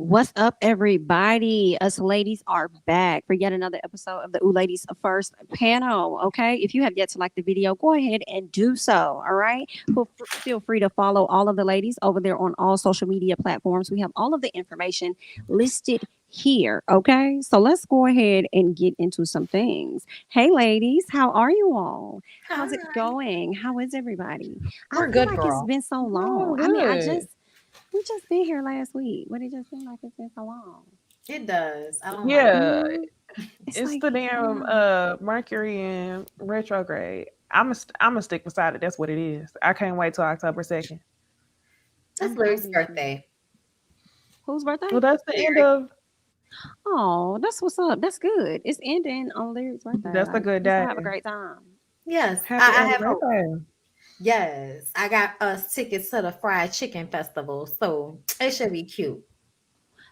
What's up, everybody? Us ladies are back for yet another episode of the Ooh Ladies First Panel. Okay, if you have yet to like the video, go ahead and do so. All right, feel free to follow all of the ladies over there on all social media platforms. We have all of the information listed here. Okay, so let's go ahead and get into some things. Hey, ladies, how are you all? How's it Hi. going? How is everybody? I We're feel good, like it's girl. been so Oh, long. I mean, I good. just we just been here last week, but it just seemed like it's been so long. It does. I don't like it. Yeah, It's it's like, the damn Mercury in retrograde. I'm a stick beside it. That's what it is. I can't wait till October 2nd. It's I Larry's need to. birthday. Whose birthday? Well, that's the end Larry. of. Oh, that's what's up. That's good. It's ending on Lyric's birthday. That's a Like, good he's gonna day. have a great time. Yes, Happy I early have hope. birthday. Yes, I got us tickets to the fried chicken festival, so it should be cute.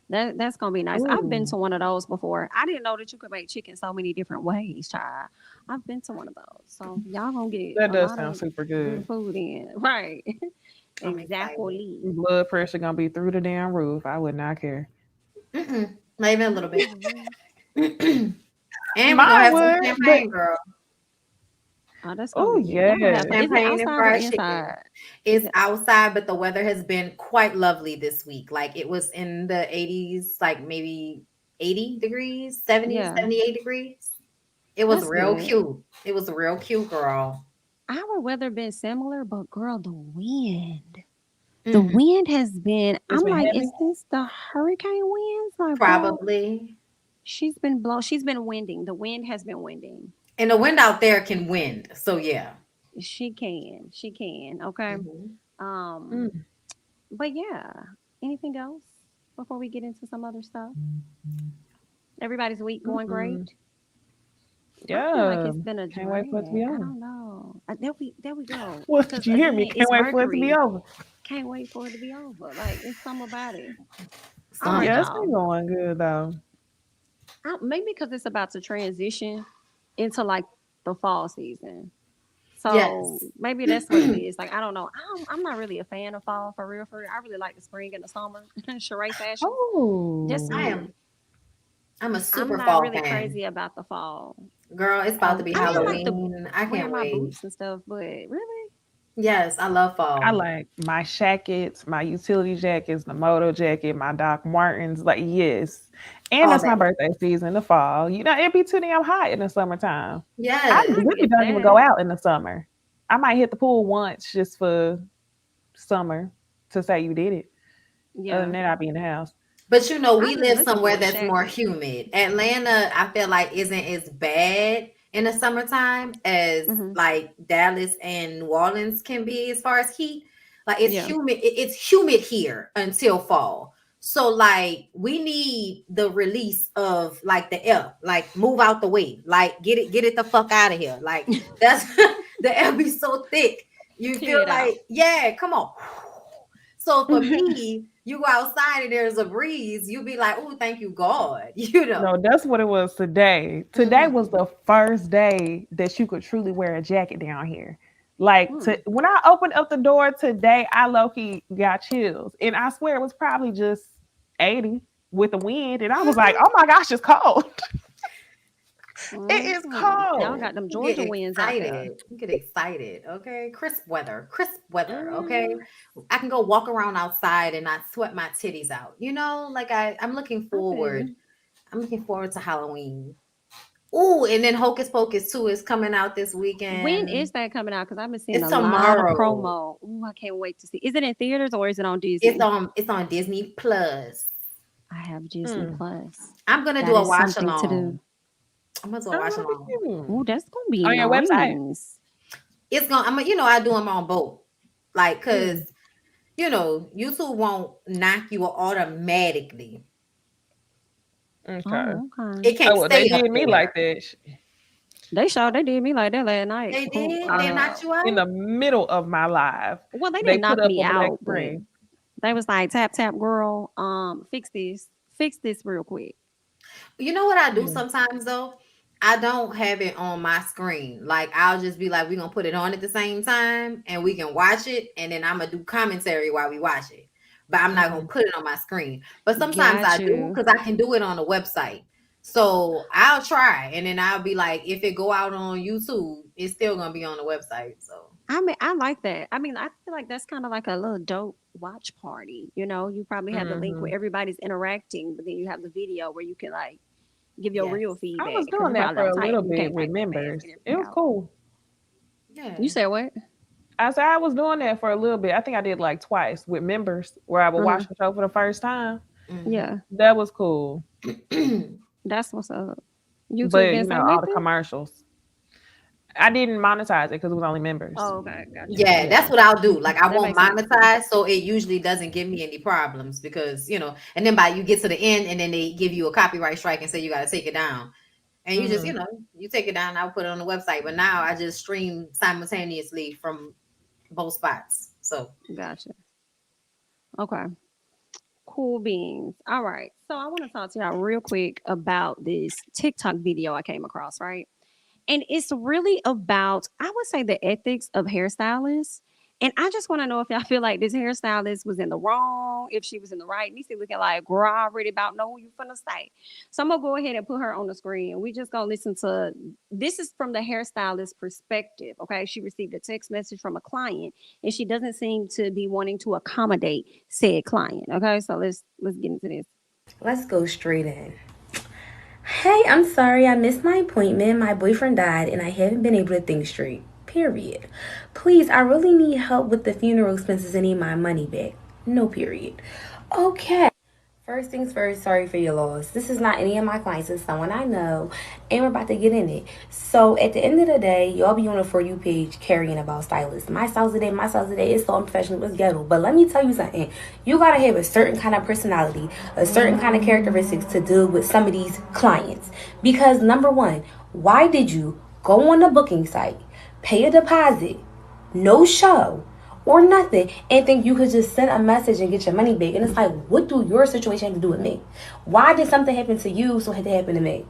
That's gonna be nice. I've been Ooh, to one of those before. I didn't know that you could make chicken so many different ways, child. I've been to one of those. So y'all gonna get that a does lot sound of super good good. food in. Right. I'm excited. Exactly. Blood pressure gonna be through the damn roof. I would not care. Mm-mm, not even a little bit. Oh, And we're gonna Mine have some would, but champagne, girl. that's gonna oh be cute. Y'all gonna have fun. yes. Is it Champagne and outside or fried chicken. inside? Is It's it outside, but the weather has been quite lovely this week. Like it was in the 80s, like maybe 80 degrees, 70, yeah, 78 degrees. It was that's real good. cute. It was real cute, girl. Our weather been similar, but girl, the wind. The Mm, wind has been, It's I'm been like, heavy. is this the hurricane winds? Like, girl, probably. she's been winding. The wind has been winding. And the wind out there can wind. So yeah. She can, okay. Hmm. Um, Mm, but yeah, anything else before we get into some other stuff? Everybody's week going great. mm-mm. I feel like Yeah. it's been a Can't wait for it to be drag. I over. don't know. There we go. What Because did you hear me? again, Can't it's wait for it to be Mercury. over. Can't wait for it to be over. Like it's something about it. All right, Some Yeah, it's been y'all. going good though. Maybe because it's about to transition into like the fall season. So yes. maybe that's what it is. Like I don't know. I'm not really a fan of fall for real. For real. I really like the spring and the summer, charade fashions. Just I Oh, am me. I'm a I'm super not fall really fan. crazy about the fall. Girl, it's about to be I mean, I like okay. the Halloween. I can't wearing my wait. boots and stuff, but really, Yes, I love I fall. like my jackets, my utility jackets, the moto jacket, my Doc Martens. Like, yes. And All it's my that. birthday season, the fall. It'd be too damn hot in the summertime. I I Yes. really get don't even go that. out in the summer. I might hit the pool once just for summer to say you did it. Other than Yeah, that, I'll be in the house. But you know, I'm we just live looking somewhere for a that's more jacket. humid. Atlanta, I feel like isn't as bad in the summertime as Hmm. like Dallas and New Orleans can be as far as heat. Like it's Yeah, humid, it's humid here until fall. So like we need the release of like the air, like move out the way, like get it the fuck out of here. Like that's the air be so thick. You feel clear it out. like, yeah, come on. So for me, you go outside and there's a breeze, you be like, oh, thank you, God, you know. No, that's what it was today. Today was Mhm. the first day that you could truly wear a jacket down here. Like Hmm. when I opened up the door today, I low key got chills, and I swear it was probably just 80 with the wind, and I was like, "Oh my gosh, it's cold! It is Y'all cold." got them You get Georgia winds out there. excited. You get excited. Okay. Crisp weather. Okay. Hmm. I can go walk around outside and not sweat my titties out. You know, like I'm looking I feel forward. you. I'm looking forward to Halloween. Ooh, and then Hocus Pocus 2 is coming out this When is weekend. that coming out? Because I've been seeing It's a lot of tomorrow. promo. Ooh, I can't wait to see. Is it in theaters or is it on It's Disney? on it's on Disney Plus. I have Disney Mm. Plus. I'm gonna do That a is watch something to along. do. I'm gonna do a Oh, watch that'll be along. cute. Ooh, that's gonna be On your website. nice. It's gonna I do them on both. Like cause Mm. YouTube won't knock you automatically. Okay. Oh, okay. It can't Oh well, they stay up did me there. like that They did me like that last night. They did, they knocked you in out. the middle of my live. Well, they They didn't put knock up me a black out, but screen. they was like, tap tap girl, fix this real quick. You know what I do Mm. sometimes though? I don't have it on my screen. Like I'll just be like, we're gonna put it on at the same time and we can watch it, and then I'm gonna do commentary while we watch it. but I'm not gonna put it on my screen. But sometimes Got I do you. because I can do it on the website. So I'll try, and then I'll be like, if it go out on YouTube, it's still gonna be on the website. So I mean, I like that. I mean, I feel like that's kind of like a little dope watch party. You know, you probably have the link Mm-hmm. where everybody's interacting, but then you have the video where you can like give your yes, real I feedback was because doing you that probably for don't a type. little You bit can't with type that fast, members. get It everything was out. cool. You yeah. said what? I said I was doing that for a little bit. I think I did like twice with members where I would Uh-huh. watch the show for the first time. Yeah, That was cool. Mm-hmm. that's what's up. YouTube But didn't say all the nothing. commercials. I didn't monetize it because it was only members. Oh, okay, got you. Yeah, Yeah. that's what I'll do. Like I That won't makes sense. monetize, so it usually doesn't give me any problems because and then by you get to the end and then they give you a copyright strike and say you got to take it down, and you just Hmm. you take it down. I'll put it on the website, but now I just stream simultaneously from both spots. So Gotcha. Okay. Cool beans. All right. So I want to talk to y'all real quick about this TikTok video I came across, right? And it's really about, I would say, the ethics of hairstylists. And I just want to know if y'all feel like this hairstylist was in the wrong, if she was in the right. Niecy looking like, girl, I already about know who you finna say. So I'm gonna go ahead and put her on the screen. We just gonna listen to this is from the hairstylist perspective. Okay. She received a text message from a client and she doesn't seem to be wanting to accommodate said client. Okay, so let's get into this. Let's go straight in. Hey, I'm sorry I missed my appointment. My boyfriend died and I haven't been able to think straight. Period. Please, I really need help with the funeral expenses and need my money back. No period. Okay. First things first, sorry for your loss. This is not any of my clients, it's someone I know, and we're about to get in it. So at the end of the day, y'all be on a For You page carrying about stylists. My styles today is so unprofessional, it's ghetto. But let me tell you something. You gotta have a certain kind of personality, a certain kind of characteristics to deal with some of these clients. Because number one, why did you go on the booking site, pay a deposit, no show, or nothing, and think you could just send a message and get your money back? And it's like, what do your situation have to do with me? Why did something happen to you so it had to happen to me?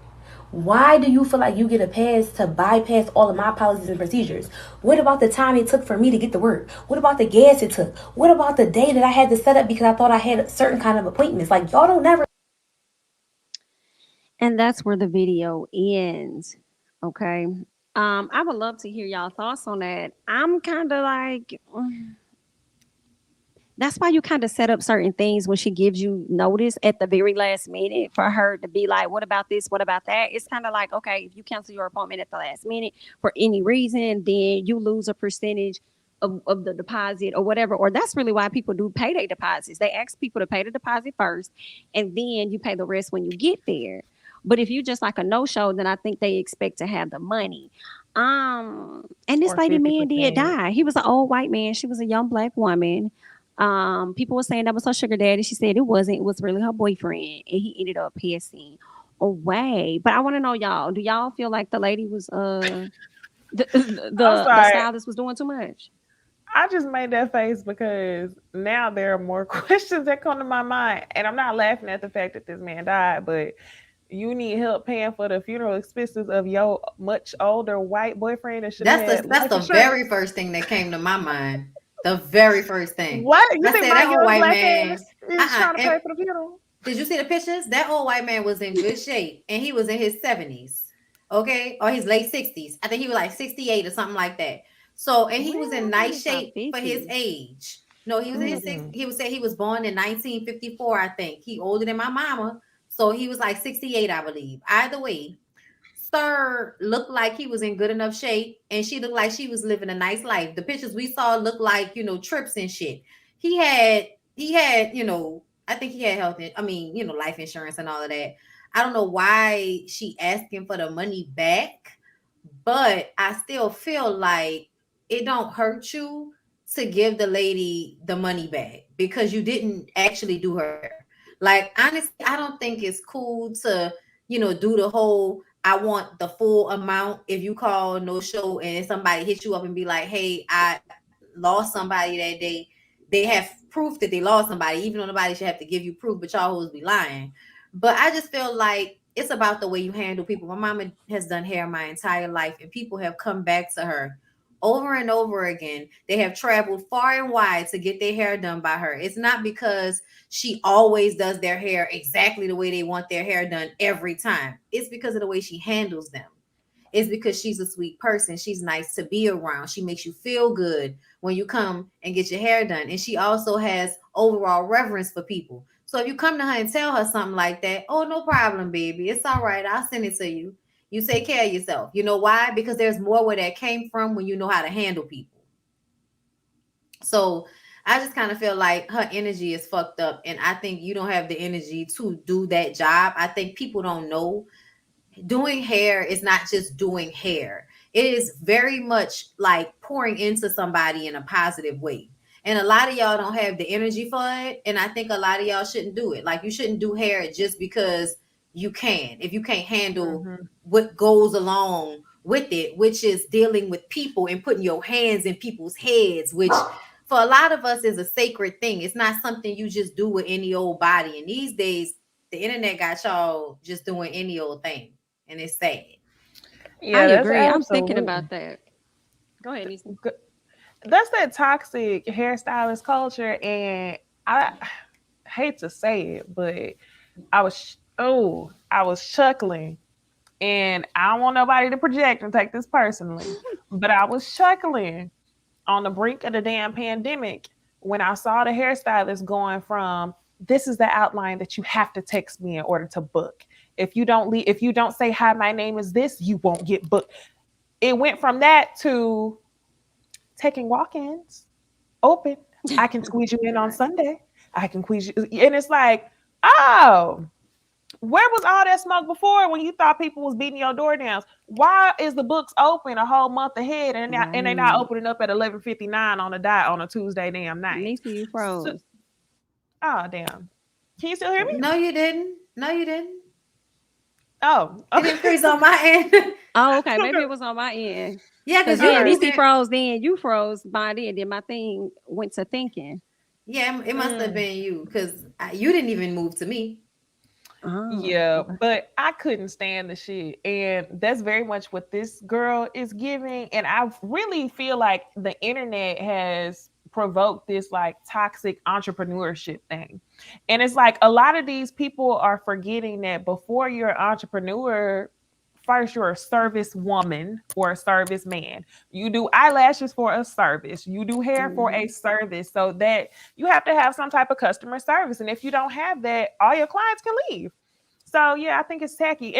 Why do you feel like you get a pass to bypass all of my policies and procedures? What about the time it took for me to get to work? What about the gas it took? What about the day that I had to set up because I thought I had certain kind of appointments? Like, y'all don't never. And that's where the video ends. Okay. I would love to hear y'all thoughts on that. I'm kind of like, that's why you kind of set up certain things when she gives you notice at the very last minute for her to be like, what about this? What about that? It's kind of like, okay, if you cancel your appointment at the last minute for any reason, then you lose a percentage of the deposit or whatever. Or that's really why people do payday deposits. They ask people to pay the deposit first and then you pay the rest when you get there. But if you just like a no show, then I think they expect to have the money. And this Or lady man did 50%. die. He was an old white man. She was a young black woman. People were saying that was her sugar daddy. She said it wasn't. It was really her boyfriend, and he ended up passing away. But I want to know, y'all. Do y'all feel like the lady was the I'm the sorry. stylist was doing too much? I just made that face because now there are more questions that come to my mind. And I'm not laughing at the fact that this man died, but you need help paying for the funeral expenses of your much older white boyfriend that should have that's had the that's life the insurance. very first thing that came to my mind. The very first thing What? You I think said, my that old young white black ass man. is trying to And pay for the funeral? did you see the pictures? That old white man was in good shape, and he was in his 70s, okay, or his late 60s. I think he was like 68 or something like that. So, and he was Well, in I thought he nice was about shape for his 50. age. No, he was in his six. Mm-mm. He would say he was born in 1954. I think he older than my mama, so he was like 68, I believe. Either way, Sir looked like he was in good enough shape, and she looked like she was living a nice life. The pictures we saw looked like trips and shit. He had I think he had health. I mean, life insurance and all of that. I don't know why she asking for the money back, but I still feel like it don't hurt you to give the lady the money back because you didn't actually do her hair. Like honestly, I don't think it's cool to, do the whole I want the full amount if you call no show and somebody hits you up and be like, hey, I lost somebody that day. They have proof that they lost somebody, even though nobody should have to give you proof, but y'all always be lying. But I just feel like it's about the way you handle people. My mama has done hair my entire life, and people have come back to her over and over again. They have traveled far and wide to get their hair done by her. It's not because she always does their hair exactly the way they want their hair done every time. It's because of the way she handles them. It's because she's a sweet person. She's nice to be around. She makes you feel good when you come and get your hair done. And she also has overall reverence for people. So if you come to her and tell her something like that, oh, no problem, baby. It's all right. I'll send it to you. You take care of yourself. You know why? Because there's more where that came from when you know how to handle people. So I just kind of feel like her energy is fucked up. And I think you don't have the energy to do that job. I think people don't know doing hair is not just doing hair. It is very much like pouring into somebody in a positive way. And a lot of y'all don't have the energy for it. And I think a lot of y'all shouldn't do it. Like, you shouldn't do hair just because you can. If you can't handle what goes along with it, which is dealing with people and putting your hands in people's heads, which for a lot of us is a sacred thing. It's not something you just do with any old body. And these days, the internet got y'all just doing any old thing. And it's sad. Yeah, I agree. I'm thinking about that. Go ahead, Necey. That's that toxic hairstylist culture, and I hate to say it, but I was chuckling, and I don't want nobody to project and take this personally, but I was chuckling on the brink of the damn pandemic when I saw the hairstylist going from, this is the outline that you have to text me in order to book. If you don't say, hi, my name is this, you won't get booked. It went from that to taking walk-ins open. I can squeeze you in on Sunday. I can squeeze you. And it's like, oh, where was all that smoke before when you thought people was beating your door down? Why is the books open a whole month ahead and they're not opening up at 11:59 on the dot on a Tuesday damn night? Necey, you froze. Oh, damn. Can you still hear me? No, you didn't. No, you didn't. Oh, okay. It didn't freeze on my end. Oh, okay. Maybe it was on my end. Yeah, because Necey froze, then you froze, Bondy, and then my thing went to thinking. Yeah, it must have been you, because you didn't even move to me. Oh, yeah, but I couldn't stand the shit. And that's very much what this girl is giving. And I really feel like the internet has provoked this like toxic entrepreneurship thing. And it's like a lot of these people are forgetting that before you're an entrepreneur, first you're a service woman or a service man. You do eyelashes for a service. You do hair for a service. So that you have to have some type of customer service. And if you don't have that, all your clients can leave. So yeah, I think it's tacky.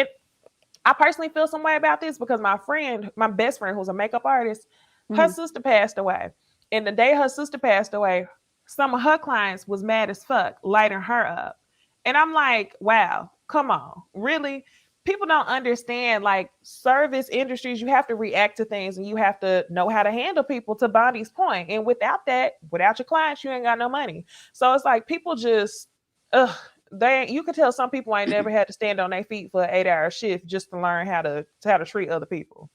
I personally feel some way about this because my best friend, who's a makeup artist, her sister passed away. And the day her sister passed away, some of her clients was mad as fuck, lighting her up. And I'm like, wow, come on, really? People don't understand, like, service industries, you have to react to things and you have to know how to handle people, to Bondy's point. And without that, without your clients, you ain't got no money. So it's like people just, you could tell some people ain't never had to stand on their feet for an 8-hour shift just to learn how to treat other people.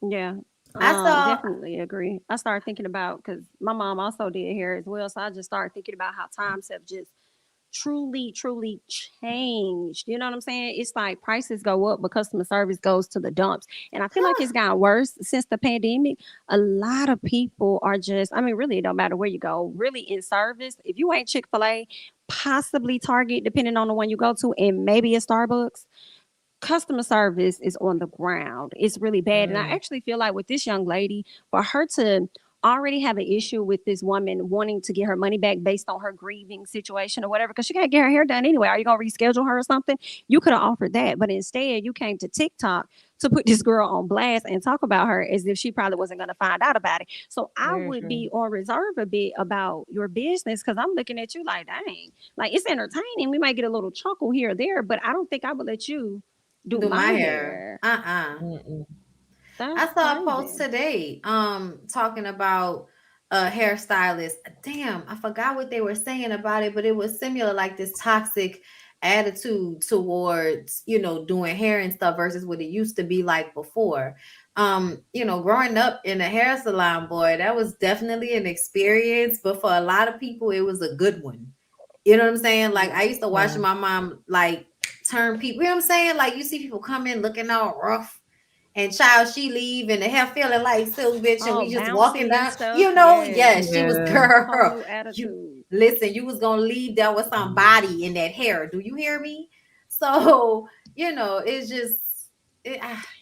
Yeah. Definitely agree. I started thinking about, because my mom also did hair as well. So I just started thinking about how times have just truly changed. You know what I'm saying? It's like prices go up, but customer service goes to the dumps. And I feel like it's gotten worse since the pandemic. A lot of people are just, really, it don't matter where you go, really in service. If you ain't Chick-fil-A, possibly Target, depending on the one you go to, and maybe a Starbucks, customer service is on the ground. It's really bad. And I actually feel like with this young lady, for her to already have an issue with this woman wanting to get her money back based on her grieving situation or whatever, because she can't get her hair done anyway. Are you going to reschedule her or something? You could have offered that. But instead, you came to TikTok to put this girl on blast and talk about her as if she probably wasn't going to find out about it. So I would be on reserve a bit about your business, because I'm looking at you like, dang, like, it's entertaining. We might get a little chuckle here or there, but I don't think I would let you do my hair. I saw a post today talking about a hairstylist. Damn, I forgot what they were saying about it, but it was similar, like this toxic attitude towards, doing hair and stuff versus what it used to be like before. Growing up in a hair salon, boy, that was definitely an experience, but for a lot of people, it was a good one. You know what I'm saying? Like, I used to watch my mom, like, turn people, you know what I'm saying? Like, you see people come in looking all rough, And child, she leave and the hair feeling like silk, bitch, and Oh, we just bouncy walking and down. stuff. You know, Yes. yes, she was Yeah. Whole girl. new You attitude. listen, you was gonna leave there with some body in that hair. Do you hear me? So it's just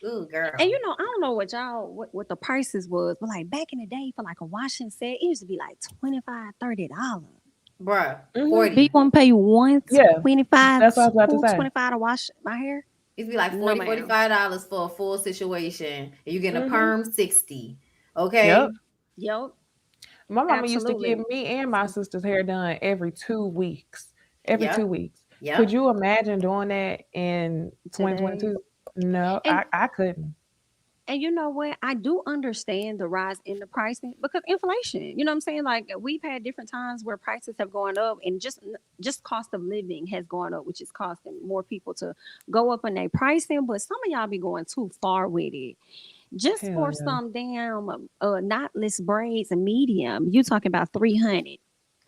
ooh, And girl, you know, I don't know what y'all what the prices was, but like back in the day for like a washing set, it used to be like $25, $30. bruh, Mhm. Do you 40. want to pay Yeah, 125, that's what I was about to say. 225 to wash my hair? It'd be like No, 40 ma'am. $45 for a full situation. And you getting a Mhm. perm 60. Yep. Okay. Yep, My mama used to get absolutely. me and my sister's hair done every 2 weeks. Every two Yep. weeks. Could Yep. you imagine doing that in Today. 2022? No, And I couldn't. and you know what? I do understand the rise in the pricing because inflation. You know what I'm saying? Like we've had different times where prices have gone up, and just cost of living has gone up, which is costing more people to go up in their pricing. But some of y'all be going too far with it. Just Hell for yeah. some damn knotless braids and medium, you talking about 300.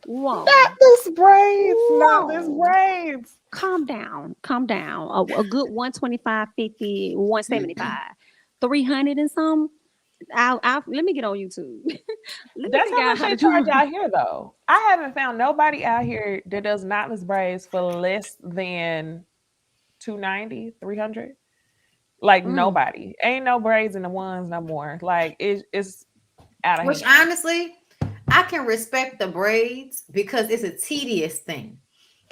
Whoa, Not this braids. Not this whoa. braids. Calm down, calm down. A good 125, 50, 175, 300 and some. I'll let me get on YouTube. Let me That's figure how out much how to they do charge it. out here, though. I haven't found nobody out here that does knotless braids for less than 290, 300. Like Mm, nobody. Ain't no braids in the ones no more. Like it's out of Which hand. honestly, I can respect the braids because it's a tedious thing.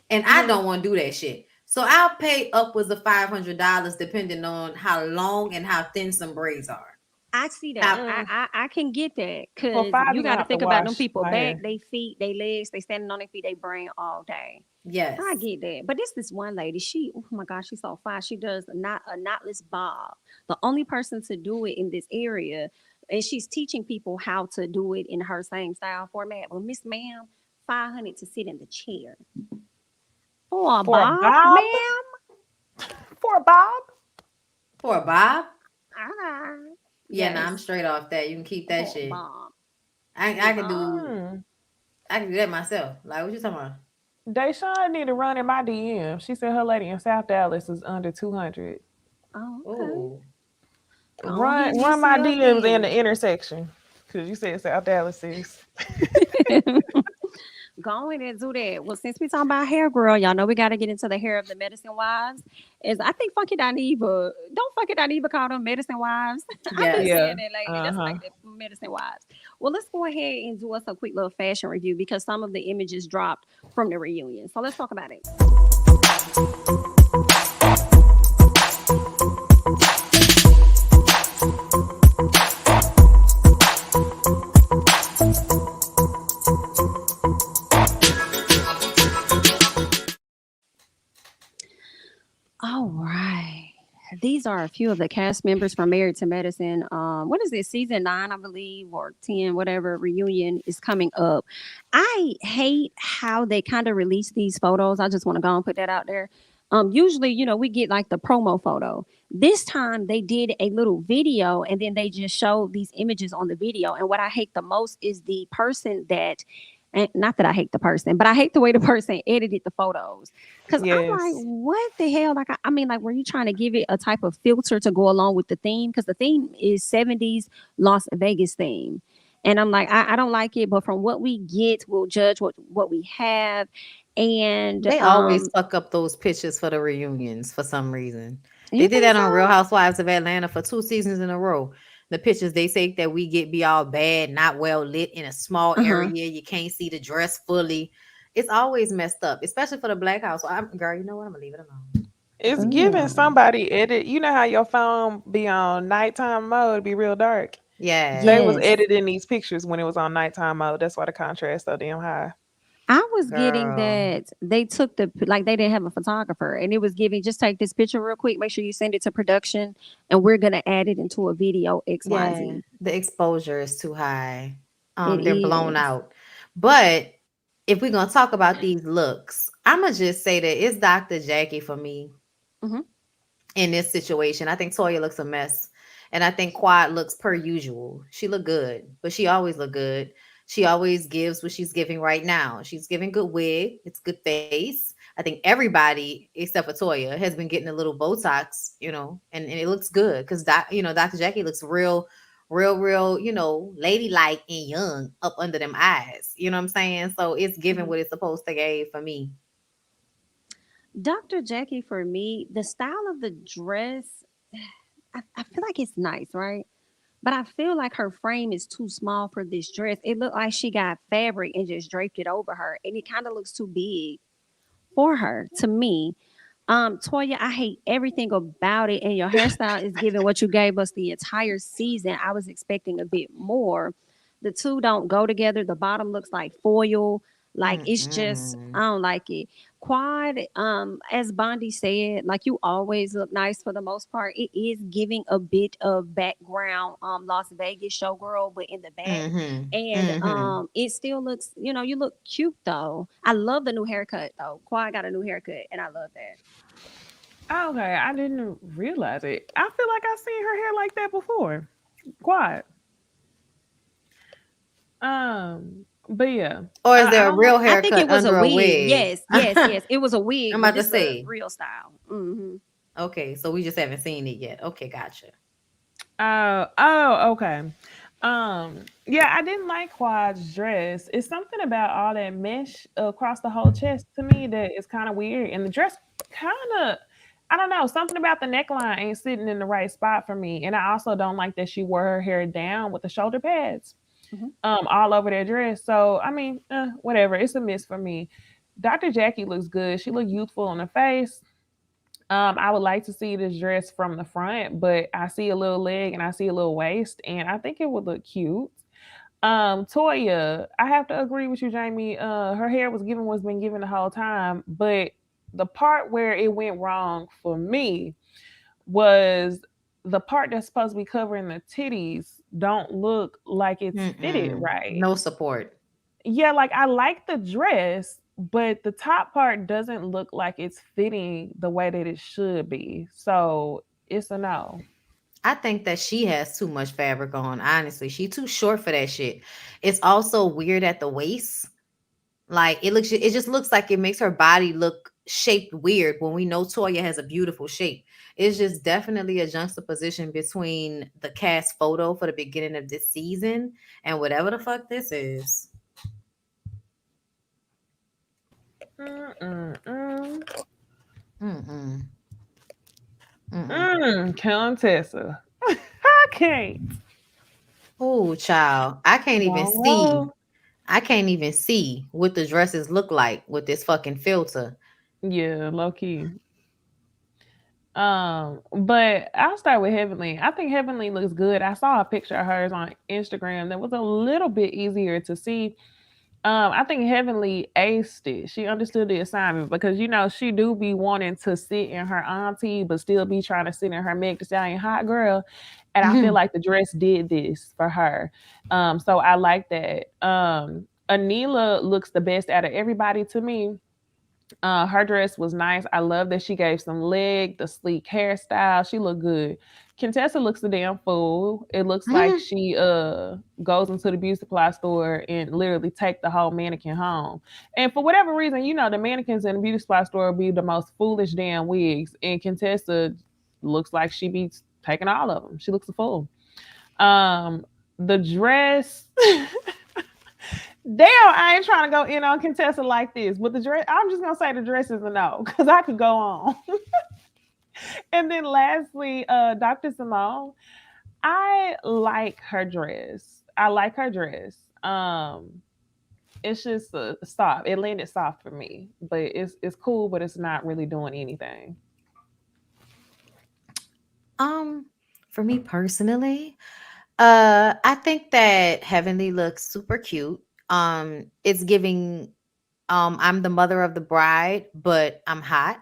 And I hmm don't want to do that shit. So I'll pay upwards of $500 depending on how long and how thin some braids are. I see that. Now, Mm. I can get that For because five, you you're got gonna to have to think about them wash people my back, hair. they feet, they legs, they standing on their feet, they brain all day. So I yes. get that. But this one lady, oh my gosh, she's so fine. She does a knotless bob. The only person to do it in this area, and she's teaching people how to do it in her same style format. Well, Miss Ma'am, 500 to sit in the chair for a For a bob, bob? ma'am. For a bob? For a bob? Ah, Yeah, nah, I'm yes, straight off that. You can keep that for a shit. bob. I can Mm-hmm. do Mm. I can do that myself. Like what you talking about? Deshaun need to run in my DM. She said her lady in South Dallas is under 200. Oh, okay. Oh. Go ahead, Run my Necey up DMs in then. the intersection. Cause you said South Dallas is. Go ahead and do that. Well, since we talking about hair, girl, y'all know we got to get into the hair of the medicine wives. Is I think Funky Dineva, don't Funky Dineva call them medicine wives? I've been Yes. Yeah. saying that lately. That's Uh-huh. like the medicine wives. Well, let's go ahead and do us a quick little fashion review because some of the images dropped from the reunion. So let's talk about it. All right. These are a few of the cast members from Married to Medicine. What is this? Season 9, I believe, or 10, whatever reunion is coming up. I hate how they kind of release these photos. I just want to go and put that out there. Usually, we get like the promo photo. This time they did a little video and then they just showed these images on the video. And what I hate the most is the person that, and not that I hate the person, but I hate the way the person edited the photos. Cause I'm like, Yes. what the hell? Like, I mean, like, were you trying to give it a type of filter to go along with the theme? Because the theme is 70s Las Vegas theme. And I'm like, I don't like it, but from what we get, we'll judge what we have. And They always fuck up those pictures for the reunions for some reason. They you did think that on Real so? Housewives of Atlanta for 2 seasons in a row. The pictures they say that we get be all bad, not well lit in a small Uh-huh. area. You can't see the dress fully. It's always messed up, especially for the black house. So girl, you know what? I'm gonna leave it alone. It's giving Oh, somebody edit. You know how your phone be on nighttime mode, be real dark. They was Yes, yes. editing these pictures when it was on nighttime mode. That's why the contrast so damn high. I was getting girl. that they took like they didn't have a photographer and it was giving just take this picture real quick, make sure you send it to production and we're gonna add it into a video Yeah, XYZ. the exposure is too high. It They're blown is. out. But if we're gonna talk about these looks, I'ma just say that it's Dr. Jackie for me Mm-hmm. in this situation. I think Toya looks a mess. And I think Quad looks per usual. She look good, but she always look good. She always gives what she's giving right now. She's giving good wig. It's good face. I think everybody except for Toya has been getting a little Botox, and it looks good because Dr. Jackie looks real, ladylike and young up under them eyes. You know what I'm saying? So it's giving Mhm. what it's supposed to give for me. Dr. Jackie, for me, the style of the dress, I feel like it's nice, right? But I feel like her frame is too small for this dress. It looked like she got fabric and just draped it over her, and it kind of looks too big for her to me. Toya, I hate everything about it, and your hairstyle is giving what you gave us the entire season. I was expecting a bit more. The two don't go together. The bottom looks like foil. Like it's just, I Mm-mm. don't like it. Quad, as Bondy said, like you always look nice for the most part. It is giving a bit of background, Las Vegas showgirl, but in the back. Mm-hmm. And Mm-hmm. it still looks, you look cute though. I love the new haircut though. Quad got a new haircut, and I love that. Okay, I didn't realize it. I feel like I seen her hair like that before. Quiet. But yeah, Or is I there a don't like. real I think it haircut was a under a wig. wig? Yes, yes, I'm yes. It was a wig, but about to this the say. real style. Okay, so we just haven't seen it yet. Okay, gotcha. Oh, okay. Yeah, I didn't like Quad's dress. It's something about all that mesh across the whole chest to me that is kind of weird. And the dress kind of, I don't know, something about the neckline ain't sitting in the right spot for me. And I also don't like that she wore her hair down with the shoulder pads Hmm. all over that dress. So I mean, whatever. It's a miss for me. Dr. Jackie looks good. She looked youthful on the face. I would like to see this dress from the front, but I see a little leg and I see a little waist, and I think it would look cute. Toya, I have to agree with you, Jamie. Her hair was given what's been given the whole time, but the part where it went wrong for me was the part that's supposed to be covering the titties don't look like it's fitted Mm-mm. right. No support. Yeah, like I like the dress, but the top part doesn't look like it's fitting the way that it should be. So it's a no. I think that she has too much fabric on. Honestly, she too short for that shit. It's also weird at the waist. Like it just looks like it makes her body look shaped weird when we know Toya has a beautiful shape. It's just definitely a juxtaposition between the cast photo for the beginning of this season and whatever the fuck this is. Mm-mm-mm. Mm-mm. Mm-mm. Countessa. I can't. Oh, child. I can't even see. Whoa. I can't even see what the dresses look like with this fucking filter. Yeah, low key. But I'll start with Heavenly. I think Heavenly looks good. I saw a picture of hers on Instagram that was a little bit easier to see. I think Heavenly aced it. She understood the assignment because she do be wanting to sit in her auntie, but still be trying to sit in her Meg Thee Stallion hot girl. And I feel like the dress did this for her. So I like that. Anila looks the best out of everybody to me. Her dress was nice. I love that she gave some leg, the sleek hairstyle. She looked good. Contessa looks a damn fool. It looks like she goes into the beauty supply store and literally take the whole mannequin home. And for whatever reason, the mannequins in the beauty supply store be the most foolish damn wigs. And Contessa looks like she be taking all of them. She looks a fool. The dress Damn, I ain't trying to go in on Contessa like this, but the dress, I'm just gonna say the dress is a no, because I could go on. And then lastly, Dr. Simone, I like her dress. I like her dress. It's just soft. It landed soft for me, but it's cool, but it's not really doing anything. Um, for me personally, I think that Heavenly looks super cute. It's giving I'm the mother of the bride, but I'm hot.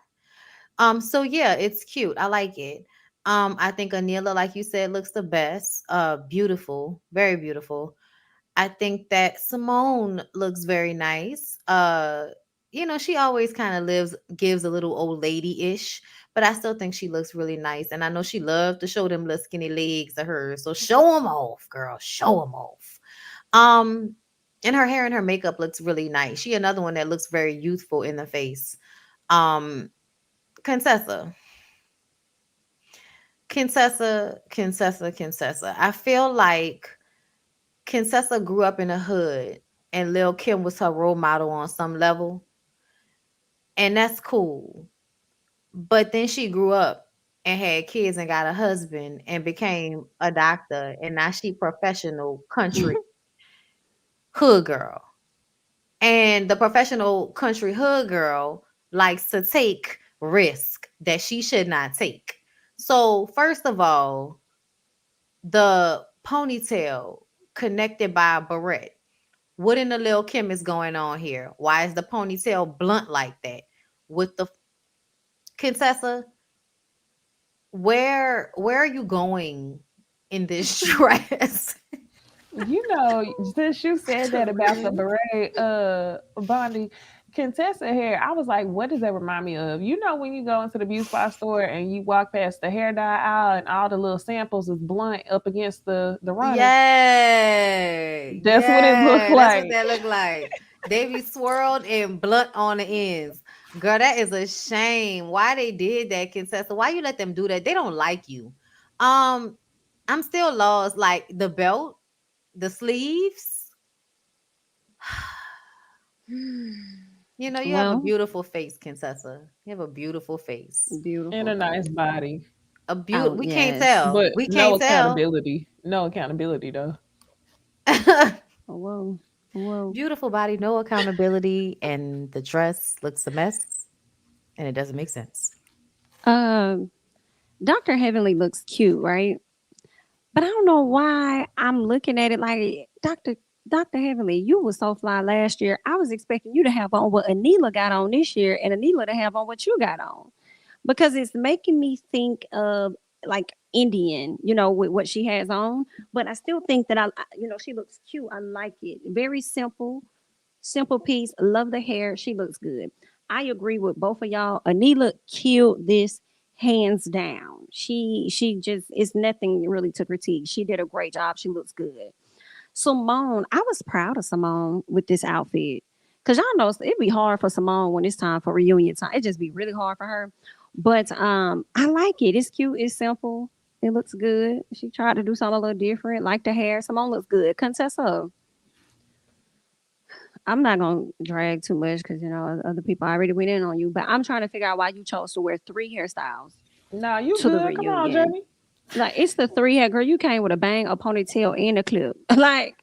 So yeah, it's cute. I like it. I think Anila, like you said, looks the best. Beautiful, very beautiful. I think that Simone looks very nice. She always kind of gives a little old lady-ish, but I still think she looks really nice. And I know she loves to show them little skinny legs of hers. So show them off, girl. Show them off. Um, and her hair and her makeup looks really nice. She another one that looks very youthful in the face. Um, Contessa, Contessa. I feel like Contessa grew up in the hood, and Lil Kim was her role model on some level, and that's cool. But then she grew up and had kids and got a husband and became a doctor, and now she professional country hood girl. And the professional country hood girl likes to take risk that she should not take. So first of all, the ponytail connected by a barrette. What in the Lil Kim is going on here? Why is the ponytail blunt like that? With the Contessa, where are you going in this dress? Since you said that about the beret, Bondy, Contessa hair, I was like, what does that remind me of? When you go into the beauty supply store and you walk past the hair dye aisle and all the little samples is blunt up against the runner? Yeah, That's what it looked that's what like. that look like. They be swirled and blunt on the ends. Girl, that is a shame. Why they did that, Contessa? Why you let them do that? They don't like you. Um, I'm still lost. Like the belt, the sleeves. You have a Well, beautiful face, Contessa. You have a beautiful face. And beautiful a nice face. body. Oh, We can't yes. tell. But We no can't tell. accountability. No accountability though. Oh, whoa. Whoa. Beautiful body, no accountability, and the dress looks a mess, and it doesn't make sense. Um, Dr. Heavenly looks cute, right? But I don't know why I'm looking at it like Dr. Heavenly, you was so fly last year. I was expecting you to have on what Anila got on this year and Anila to have on what you got on. Because it's making me think of like Indian, with what she has on. But I still think that she looks cute. I like it. Very simple piece. Love the hair. She looks good. I agree with both of y'all. Anila killed this hands down. She just is nothing really to critique. She did a great job. She looks good. Simone, I was proud of Simone with this outfit. Cause y'all know it'd be hard for Simone when it's time for reunion time. It just be really hard for her. But I like it. It's cute. It's simple. It looks good. She tried to do something a little different. Like the hair. Simone looks good. Contessa, I'm not gonna drag too much because other people already went in on you. But I'm trying to figure out why you chose to wear three hairstyles No, you to the good. Come on, reunion. Jamie. Like it's the three hair girl. You came with a bang, a ponytail, and a clip. Like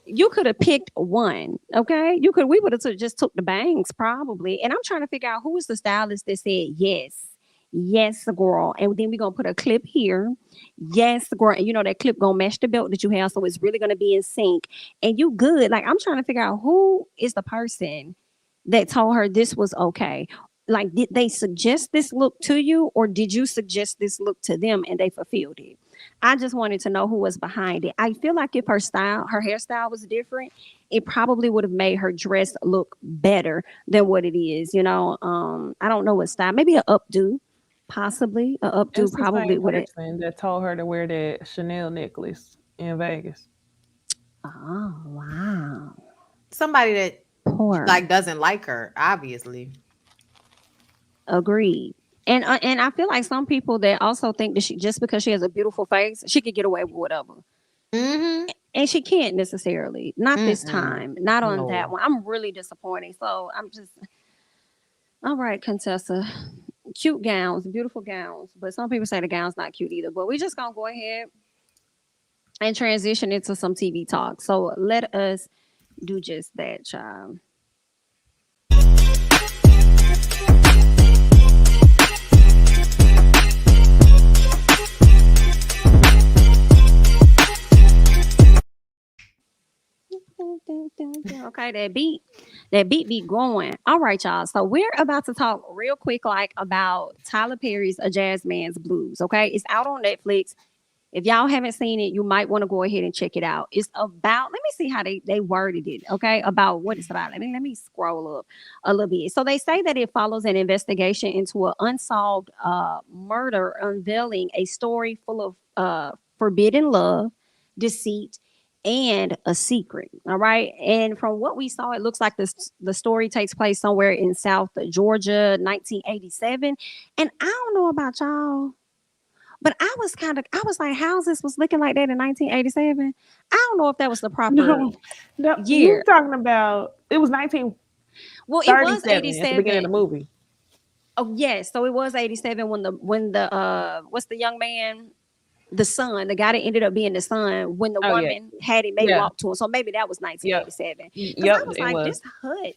you could have picked one. Okay, we would have just took the bangs probably. And I'm trying to figure out who was the stylist that said yes. Yes, girl. And then we're gonna put a clip here. Yes, girl. And that clip gonna match the belt that you have, so it's really gonna be in sync. And you good. Like I'm trying to figure out who is the person that told her this was okay. Like, did they suggest this look to you, or did you suggest this look to them and they fulfilled it? I just wanted to know who was behind it. I feel like if her hairstyle was different, it probably would have made her dress look better than what it is. I don't know what style. Maybe an updo, possibly a updo. It's the Probably same would have. person that told her to wear that Chanel necklace in Vegas. Oh wow, Somebody that poor. doesn't like her, obviously. Agreed. And I feel like some people that also think that she just because she has a beautiful face, she could get away with whatever. Mm-hmm. And she can't necessarily. Not this Mm-mm. time. Not on that No. one. I'm really disappointed. So I'm just all right, Contessa. Cute gowns, beautiful gowns. But some people say the gown's not cute either. But we just gonna go ahead and transition into some TV talk. So let us do just that, child. Okay, that beat be going. All right, y'all. So we're about to talk real quick, like about Tyler Perry's A Jazz Man's Blues. Okay, it's out on Netflix. If y'all haven't seen it, you might want to go ahead and check it out. It's about, let me see how they worded it, okay? About what it's about. Let me scroll up a little bit. So they say that it follows an investigation into an unsolved murder, unveiling a story full of forbidden love, deceit, and a secret. All right. And from what we saw, it looks like the story takes place somewhere in South Georgia, 1987. And I don't know about y'all, but I was like, how's this was looking like that in 1987? I don't know if that was the proper No, no, you year. talking about it was Well, it was 1937 at the beginning of the 87. movie. Oh yes, so it was 87 when the what's the young man, the son, the guy that ended up being the son, when the Oh yeah, woman had it made yeah, walk to him. So maybe that was yep, 1987. Because I yep. was It like, was. this hut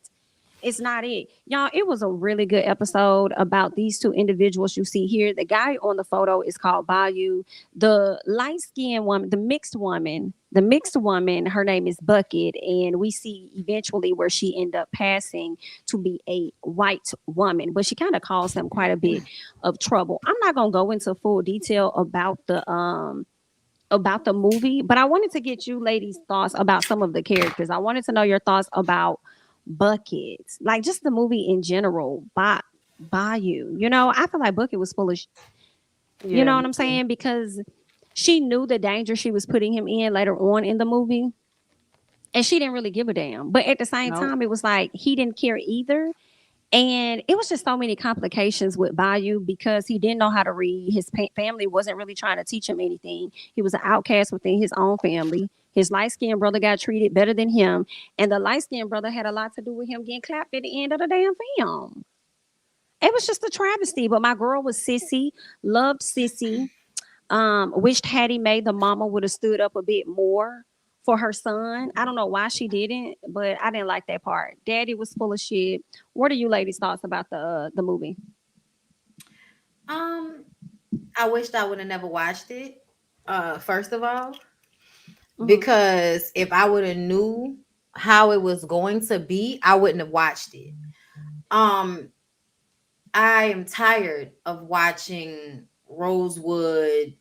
is not it. Y'all, it was a really good episode about these two individuals you see here. The guy on the photo is called Bayou. The light-skinned woman, the mixed woman, her name is Bucket. And we see eventually where she ended up passing to be a white woman. But she kind of caused him quite a bit of trouble. I'm not gonna go into full detail about the movie, but I wanted to get you ladies' thoughts about some of the characters. I wanted to know your thoughts about Buckets, like just the movie in general. Bayou, I feel like Bucket was full of, you Yeah, know me what I'm too. saying, because she knew the danger she was putting him in later on in the movie, and she didn't really give a damn. But at the same No. time, it was like he didn't care either. And it was just so many complications with Bayou because he didn't know how to read. His family wasn't really trying to teach him anything. He was an outcast within his own family. His light skinned brother got treated better than him. And the light skinned brother had a lot to do with him getting clapped at the end of the damn film. It was just a travesty. But my girl was Sissy, loved Sissy. Wished Hattie Mae, the mama, would have stood up a bit more for her son. I don't know why she didn't, but I didn't like that part. Daddy was full of shit. What are you ladies' thoughts about the movie? Um, I wished I would have never watched it. First of all, Hmm. because if I would have knew how it was going to be, I wouldn't have watched it. Um, I am tired of watching Rosewood,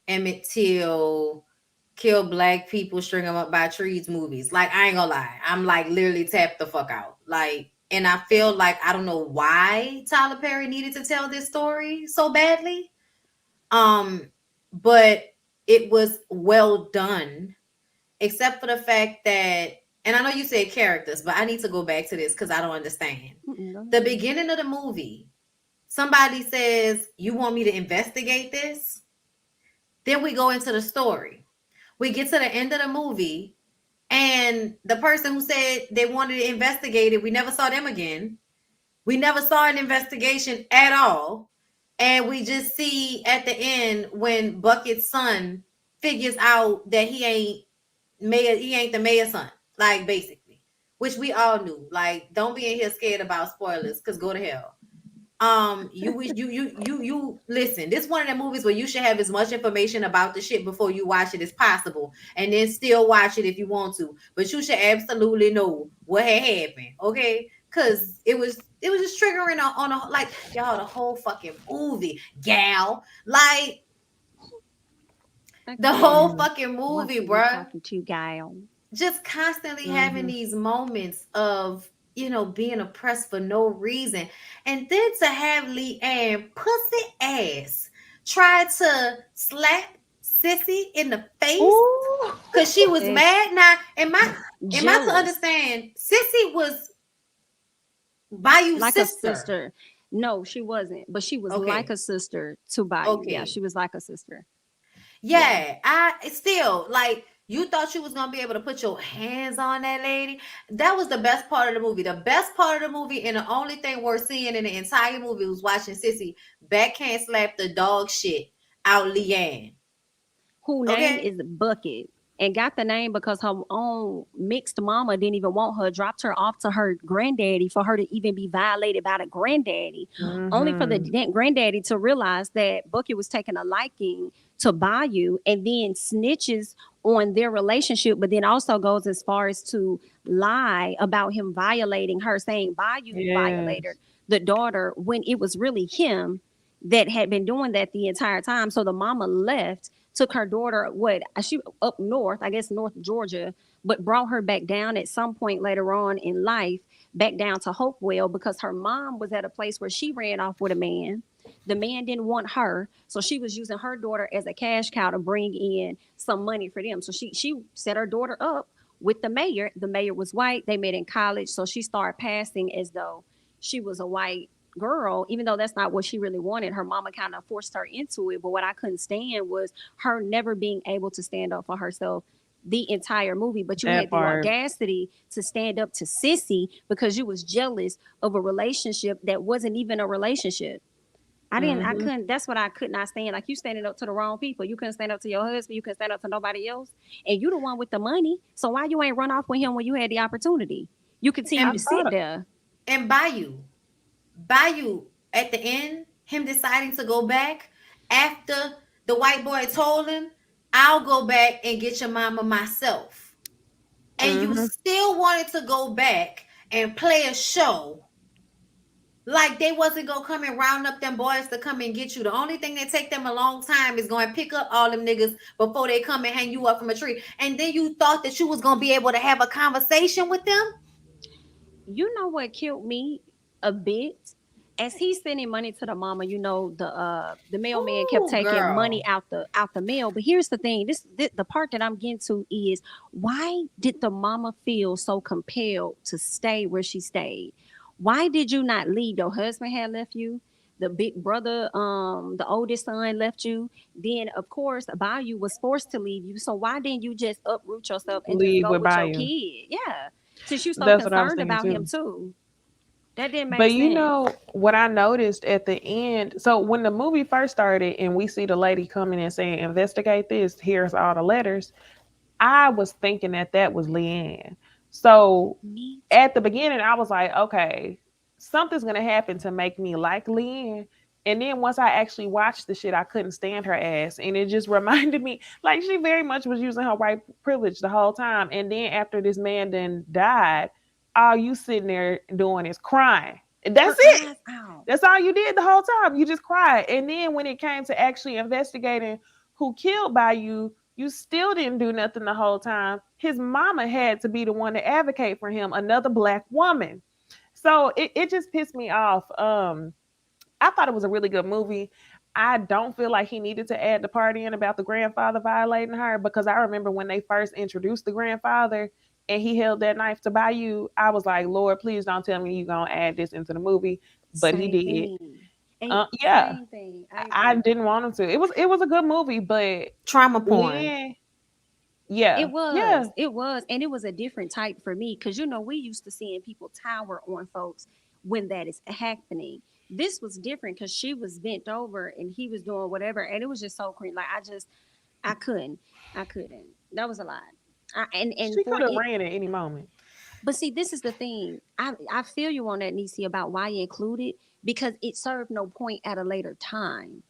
Emmett Till, kill black people, string them up by trees movies. Like, I ain't gonna lie. I'm like literally tapped the fuck out. Like, and I feel like I don't know why Tyler Perry needed to tell this story so badly. Um, but it was well done, except for the fact that, and I know you said characters, but I need to go back to this because I don't understand. The Mm-mm. beginning of the movie, somebody says, "You want me to investigate this?" Then we go into the story. We get to the end of the movie, and the person who said they wanted to investigate it, we never saw them again. We never saw an investigation at all. And we just see at the end when Bucket's son figures out that he ain't the mayor's son, like basically, which we all knew. Like, don't be in here scared about spoilers, because go to hell. You listen. This one of the movies where you should have as much information about the shit before you watch it as possible, and then still watch it if you want to. But you should absolutely know what had happened, okay? Because it was just triggering on a, like, y'all, the whole fucking movie, gal, like I the can't. whole Mm. fucking What movie, are you bruh. talking to, Gail? Just constantly having Mm-hmm. these moments of, being oppressed for no reason. And then to have Leanne pussy ass try to slap Sissy in the face Ooh. because she was Ex- mad. Now, am I to Jealous, understand Sissy was Bayou's like a sister? sister. No, she wasn't, but she was like Okay. a sister to Bayou. Yeah, Okay. she was like a sister. Yeah. Yeah, I still like, you thought you was gonna be able to put your hands on that lady. That was the best part of the movie. The best part of the movie, and the only thing worth seeing in the entire movie was watching Sissy backhand slap the dog shit out Leanne. Who name Okay, is Bucket, and got the name because her own mixed mama didn't even want her, dropped her off to her granddaddy for her to even be violated by the granddaddy, only for the Mm-hmm. granddaddy to realize that Bucket was taking a liking to Bayou and then snitches on their relationship, but then also goes as far as to lie about him violating her, saying Bayou violated Yes. the daughter when it was really him that had been doing that the entire time. So the mama left, took her daughter, she up north, I guess North Georgia, but brought her back down at some point later on in life, back down to Hopewell, because her mom was at a place where she ran off with a man. The man didn't want her, so she was using her daughter as a cash cow to bring in some money for them. So she set her daughter up with the mayor. The mayor was white. They met in college, so she started passing as though she was a white girl, even though that's not what she really wanted. Her mama kind of forced her into it. But what I couldn't stand was her never being able to stand up for herself the entire movie. But you That had the part. audacity to stand up to Sissy because you was jealous of a relationship that wasn't even a relationship. I Mhm. couldn't, that's what I could not stand. Like, you standing up to the wrong people. You couldn't stand up to your husband. You couldn't stand up to nobody else. And you the one with the money. So why you ain't run off with him when you had the opportunity? You continue I And to sit thought there. and Bayou at the end, him deciding to go back after the white boy told him, I'll go back and get your mama myself. And you mhm. still wanted to go back and play a show like they wasn't gonna come and round up them boys to come and get you. The only thing that take them a long time is going to pick up all them niggas before they come and hang you up from a tree. And then you thought that you was gonna be able to have a conversation with them. You know what killed me a bit? As he's sending money to the mama, the mailman kept Ooh, taking money girl. out the mail. But here's the thing: the part that I'm getting to is, why did the mama feel so compelled to stay where she stayed? Why did you not leave? Your husband had left you. The big brother, the oldest son left you. Then, of course, Bayou was forced to leave you. So why didn't you just uproot yourself and just Leave go with with your Bayou. kid? Yeah, since you're so That's what I was concerned thinking about him too. too. That didn't make But you sense. know what I noticed at the end? So when the movie first started and we see the lady coming and saying, "Investigate this. Here's all the letters." I was thinking that that was Leanne. So Me at the beginning, I was like, okay, something's gonna happen to make me like Leanne. And then once I actually watched the shit, I couldn't stand her ass. And it just reminded me, like, she very much was using her white privilege the whole time. And then after this man then died, all you sitting there doing is crying. And that's her it. eyes out. That's all you did the whole time. You just cried. And then when it came to actually investigating who killed Bayou, you still didn't do nothing the whole time. His mama had to be the one to advocate for him, another black woman. So it just pissed me off. I thought it was a really good movie. I don't feel like he needed to add the part in about the grandfather violating her, because I remember when they first introduced the grandfather and he held that knife to Bayou, I was like, Lord, please don't tell me you're going to add this into the movie. But he Same did. thing. And Yeah, same thing. I I agree. didn't want him to. It was a good movie, but Trauma porn. Leanne, yeah, It yeah, was. It was. And it was a different type for me because, we used to seeing people tower on folks when that is happening. This was different because she was bent over and he was doing whatever. And it was just so crazy. Like, I couldn't. I couldn't. That was a lot. And she could for have it, ran at any moment. but see, this is the thing. I feel you on that, Nisi, about why you included, because it served no point at a later time.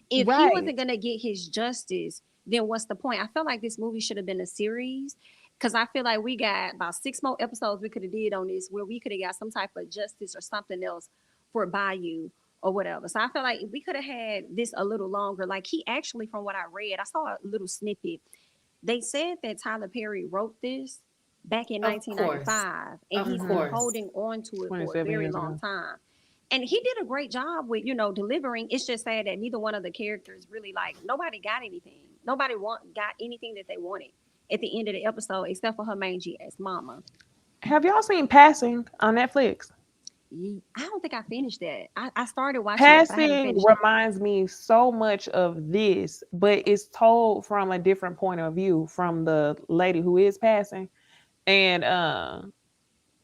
If he Right. wasn't gonna get his justice, then what's the point? I feel like this movie should have been a series, because I feel like we got about 6 more episodes we could have did on this, where we could have got some type of justice or something else for Bayou or whatever. So I feel like we could have had this a little longer. Like, he actually, from what I read, I saw a little snippet. They said that Tyler Perry wrote this back in Of course. 1995, and Of he's been Hmm. course. holding on to it for a 27 very years long ago. time. And he did a great job with, delivering. It's just sad that neither one of the characters really, like, nobody got anything. Nobody got anything that they wanted at the end of the episode, except for her mangy ass mama. Have y'all seen Passing on Netflix? I don't think I finished that. I started watching it, but I haven't Passing finished it. reminds me so much of this, but it's told from a different point of view from the lady who is passing. And I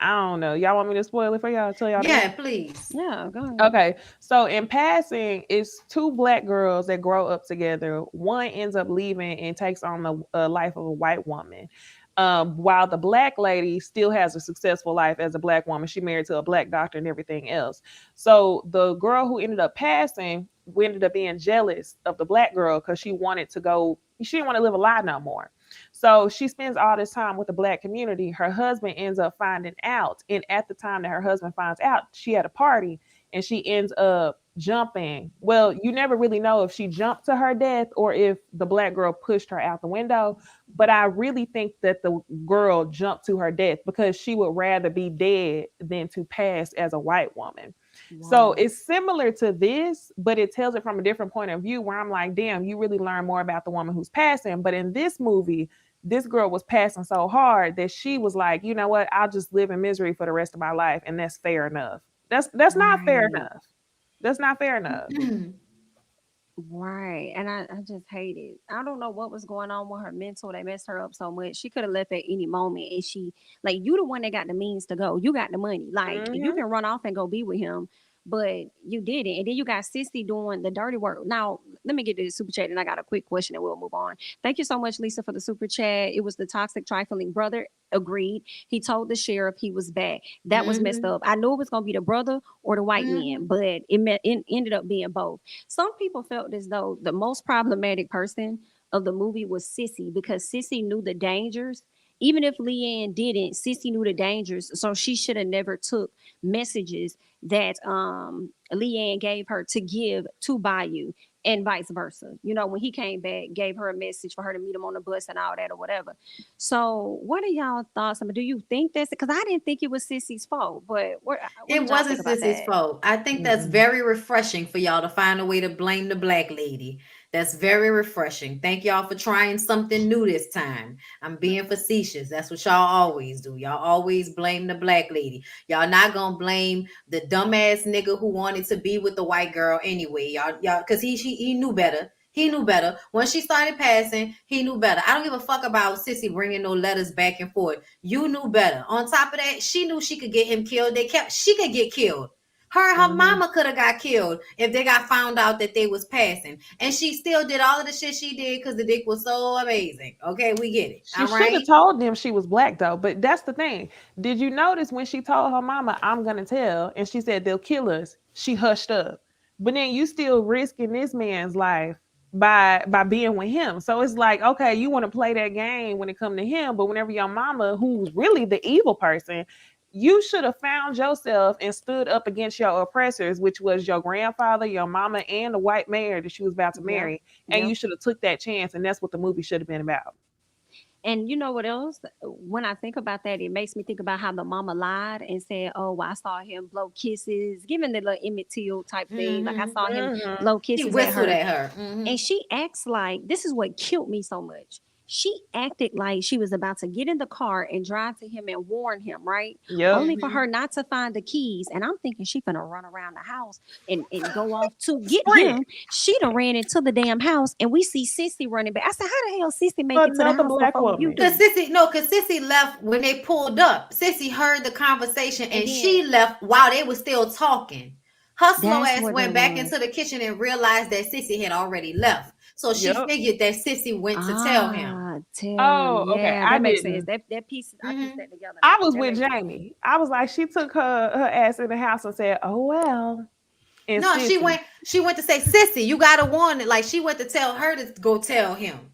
don't know. Y'all want me to spoil it for y'all? Tell y'all the Yeah, end? please. Yeah, go ahead. Okay, so in Passing, it's two black girls that grow up together. One ends up leaving and takes on the life of a white woman, while the black lady still has a successful life as a black woman. She married to a black doctor and everything else. So the girl who ended up passing, we ended up being jealous of the black girl because she wanted to go. She didn't want to live a lie no more. So she spends all this time with the black community. Her husband ends up finding out. And at the time that her husband finds out, she had a party and she ends up jumping. Well, you never really know if she jumped to her death or if the black girl pushed her out the window. But I really think that the girl jumped to her death because she would rather be dead than to pass as a white woman. So Wow. it's similar to this, but it tells it from a different point of view where I'm like, damn, you really learn more about the woman who's passing. But in this movie, this girl was passing so hard that she was like, you know what, I'll just live in misery for the rest of my life. And that's fair enough. That's not fair Right. enough. That's not fair enough. Right. And I just hate it. I don't know what was going on with her mental. They messed her up so much. She could have left at any moment. And she, like, you the one that got the means to go. You got the money. Like, you Hmm. can run off and go be with him, but you didn't. And then you got Sissy doing the dirty work. Now, let me get to the super chat and I got a quick question and we'll move on. Thank you so much, Lisa, for the super chat. It was the toxic trifling brother. Agreed. He told the sheriff he was back. That was messed Mm-hmm. up. I knew it was gonna be the brother or the white man, Mm-hmm. but it ended up being both. Some people felt as though the most problematic person of the movie was Sissy because Sissy knew the dangers. Even if Leanne didn't, Sissy knew the dangers, so she should have never took messages that Leanne gave her to give to Bayou and vice versa. You know, when he came back, gave her a message for her to meet him on the bus and all that or whatever. So, what are y'all thoughts? I mean, do you think that's because I didn't think it was Sissy's fault, but what It did y'all think wasn't about Sissy's that? fault. I think that's Mm-mm. very refreshing for y'all to find a way to blame the black lady. That's very refreshing. Thank y'all for trying something new this time. I'm being facetious. That's what y'all always do. Y'all always blame the black lady. Y'all not gonna blame the dumbass nigga who wanted to be with the white girl anyway. Y'all, because he knew better. He knew better. When she started passing, he knew better. I don't give a fuck about Sissy bringing no letters back and forth. You knew better. On top of that, she knew she could get him killed. She could get killed. Her and her Hmm. mama could have got killed if they got found out that they was passing. And she still did all of the shit she did because the dick was so amazing. Okay, we get it. She All should have right. told them she was black though. But that's the thing. Did you notice when she told her mama, I'm gonna tell, and she said they'll kill us, she hushed up. But then you still risking this man's life by being with him. So it's like, okay, you want to play that game when it come to him, but whenever your mama, who's really the evil person, you should have found yourself and stood up against your oppressors, which was your grandfather, your mama, and the white mayor that she was about to Yep. marry. And Yep. you should have took that chance, and that's what the movie should have been about. And you know what else? When I think about that, it makes me think about how the mama lied and said, "Oh, well, I saw him blow kisses," giving the little Emmett Till type thing. Like I Mm-hmm. saw him Mhm. blow He kisses at whistled her. at her. Mm-hmm. And she acts like this is what killed me so much. She acted like she was about to get in the car and drive to him and warn him, right? Yep. Only for Mm-hmm. her not to find the keys. And I'm thinking she finna run around the house and go off to get Sprint. him. She done ran into the damn house and we see Sissy running back. I said, how the hell Sissy make it to the Another house black before you woman. Cause do? Sissy, no, cause Sissy left when they pulled up. Sissy heard the conversation And and then she left while they were still talking. Her slow that's ass what it went back was. into the kitchen and realized that Sissy had already left. So she Yep. figured that Sissy went to tell him. Ah, tell him. Oh, okay. Yeah, I that makes sense. didn't. That piece I pieced Hmm. that together I now. was That with makes sense. Jamie. I was like, she took her ass in the house and said, "Oh well." And No, she Sissy, went. She went to say, Sissy, you gotta warn it. Like she went to tell her to go tell him,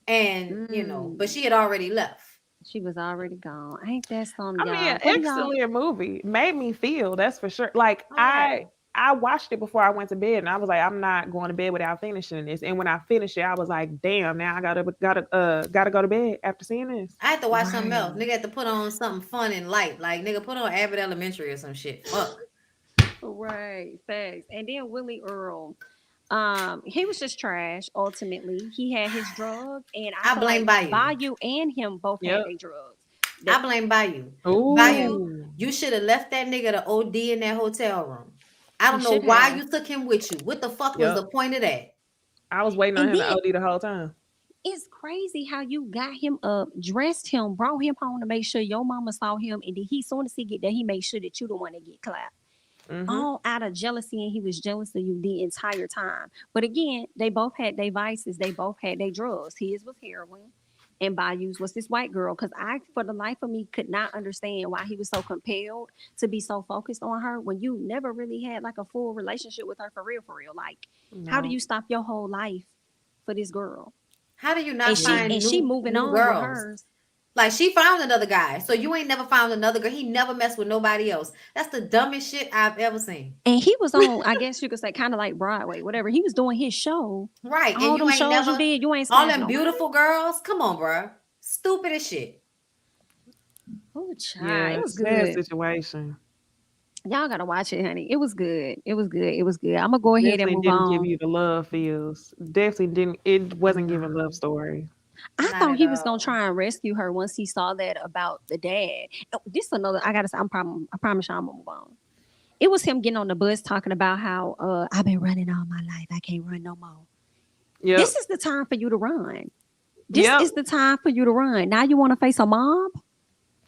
and but Mm, she had already left. she was already gone. Ain't that something, I mean, y'all? an What do y'all excellent movie. Made me feel, that's for sure. Like Oh yeah. I watched it before I went to bed, and I was like, I'm not going to bed without finishing this. And when I finished it, I was like, damn, now I gotta go to bed after seeing this. I had to watch something else. right? Nigga had to put on something fun and light. Like nigga, put on Abbott Elementary or some shit. Fuck. Right, thanks. And then Willie Earl, he was just trash. Ultimately, he had his drugs, and I I feel blame like Bayou. Bayou and him both had Yep. their drugs. I That blame Bayou. Bayou, Ooh. you should have left that nigga to OD in that hotel room. I he don't know should why have. you took him with you. What the fuck was Yep. the point of that? I was waiting on And him to then OD the whole time. it's crazy how you got him up, dressed him, brought him home to make sure your mama saw him, and then he soon as he get there, he made sure that you the one that get clapped. Mm-hmm. All out of jealousy, and he was jealous of you the entire time. But again, they both had their vices, they both had their drugs. His was heroin, and Bayou's was this white girl. Because I, for the life of me, could not understand why he was so compelled to be so focused on her when you never really had like a full relationship with her for real, for real. Like, how do No. you stop your whole life for this girl? How do you And not she Yeah. find and she moving new on with girls? hers. Like she found another guy. So you ain't never found another girl. He never messed with nobody else. That's the dumbest shit I've ever seen. And he was on, I guess you could say, kind of like Broadway, whatever. He was doing his show. Right. And All you them ain't shows you never did, you ain't all smash them nobody. beautiful girls. Come on, bro. Stupid as shit. Oh, child, Yeah, it was sad good. situation. Y'all gotta watch it, honey. It was good. It was good. It was good. I'm gonna go ahead and Definitely move didn't give on. you the love feels. Definitely didn't. It wasn't giving love No, story. I not thought at he was gonna all. try and rescue her once he saw that about the dad. Oh, this another. I gotta say, I promise y'all, I'm gonna move on. It was him getting on the bus talking about how I've been running all my life. I can't run no more. Yep. This is the time for you to run. This Yep. is the time for you to run. Now you want to face a mob?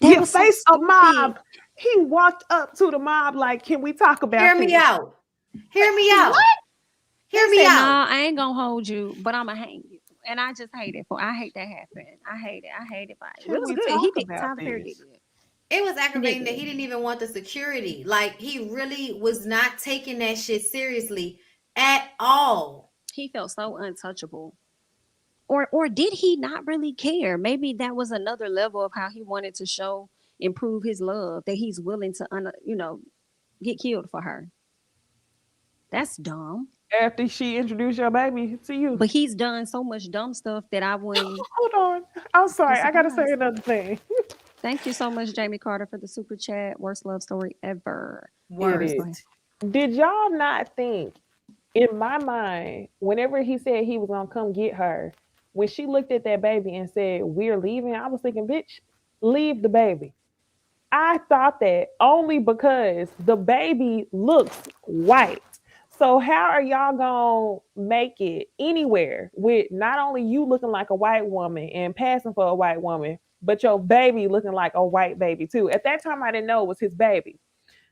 That Yeah. was so Face a stupid. mob. He walked up to the mob like, "Can we talk Hear about me this?" out. Hear me What? out. They Hear me said, "No, out. I ain't gonna hold you, but I'm gonna hang you." And I just hate it. For I hate that happened. I hate it. I hate it. It Can was we good. He talk did. about Tyler Perry did this? good. It was He did aggravating that he good. didn't even want the security. Like he really was not taking that shit seriously at all. He felt so untouchable. Or did he not really care? Maybe that was another level of how he wanted to show and prove his love that he's willing to get killed for her. That's dumb. After she introduced your baby to you. But he's done so much dumb stuff that I wouldn't Hold on. I'm be sorry. I gotta say surprised. another thing. Thank you so much, Jamie Carter, for the super chat. Worst love story ever. It Chris, is. go Worst. ahead. Did y'all not think, in my mind, whenever he said he was gonna come get her, when she looked at that baby and said, "We're leaving," I was thinking, "Bitch, leave the baby." I thought that only because the baby looks white. So how are y'all gonna make it anywhere with not only you looking like a white woman and passing for a white woman, but your baby looking like a white baby too? At that time, I didn't know it was his baby,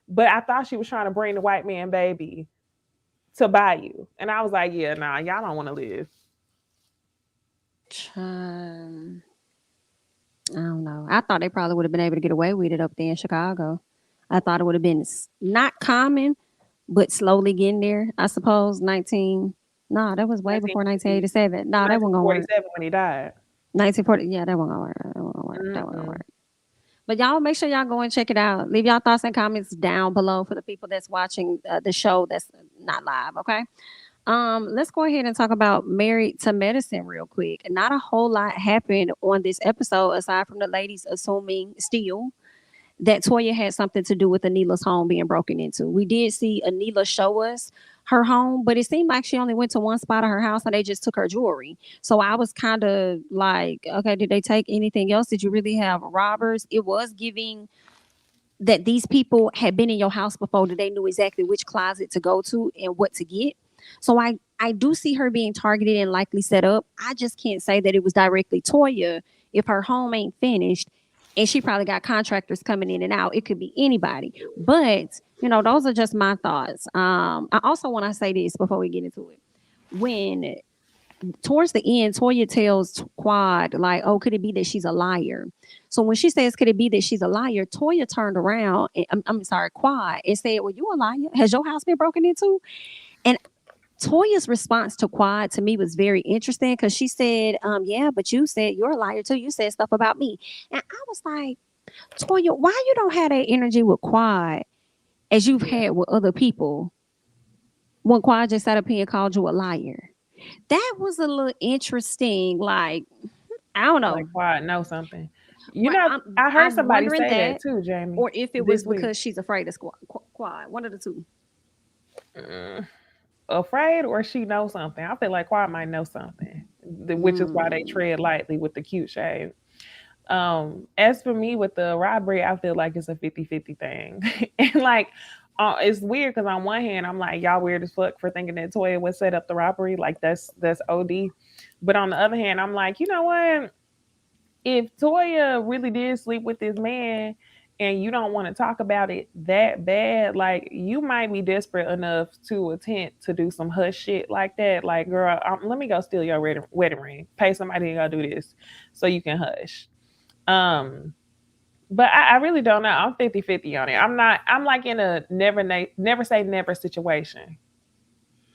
but I thought she was trying to bring the white man baby to buy you, and I was like, yeah, nah, y'all don't want to live. Um, I don't know. I thought they probably would have been able to get away with it up there in Chicago. I thought it would have been not common, but slowly getting there. I suppose 19. No, that was way before 1950, 1987. No, that wasn't gonna work. 1947 when he died. 1940. Yeah, that wasn't gonna work. That wasn't gonna work. That wasn't gonna Mm-mm. work. But y'all make sure y'all go and check it out. Leave y'all thoughts and comments down below for the people that's watching the show that's not live. Okay. Let's go ahead and talk about Married to Medicine real quick. Not a whole lot happened on this episode aside from the ladies assuming still that Toya had something to do with Anila's home being broken into. We did see Anila show us her home, but it seemed like she only went to one spot of her house and they just took her jewelry. So I was kind of like, okay, did they take anything else? Did you really have robbers? It was giving that these people had been in your house before, that they knew exactly which closet to go to and what to get. So I do see her being targeted and likely set up. I just can't say that it was directly Toya if her home ain't finished and she probably got contractors coming in and out. It could be anybody. But, those are just my thoughts. I also want to say this before we get into it. When towards the end, Toya tells Quad, like, oh, could it be that she's a liar? So when she says, could it be that she's a liar? Toya turned around, and, I'm sorry, Quad, and said, well, you a liar? Has your house been broken into? And Toya's response to Quad to me was very interesting because she said, yeah, but you said you're a liar too. You said stuff about me. And I was like, Toya, why you don't have that energy with Quad as you've Yeah. had with other people when Quad just sat up here and called you a liar? That was a little interesting. Like, I don't Like, know. why know something? You Right. know, I heard I'm somebody wondering say that that, too, Jamie, or if it was this week. because she's afraid of Quad. One of the two. Mm, afraid or she knows something. I feel like Quad might know something, which is why they Mm. tread lightly with the cute shade. As for me with the robbery, I feel like it's a 50-50 thing. And like it's weird because on one hand I'm like, y'all weird as fuck for thinking that Toya would set up the robbery. Like that's OD. But on the other hand, I'm like, you know what? If Toya really did sleep with this man and you don't want to talk about it that bad, like you might be desperate enough to attempt to do some hush shit like that. Like, girl, let me go steal your wedding ring, pay somebody to go do this so you can hush. Um, but I really don't know. I'm 50-50 on it. I'm like in a never say never situation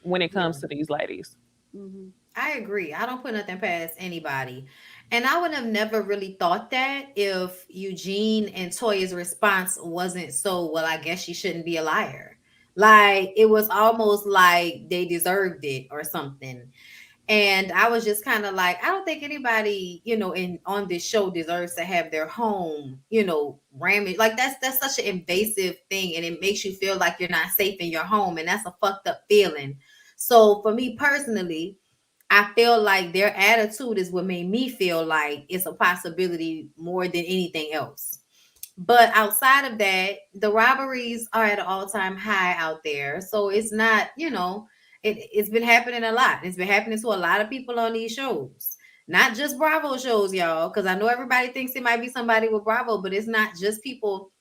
when it Yeah. comes to these ladies. Mm-hmm. I agree. I don't put nothing past anybody. And I would have never really thought that if Eugene and Toya's response wasn't so, well, I guess she shouldn't be a liar. Like it was almost like they deserved it or something. And I was just kind of like, I don't think anybody, on this show deserves to have their home, ramaged. Like that's such an invasive thing, and it makes you feel like you're not safe in your home, and that's a fucked up feeling. So for me personally, I feel like their attitude is what made me feel like it's a possibility more than anything else. But outside of that, the robberies are at an all-time high out there. So it's not, it's been happening a lot. It's been happening to a lot of people on these shows. Not just Bravo shows, y'all, because I know everybody thinks it might be somebody with Bravo, but it's not just people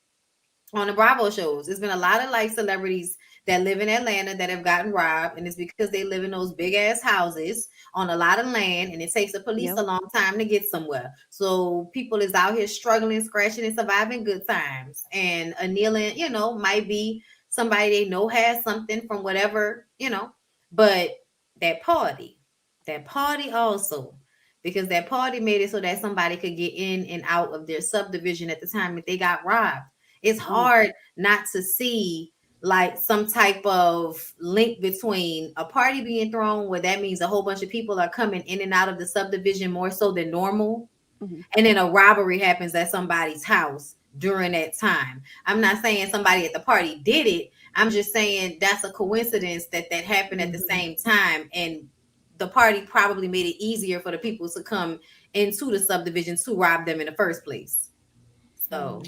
on the Bravo shows. There's been a lot of like celebrities that live in Atlanta that have gotten robbed, and it's because they live in those big ass houses on a lot of land, and it takes the police a long time to get somewhere. So people is out here struggling, scratching, and surviving good times. And a kneeling, might be somebody they know has something from whatever, but that party also. Because that party made it so that somebody could get in and out of their subdivision at the time that they got robbed. It's hard not to see like some type of link between a party being thrown, where that means a whole bunch of people are coming in and out of the subdivision more so than normal. Mm-hmm. And then a robbery happens at somebody's house during that time. I'm not saying somebody at the party did it. I'm just saying that's a coincidence that happened at the same time. And the party probably made it easier for the people to come into the subdivision to rob them in the first place. So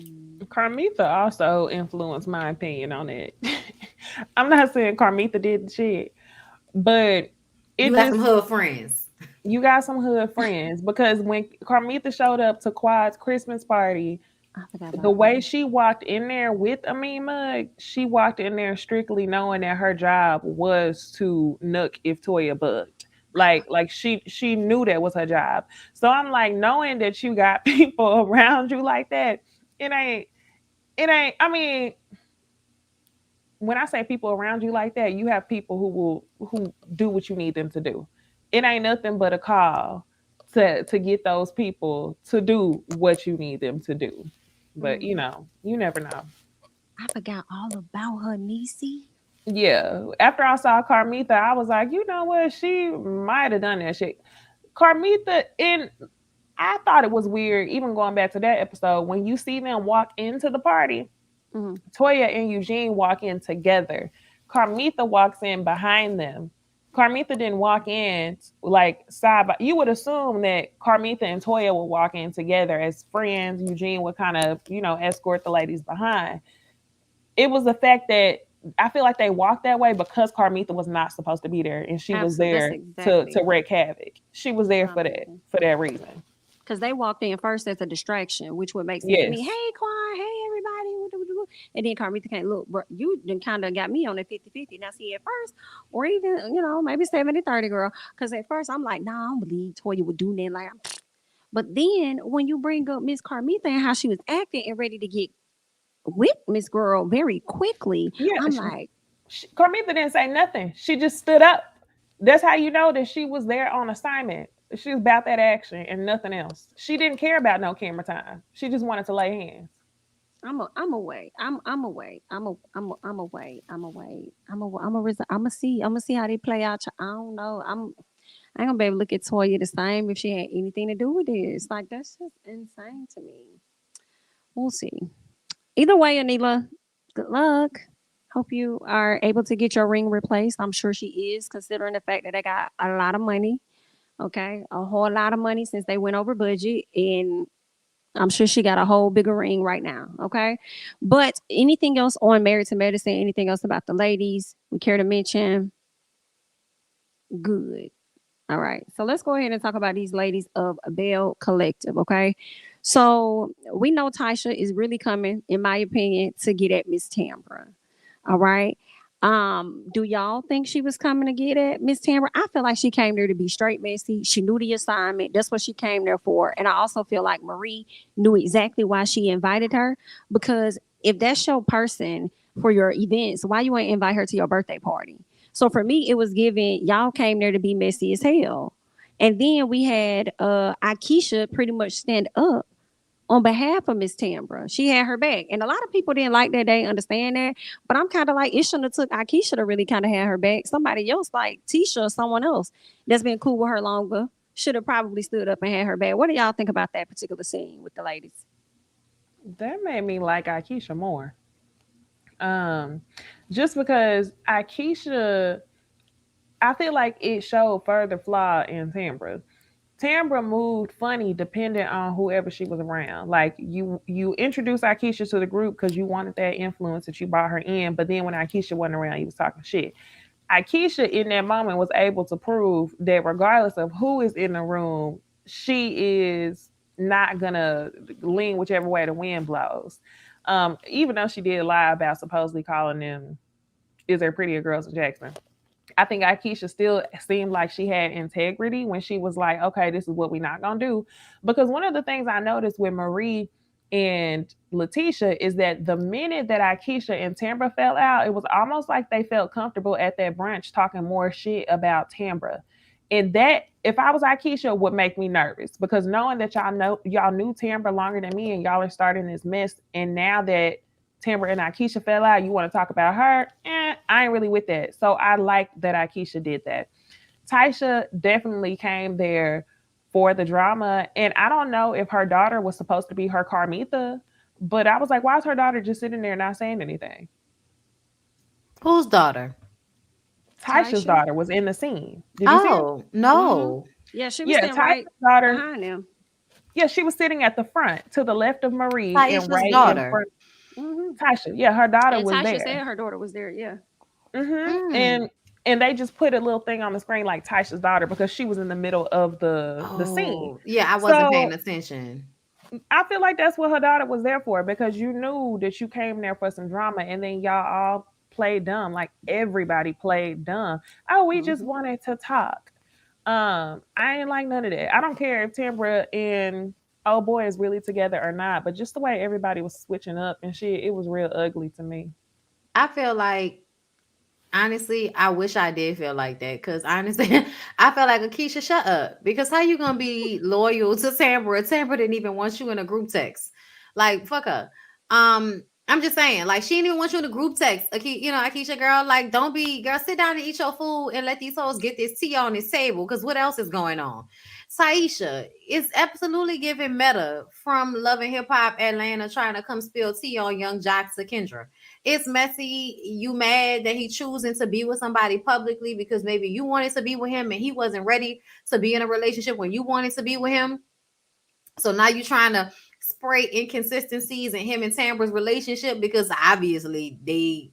Carmitha also influenced my opinion on it. I'm not saying Carmitha did the shit, but you got some hood friends. You got some hood friends, because when Carmitha showed up to Quad's Christmas party, the way she walked in there with Amima, she walked in there strictly knowing that her job was to nook if Toya bugged. Like she knew that was her job. So I'm like, knowing that you got people around you like that, it ain't. I mean, when I say people around you like that, you have people who do what you need them to do. It ain't nothing but a call to get those people to do what you need them to do. But you never know. I forgot all about her, Necey. Yeah. After I saw Carmitha, I was like, you know what? She might have done that shit. Carmitha, I thought it was weird, even going back to that episode, when you see them walk into the party, Toya and Eugene walk in together. Carmitha walks in behind them. Carmitha didn't walk in like side by. You would assume that Carmitha and Toya would walk in together as friends. Eugene would kind of, escort the ladies behind. It was the fact that I feel like they walked that way because Carmitha was not supposed to be there, and she was there to wreak havoc. She was there for that reason. Because they walked in first as a distraction, which would make sense to me. Hey, Quan, hey, everybody. And then Carmitha came, look, bro, you kind of got me on a 50-50. Now, see, at first, or even, maybe 70-30, girl. Because at first, I'm like, nah, I don't believe Toya would do that. Like, but then when you bring up Miss Carmitha and how she was acting and ready to get with Miss Girl very quickly, I'm like. Carmitha didn't say nothing. She just stood up. That's how you know that she was there on assignment. She was about that action and nothing else. She didn't care about no camera time. She just wanted to lay hands. I'm away. I'm away. I'm away. I'm gonna see how they play out. I don't know. I ain't gonna be able to look at Toya the same if she had anything to do with this. Like, that's just insane to me. We'll see. Either way, Anila, good luck. Hope you are able to get your ring replaced. I'm sure she is, considering the fact that they got a lot of money. Okay, a whole lot of money since they went over budget, and I'm sure she got a whole bigger ring right now. Okay, but anything else on Married to Medicine? Anything else about the ladies we care to mention? Good. All right, so let's go ahead and talk about these ladies of Bell Collective. Okay, so we know Tasha is really coming, in my opinion, to get at Miss Tambra. All right. Do y'all think she was coming to get at Miss Tambra? I feel like she came there to be straight messy. She knew the assignment. That's what she came there for. And I also feel like Marie knew exactly why she invited her, because if that's your person for your events, why you ain't invite her to your birthday party? So for me, it was given, y'all came there to be messy as hell. And then we had Akeisha pretty much stand up on behalf of Miss Tambra. She had her back. And a lot of people didn't like that. They understand that. But I'm kind of like, it shouldn't have took Akeisha to really kind of have her back. Somebody else like Tisha or someone else that's been cool with her longer should have probably stood up and had her back. What do y'all think about that particular scene with the ladies? That made me like Akeisha more. Just because Akeisha, I feel like it showed further flaw in Tambra. Tambra moved funny depending on whoever she was around. Like you introduced Akeisha to the group because you wanted that influence that you brought her in, but then when Akeisha wasn't around, you was talking shit. Akeisha in that moment was able to prove that regardless of who is in the room, she is not gonna lean whichever way the wind blows. Even though she did lie about supposedly calling them "Is there prettier girls in Jackson?" I think Akeisha still seemed like she had integrity when she was like, okay, this is what we're not going to do. Because one of the things I noticed with Marie and Letitia is that the minute that Akeisha and Tambra fell out, it was almost like they felt comfortable at that brunch talking more shit about Tambra. And that, if I was Akeisha, would make me nervous because knowing that y'all knew Tambra longer than me and y'all are starting this mess, and now that Tambra and Akeisha fell out, you want to talk about her? I ain't really with that. So I like that Akeisha did that. Tysha definitely came there for the drama. And I don't know if her daughter was supposed to be her Carmitha, but I was like, why is her daughter just sitting there not saying anything? Whose daughter? Tysha's Tysha? daughter was in the scene. Did you see her? Oh, no. Yeah, she was standing Tysha's right daughter. behind them. Yeah, she was sitting at the front to the left of Marie and Taisha's right in daughter. front. Mm-hmm. Tasha, yeah, her daughter And was Tasha there. said her daughter was there. Yeah. Mm-hmm. Mm. And they just put a little thing on the screen like Tasha's daughter because she was in the middle of the scene. Oh, yeah, I wasn't paying So attention. I feel like that's what her daughter was there for because you knew that you came there for some drama and then y'all all played dumb. Like everybody played dumb. Oh, we just Mm-hmm. wanted to talk. I ain't like none of that. I don't care if Tambra and oh boy is really together or not, but just the way everybody was switching up and shit, it was real ugly to me. I feel like, honestly, I wish I did feel like that because honestly, I felt like Akeisha, shut up. Because how you gonna be loyal to Tambra? Tambra didn't even want you in a group text. Like, fuck her. I'm just saying, like, she didn't even want you in a group text. Akeisha, girl, like, don't be, girl, sit down and eat your food and let these hoes get this tea on this table. Because what else is going on? Taisha is absolutely giving meta from Love and Hip Hop Atlanta trying to come spill tea on Young Jocks to Kendra. It's messy. You mad that he choosing to be with somebody publicly because maybe you wanted to be with him and he wasn't ready to be in a relationship when you wanted to be with him. So now you're trying to spray inconsistencies in him and Tambra's relationship because obviously they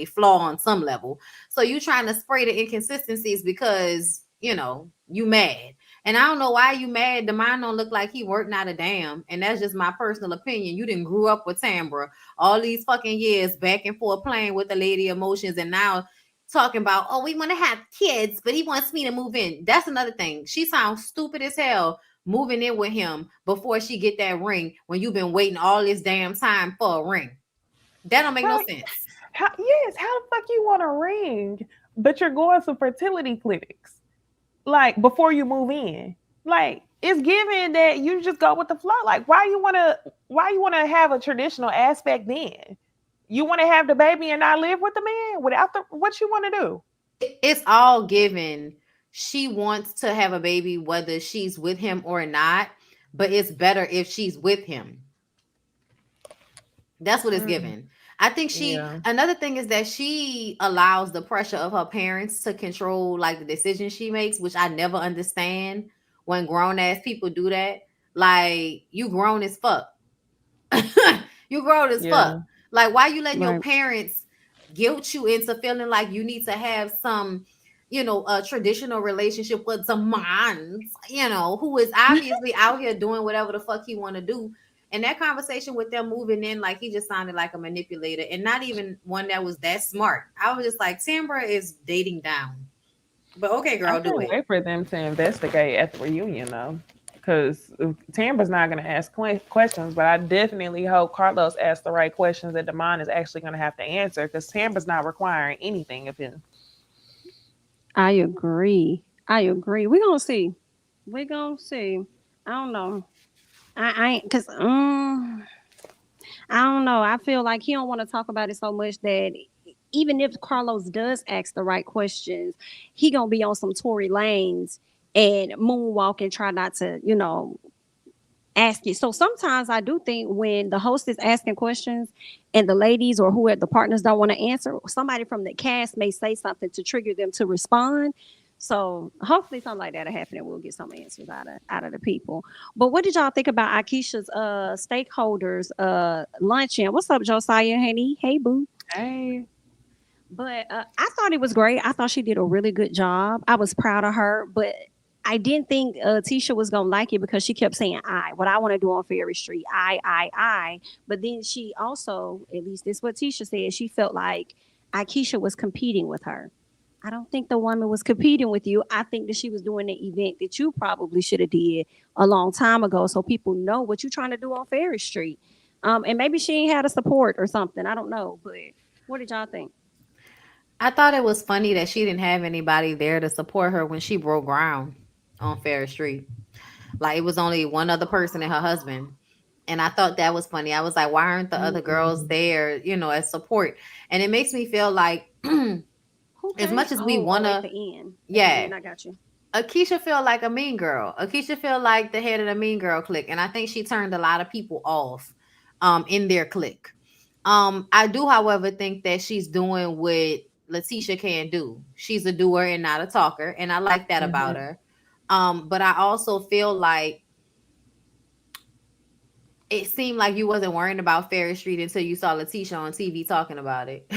flaw on some level. So you trying to spray the inconsistencies because you mad. And I don't know why you mad. The man don't look like he worked not a damn. And that's just my personal opinion. You didn't grew up with Tambra all these fucking years back and forth playing with the lady emotions and now talking about, oh, we want to have kids, but he wants me to move in. That's another thing. She sounds stupid as hell moving in with him before she get that ring when you've been waiting all this damn time for a ring. That don't make no Right. sense. How the fuck you want a ring, but you're going to fertility clinics like before you move in? Like it's given that you just go with the flow. Like why you wanna have a traditional aspect then? You want to have the baby and not live with the man without the what you want to do? It's all given. She wants to have a baby whether she's with him or not, but it's better if she's with him. That's what it's Mm, given. I think yeah. another thing is that she allows the pressure of her parents to control like the decisions she makes, which I never understand when grown ass people do that. Like, you grown as fuck. You grown as fuck. Yeah. Like, why you letting your Right. parents guilt you into feeling like you need to have some, a traditional relationship with some man, who is obviously out here doing whatever the fuck he want to do. And that conversation with them moving in, like, he just sounded like a manipulator and not even one that was that smart. I was just like, Tambra is dating down. But okay, I girl, do can't it. wait for them to investigate at the reunion though. Because Tambra's not going to ask questions, but I definitely hope Carlos asks the right questions that Damon is actually going to have to answer because Tambra's not requiring anything of him. I agree. I agree. We're gonna see. We're gonna see. I don't know. I ain't because I don't know. I feel like he don't want to talk about it so much that even if Carlos does ask the right questions, he gonna be on some Tory Lanes and moonwalk and try not to, ask it. So sometimes I do think when the host is asking questions and the ladies or whoever the partners don't want to answer, somebody from the cast may say something to trigger them to respond. So hopefully something like that'll happen and we'll get some answers out of the people. But what did y'all think about Akeisha's stakeholders luncheon? What's up, Josiah? Hey boo. Hey, But I thought it was great. I thought she did a really good job. I was proud of her, but I didn't think Tisha was gonna like it because she kept saying "I." What I want to do on Ferry Street, I. But then she also, at least this is what Tisha said, she felt like Akeisha was competing with her. I don't think the woman was competing with you. I think that she was doing the event that you probably should have did a long time ago, so people know what you're trying to do on Ferry Street. And maybe she ain't had a support or something. I don't know, but what did y'all think? I thought it was funny that she didn't have anybody there to support her when she broke ground on Fair Street. Like it was only one other person and her husband. And I thought that was funny. I was like, why aren't the other girls there, as support? And it makes me feel like Who as came? much as we Oh, at wanna, the end. At the yeah, end, I got you. Akeisha feel like a mean girl. Akeisha feel like the head of the mean girl clique. And I think she turned a lot of people off in their clique. I do, however, think that she's doing what Letitia can do. She's a doer and not a talker, and I like that about her. But I also feel like it seemed like you wasn't worrying about Ferris Street until you saw Letitia on TV talking about it.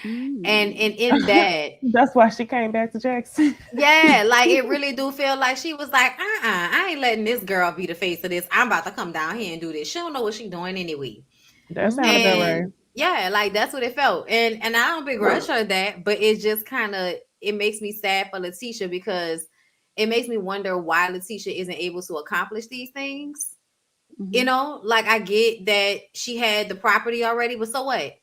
And Mm. in that, that's why she came back to Jackson. yeah, like it really do feel like she was like, I ain't letting this girl be the face of this. I'm about to come down here and do this. She don't know what she doing anyway. That sounded about right. And yeah, like that's what it felt. And I don't begrudge her that, but it just kind of it makes me sad for Letitia because it makes me wonder why Letitia isn't able to accomplish these things. Mhm. Like I get that she had the property already, but so what?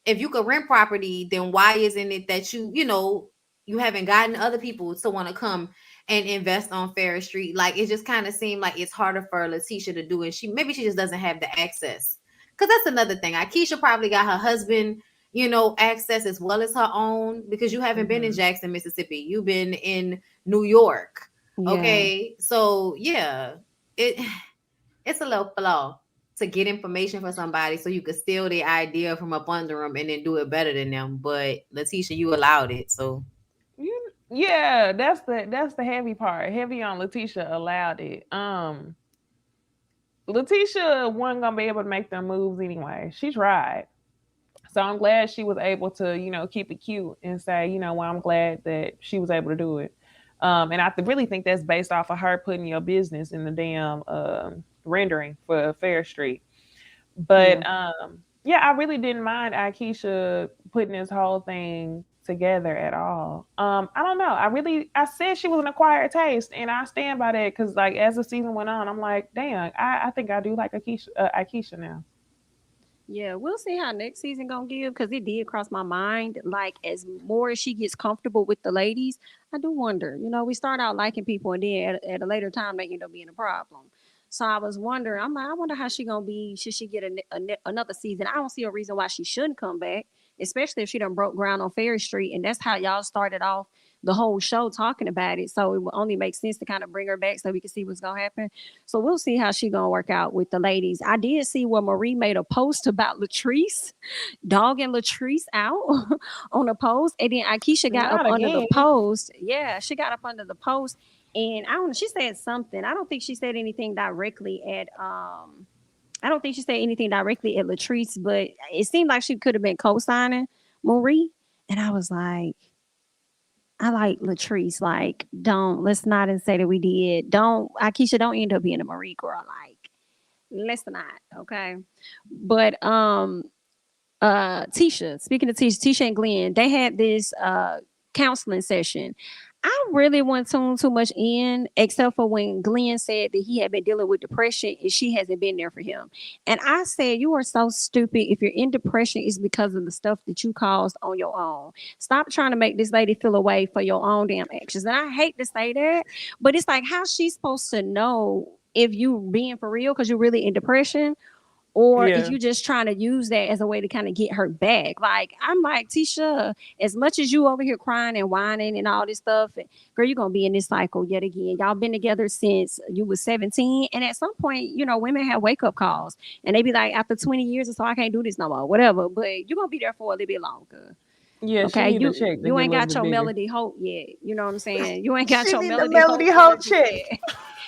If you could rent property, then why isn't it that you haven't gotten other people to want to come and invest on Ferris Street? Like it just kind of seemed like it's harder for Letitia to do, and she just doesn't have the access. Because that's another thing. Akeisha probably got her husband, access as well as her own because you haven't been in Jackson, Mississippi. You've been in New York. Yeah. Okay, so yeah, it it's a little flaw to get information for somebody so you could steal the idea from up under them and then do it better than them. But Letitia, you allowed it, so Yeah, that's the heavy part. Heavy on Letitia allowed it. Letitia wasn't gonna be able to make them moves anyway. She tried. So I'm glad she was able to, keep it cute and say, well, I'm glad that she was able to do it. And I really think that's based off of her putting your business in the damn rendering for Fair Street. Yeah. But yeah, I really didn't mind Akeisha putting this whole thing together at all. I don't know. I said she was an acquired taste, and I stand by that because, like, as the season went on, I'm like, damn, I think I do like Akeisha now. Yeah, we'll see how next season gonna give because it did cross my mind. Like as more as she gets comfortable with the ladies, I do wonder. We start out liking people and then at a later time they end up being a problem. So I was wondering. I'm like, I wonder how she gonna be. Should she get another season? I don't see a reason why she shouldn't come back, especially if she done broke ground on Ferry Street and that's how y'all started off the whole show talking about it. So it would only make sense to kind of bring her back so we can see what's gonna happen. So we'll see how she gonna work out with the ladies. I did see where Marie made a post about Latrice, dogging Latrice out on a post, and then Akeisha got up Not under the again. post. Yeah, she got up under the post, and I don't know. She said something. I don't think she said anything directly at. I don't think she said anything directly at Latrice, but it seemed like she could have been co-signing Marie, and I was like. I like Latrice. Like, don't let's not and say that we did. Don't Akeisha don't end up being a Marie girl. Like, let's not, okay? But Tisha, speaking of Tisha and Glenn, they had this counseling session. I really wasn't tuned too much in, except for when Glenn said that he had been dealing with depression and she hasn't been there for him. And I said, you are so stupid. If you're in depression, it's because of the stuff that you caused on your own. Stop trying to make this lady feel away for your own damn actions. And I hate to say that, but it's like, how's she supposed to know if you being for real because you're really in depression, or Yeah. if you just trying to use that as a way to kind of get her back. Like, I'm like, Tisha, as much as you over here crying and whining and all this stuff, girl, you're gonna be in this cycle yet again. Y'all been together since you was 17, and at some point, women have wake up calls, and they be like, after 20 years or so, I can't do this no more, whatever. But you're gonna be there for a little bit longer. Yeah, she Okay, need to check to you get a ain't little got bit your bigger. Melody Hope yet. You know what I'm saying? You ain't got She your need the Melody Melody Hope Hope energy check yet.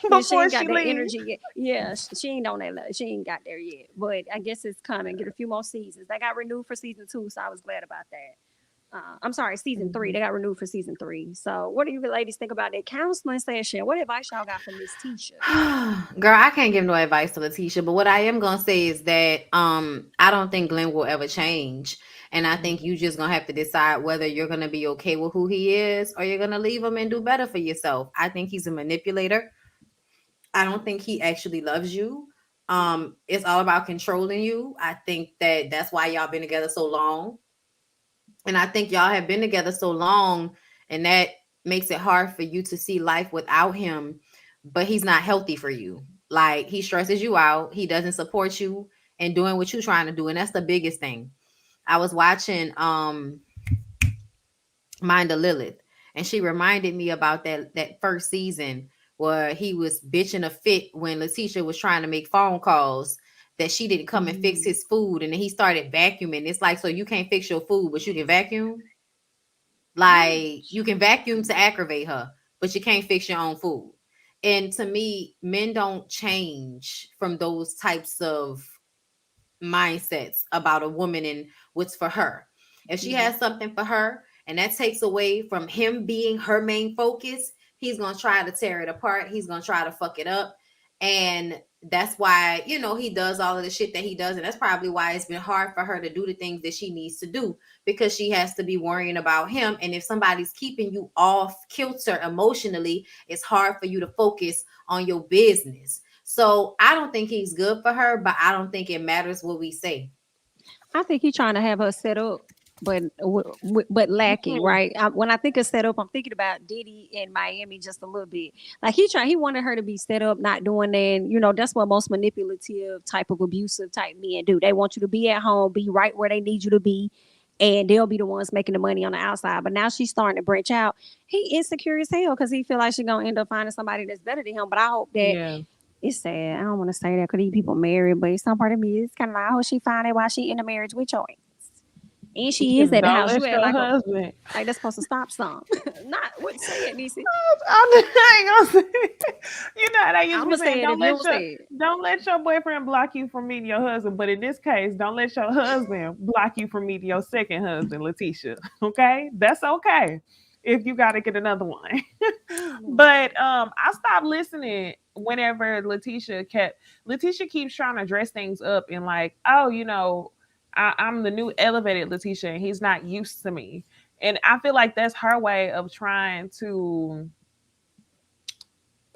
Yeah, she before ain't she got that leave. energy yet. Yeah, she ain't on that level. She ain't got there yet. But I guess it's coming. Get a few more seasons. They got renewed for season 2, so I was glad about that. I'm sorry, season 3. They got renewed for season 3. So, what do you ladies think about that counseling session? What advice y'all got from Miss Tisha? Girl, I can't give no advice to Letitia, but what I am gonna say is that I don't think Glenn will ever change. And I think you just gonna have to decide whether you're gonna be okay with who he is or you're gonna leave him and do better for yourself. I think he's a manipulator. I don't think he actually loves you. It's all about controlling you. I think that's why y'all been together so long. And I think y'all have been together so long, and that makes it hard for you to see life without him. But he's not healthy for you. Like, he stresses you out. He doesn't support you in doing what you're trying to do. And that's the biggest thing. I was watching Mind of Lilith, and she reminded me about that first season where he was bitching a fit when Letitia was trying to make phone calls that she didn't come and fix his food, and then he started vacuuming. It's like, so you can't fix your food, but you can vacuum. Like, you can vacuum to aggravate her, but you can't fix your own food. And to me, men don't change from those types of mindsets about a woman and what's for her. If she has something for her and that takes away from him being her main focus, he's going to try to tear it apart. He's going to try to fuck it up. And that's why, he does all of the shit that he does. And that's probably why it's been hard for her to do the things that she needs to do, because she has to be worrying about him. And if somebody's keeping you off kilter emotionally, it's hard for you to focus on your business. So I don't think he's good for her, but I don't think it matters what we say. I think he's trying to have her set up, but lacking, right? When I think of set up, I'm thinking about Diddy in Miami just a little bit. Like, he wanted her to be set up, not doing that. That's what most manipulative type of abusive type men do. They want you to be at home, be right where they need you to be, and they'll be the ones making the money on the outside. But now she's starting to branch out. He insecure as hell because he feel like she's gonna end up finding somebody that's better than him. But I hope that. Yeah. It's sad. I don't want to say that because these people married, but some part of me is kind of like, I hope she find it while she in the marriage with your ass. And she is at the Don't house. let You act your like husband. like that's supposed to stop some. Not what say it, Necey. I ain't gonna say it. You know, they used to I'ma be say saying, it if you don't say it. don't let your boyfriend block you from meeting your husband. But in this case, don't let your husband block you from meeting your second husband, Letitia. Okay, that's okay if you got to get another one. But I stopped listening whenever Letitia keeps trying to dress things up and like, oh, I'm the new elevated Letitia, and he's not used to me. And I feel like that's her way of trying to,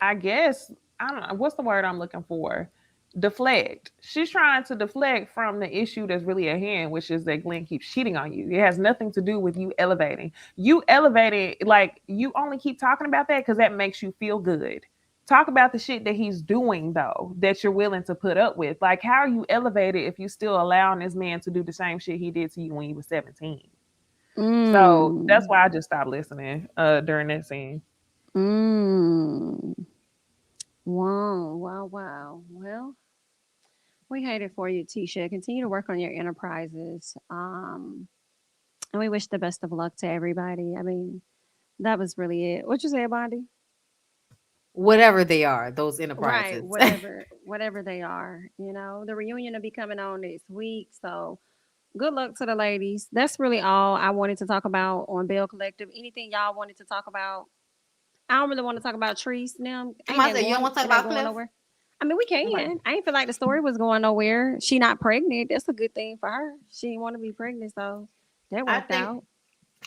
I guess, I don't know, what's the word I'm looking for? Deflect. She's trying to deflect from the issue that's really at hand, which is that Glenn keeps cheating on you. It has nothing to do with you elevating. You elevating, like, you only keep talking about that because that makes you feel good. Talk about the shit that he's doing, though, that you're willing to put up with. Like, how are you elevated if you still allowing this man to do the same shit he did to you when you were 17? So that's why I just stopped listening during that scene. Wow. Well, we hate it for you, Tisha. Continue to work on your enterprises. And we wish the best of luck to everybody. I mean, that was really it. What you say, Bondy? Whatever they are, those Right, enterprises. whatever they are. The reunion will be coming on this week. So good luck to the ladies. That's really all I wanted to talk about on Bell Collective. Anything y'all wanted to talk about? I don't really want to talk about Treese now. I might say, you don't want to talk about Cliff? Nowhere. I mean, we can. Okay. I ain't feel like the story was going nowhere. She not pregnant. That's a good thing for her. She didn't want to be pregnant, so that worked out.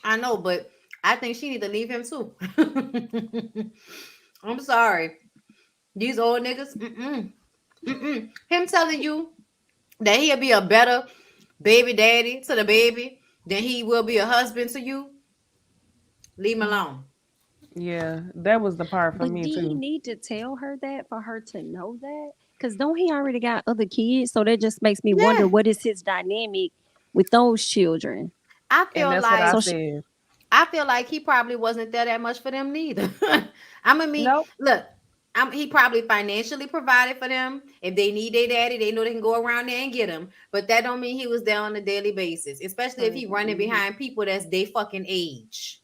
I know, but I think she need to leave him too. I'm sorry. These old niggas, him telling you that he'll be a better baby daddy to the baby than he will be a husband to you, leave him alone. Yeah, that was the part for But me did he too. need to tell her that for her to know that? Because don't he already got other kids? So that just makes me wonder Yeah, what is his dynamic with those children. I And feel that's what I So like she, said. I feel like he probably wasn't there that much for them neither. I'm gonna mean, Nope. look, he probably financially provided for them. If they need their daddy, they know they can go around there and get him. But that don't mean he was there on a daily basis, especially if he running mm, behind people that's they fucking age.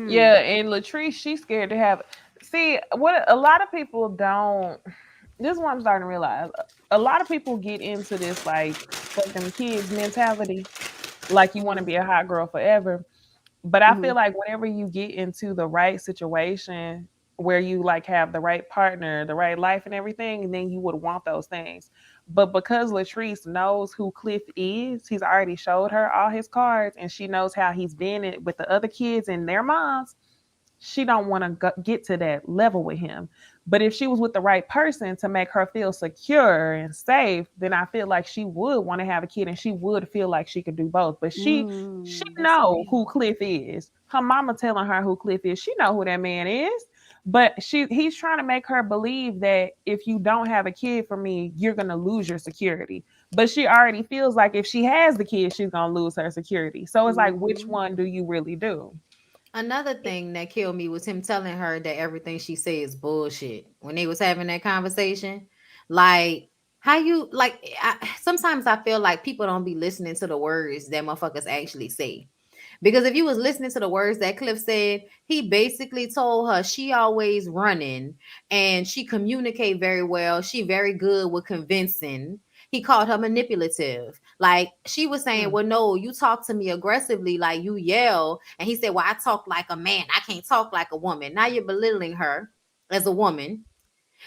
Yeah, mm, and Latrice, she's scared to have. See, what a lot of people don't. This is what I'm starting to realize. A lot of people get into this like fuck them kids mentality, like you want to mm, be a hot girl forever. But I mm, feel like whenever you get into the right situation where you like have the right partner, the right life and everything, then you would want those things. But because Latrice knows who Cliff is, he's already showed her all his cards and she knows how he's been with the other kids and their moms. She don't want to get to that level with him. But if she was with the right person to make her feel secure and safe, then I feel like she would want to have a kid and she would feel like she could do both. But she that's know who real. Cliff is. Her mama telling her who Cliff is. She know who that man is. But he's trying to make her believe that if you don't have a kid for me, you're gonna lose your security. But she already feels like if she has the kid, she's gonna lose her security. So it's like, which Mm-hmm. one do you really do? Another thing that killed me was him telling her that everything she said is bullshit when they was having that conversation. Like, how you like? Sometimes I feel like people don't be listening to the words that motherfuckers actually say. Because if you was listening to the words that Cliff said, he basically told her she always running and she communicate very well. She very good with convincing. He called her manipulative. Like she was saying, Mm. well, no, you talk to me aggressively, like you yell. And he said, well, I talk like a man. I can't talk like a woman. Now you're belittling her as a woman.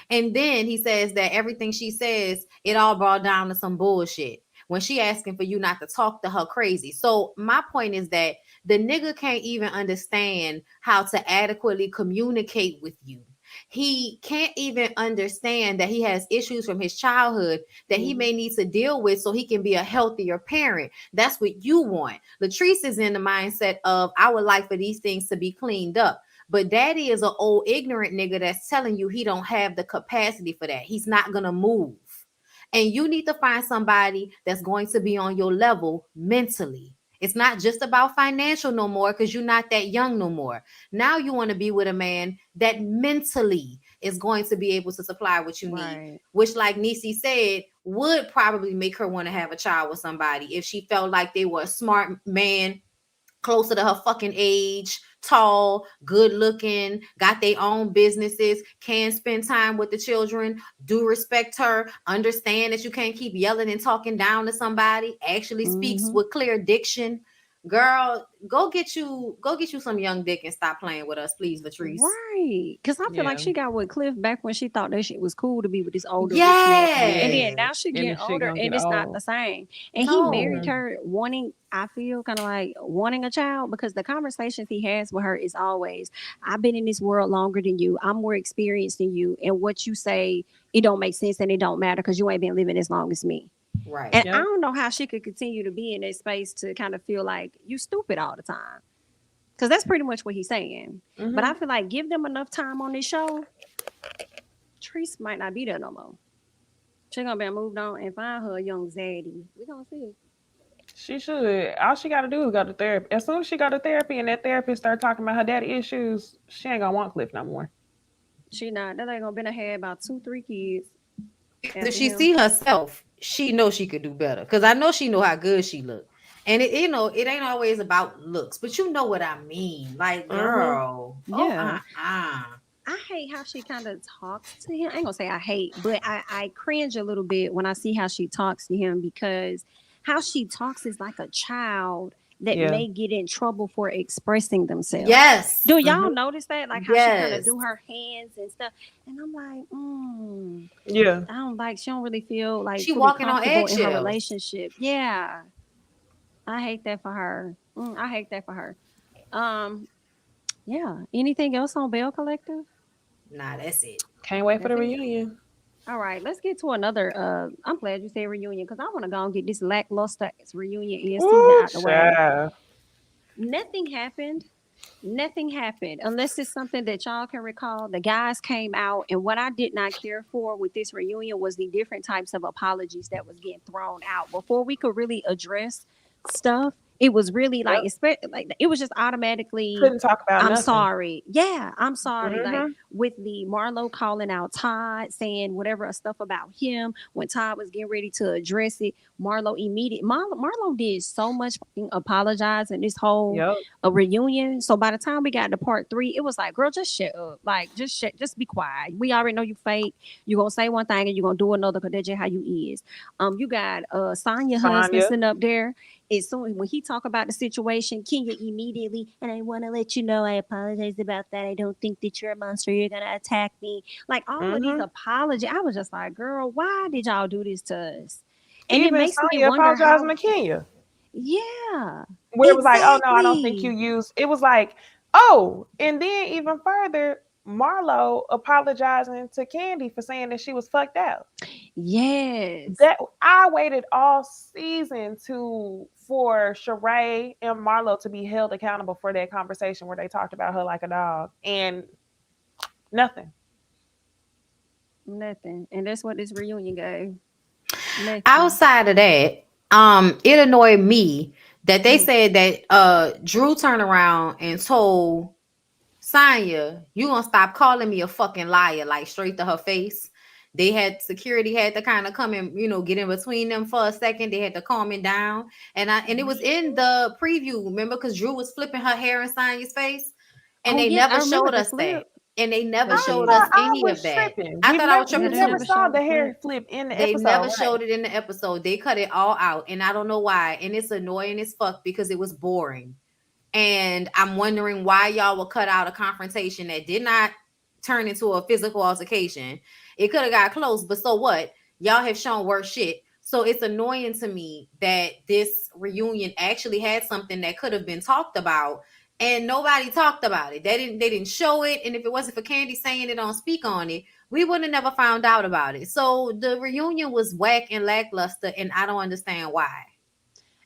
And then he says that everything she says, it all brought down to some bullshit when she asking for you not to talk to her crazy. So my point is that the nigga can't even understand how to adequately communicate with you. He can't even understand that he has issues from his childhood that he Mm-hmm. may need to deal with so he can be a healthier parent. That's what you want. Latrice is in the mindset of I would like for these things to be cleaned up. But daddy is an old ignorant nigga that's telling you he don't have the capacity for that. He's not gonna move. And you need to find somebody that's going to be on your level mentally. It's not just about financial no more because you're not that young no more. Now you want to be with a man that mentally is going to be able to supply what you need, Right. which, like Necey said, would probably make her want to have a child with somebody if she felt like they were a smart man closer to her fucking age, tall, good looking, got their own businesses, can spend time with the children, do respect her, understand that you can't keep yelling and talking down to somebody, actually speaks Mm-hmm. with clear diction. Girl, go get you some young dick and stop playing with us, please, Latrice. Right. Because I feel like Yeah. she got with Cliff back when she thought that shit was cool to be with this older rich man. And Yeah. then Yes. now she And getting the shit older gonna get and it's not the old. same. And he married No. Mm-hmm. her wanting, I feel kind of like wanting a child because the conversations he has with her is always, I've been in this world longer than you. I'm more experienced than you. And what you say, it don't make sense and it don't matter because you ain't been living as long as me. Right. And I Yep. don't know how she could continue to be in that space to kind of feel like you stupid all the time. Because that's pretty much what he's saying. But Mm-hmm. I feel like give them enough time on this show, Treese might not be there no more. She gonna be moved on and find her young zaddy. We gonna see. She should. All she got to do is go to therapy. As soon as she go to therapy and that therapist start talking about her daddy issues, she ain't gonna want Cliff no more. She not. That ain't gonna been ahead about 2, 3 kids If after she him. see herself, she know she could do better. Cause I know she know how good she look. And it ain't always about looks, but you know what I mean. Like, Mm-hmm. girl, Yeah, uh. I hate how she kind of talks to him. I ain't gonna say I hate, but I cringe a little bit when I see how she talks to him because how she talks is like a child that Yeah. may get in trouble for expressing themselves. Yes. Do Mm-hmm. y'all notice that? Like how she kind of Yes. do her hands and stuff, and I'm like, Yeah. I don't like. She don't really feel like She fully walking on comfortable in her eggshells. relationship. Yeah, I hate that for her. I hate that for her. Um, yeah. Anything else on Bell Collective? Nah, that's it. Can't wait for That's the it. reunion. All right, let's get to another. I'm glad you said reunion because I want to go and get this lackluster reunion in season Ooh, out the way. child. Nothing happened. Nothing happened unless it's something that y'all can recall. The guys came out, and what I did not care for with this reunion was the different types of apologies that was getting thrown out before we could really address stuff. It was really like, like it was just automatically, Couldn't talk about I'm nothing. sorry. Yeah, I'm sorry. Like Mhm. with the Marlo calling out Todd, saying whatever stuff about him when Todd was getting ready to address it. Marlo did so much fucking apologizing this whole Yep. reunion. So by the time we got to part 3, it was like, girl, just shut up. Like just be quiet. We already know you fake. You're gonna say one thing and you're gonna do another because that's just how you is. You got Sonya husband sitting up there. As soon when he talk about the situation, Kenya immediately, and I want to let you know I apologize about that. I don't think that you're a monster. You're gonna attack me. Like all of these apologies. I was just like, girl, why did y'all do this to us? And Even it makes me Sonya wonder apologizing how. to Kenya. Yeah. Where it was like, oh no, I don't think Exactly. you used. It was like, oh, and then even further, Marlo apologizing to Candy for saying that she was fucked out. Yes. That I waited all season for Sheree and Marlo to be held accountable for that conversation where they talked about her like a dog, and nothing. Nothing. And that's what this reunion gave. Nothing. Outside of that, it annoyed me that they said that Drew turned around and told Sonya, you gonna stop calling me a fucking liar, like straight to her face. They had security had to kind of come and get in between them for a second. They had to calm it down, and it was in the preview, remember, because Drew was flipping her hair in Sonya's face, and they yeah, I never remember showed the us that, flip. and they never They showed did. us I any was of that. tripping. I thought I was We tripping never too. saw the the hair flip in the They episode. never right? showed it in the episode. They cut it all out, and I don't know why. And it's annoying as fuck because it was boring. And I'm wondering why y'all would cut out a confrontation that did not turn into a physical altercation. It could have got close, but so what? Y'all have shown worse shit. So it's annoying to me that this reunion actually had something that could have been talked about, and nobody talked about it. They didn't show it, and if it wasn't for Candy saying it on Speak On It, we would have never found out about it. So the reunion was whack and lackluster, and I don't understand why.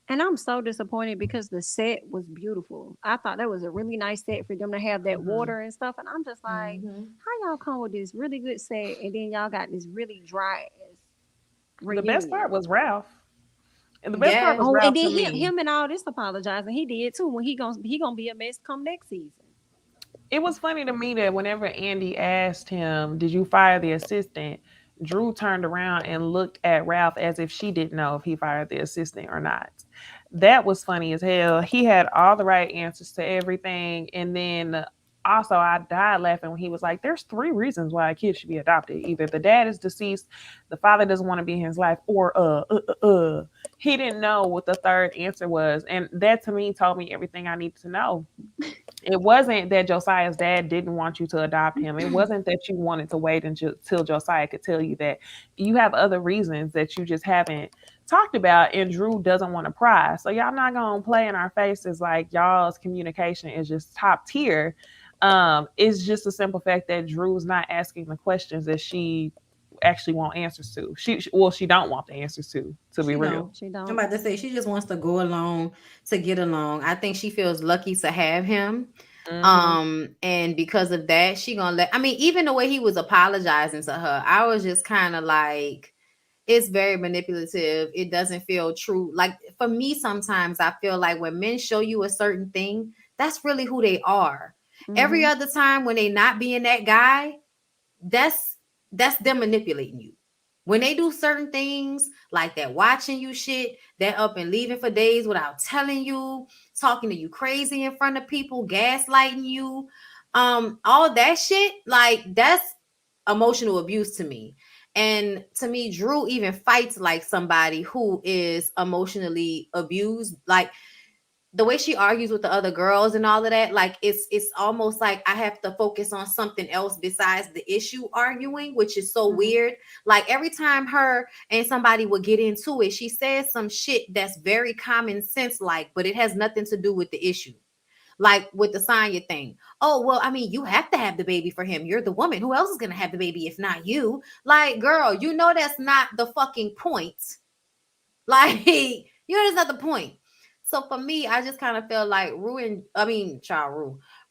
And I'm so disappointed because the set was beautiful. I thought that was a really nice set for them to have that water and stuff. And I'm just like, how y'all come with this really good set and then y'all got this really dry ass reunion? The best part was Ralph. And the best part was Oh, Ralph and then to me. him and all this apologizing. He did too. When he gonna be a mess come next season. It was funny to me that whenever Andy asked him, "Did you fire the assistant?" Drew turned around and looked at Ralph as if she didn't know if he fired the assistant or not. That was funny as hell. He had all the right answers to everything. And then also, I died laughing when he was like, there's 3 reasons why a kid should be adopted. Either the dad is deceased, the father doesn't want to be in his life, or he didn't know what the third answer was. And that to me told me everything I needed to know. It wasn't that Josiah's dad didn't want you to adopt him. It wasn't that you wanted to wait until Josiah could tell you that. You have other reasons that you just haven't talked about, and Drew doesn't want to pry. So y'all not gonna play in our faces like y'all's communication is just top tier. It's just a simple fact that Drew's not asking the questions that she actually want answers to. She don't want the answers to be real. She don't. I'm about to say she just wants to go along to get along. I think she feels lucky to have him. And because of that, she gonna even the way he was apologizing to her, I was just kind of like, it's very manipulative. It doesn't feel true. Like for me, sometimes I feel like when men show you a certain thing, that's really who they are. Every other time when they not being that guy, that's them manipulating you. When they do certain things like that, watching you shit, they're up and leaving for days without telling you, talking to you crazy in front of people, gaslighting you, all that shit, like that's emotional abuse to me. And to me, Drew even fights like somebody who is emotionally abused. Like the way she argues with the other girls and all of that, like it's almost like I have to focus on something else besides the issue arguing, which is so weird. Like every time her and somebody would get into it, she says some shit that's very common sense, like, but it has nothing to do with the issue. Like with the Sonya thing. Oh, well, you have to have the baby for him. You're the woman. Who else is going to have the baby if not you? Like, girl, that's not the fucking point. Like, that's not the point. So for me, I just kind of feel like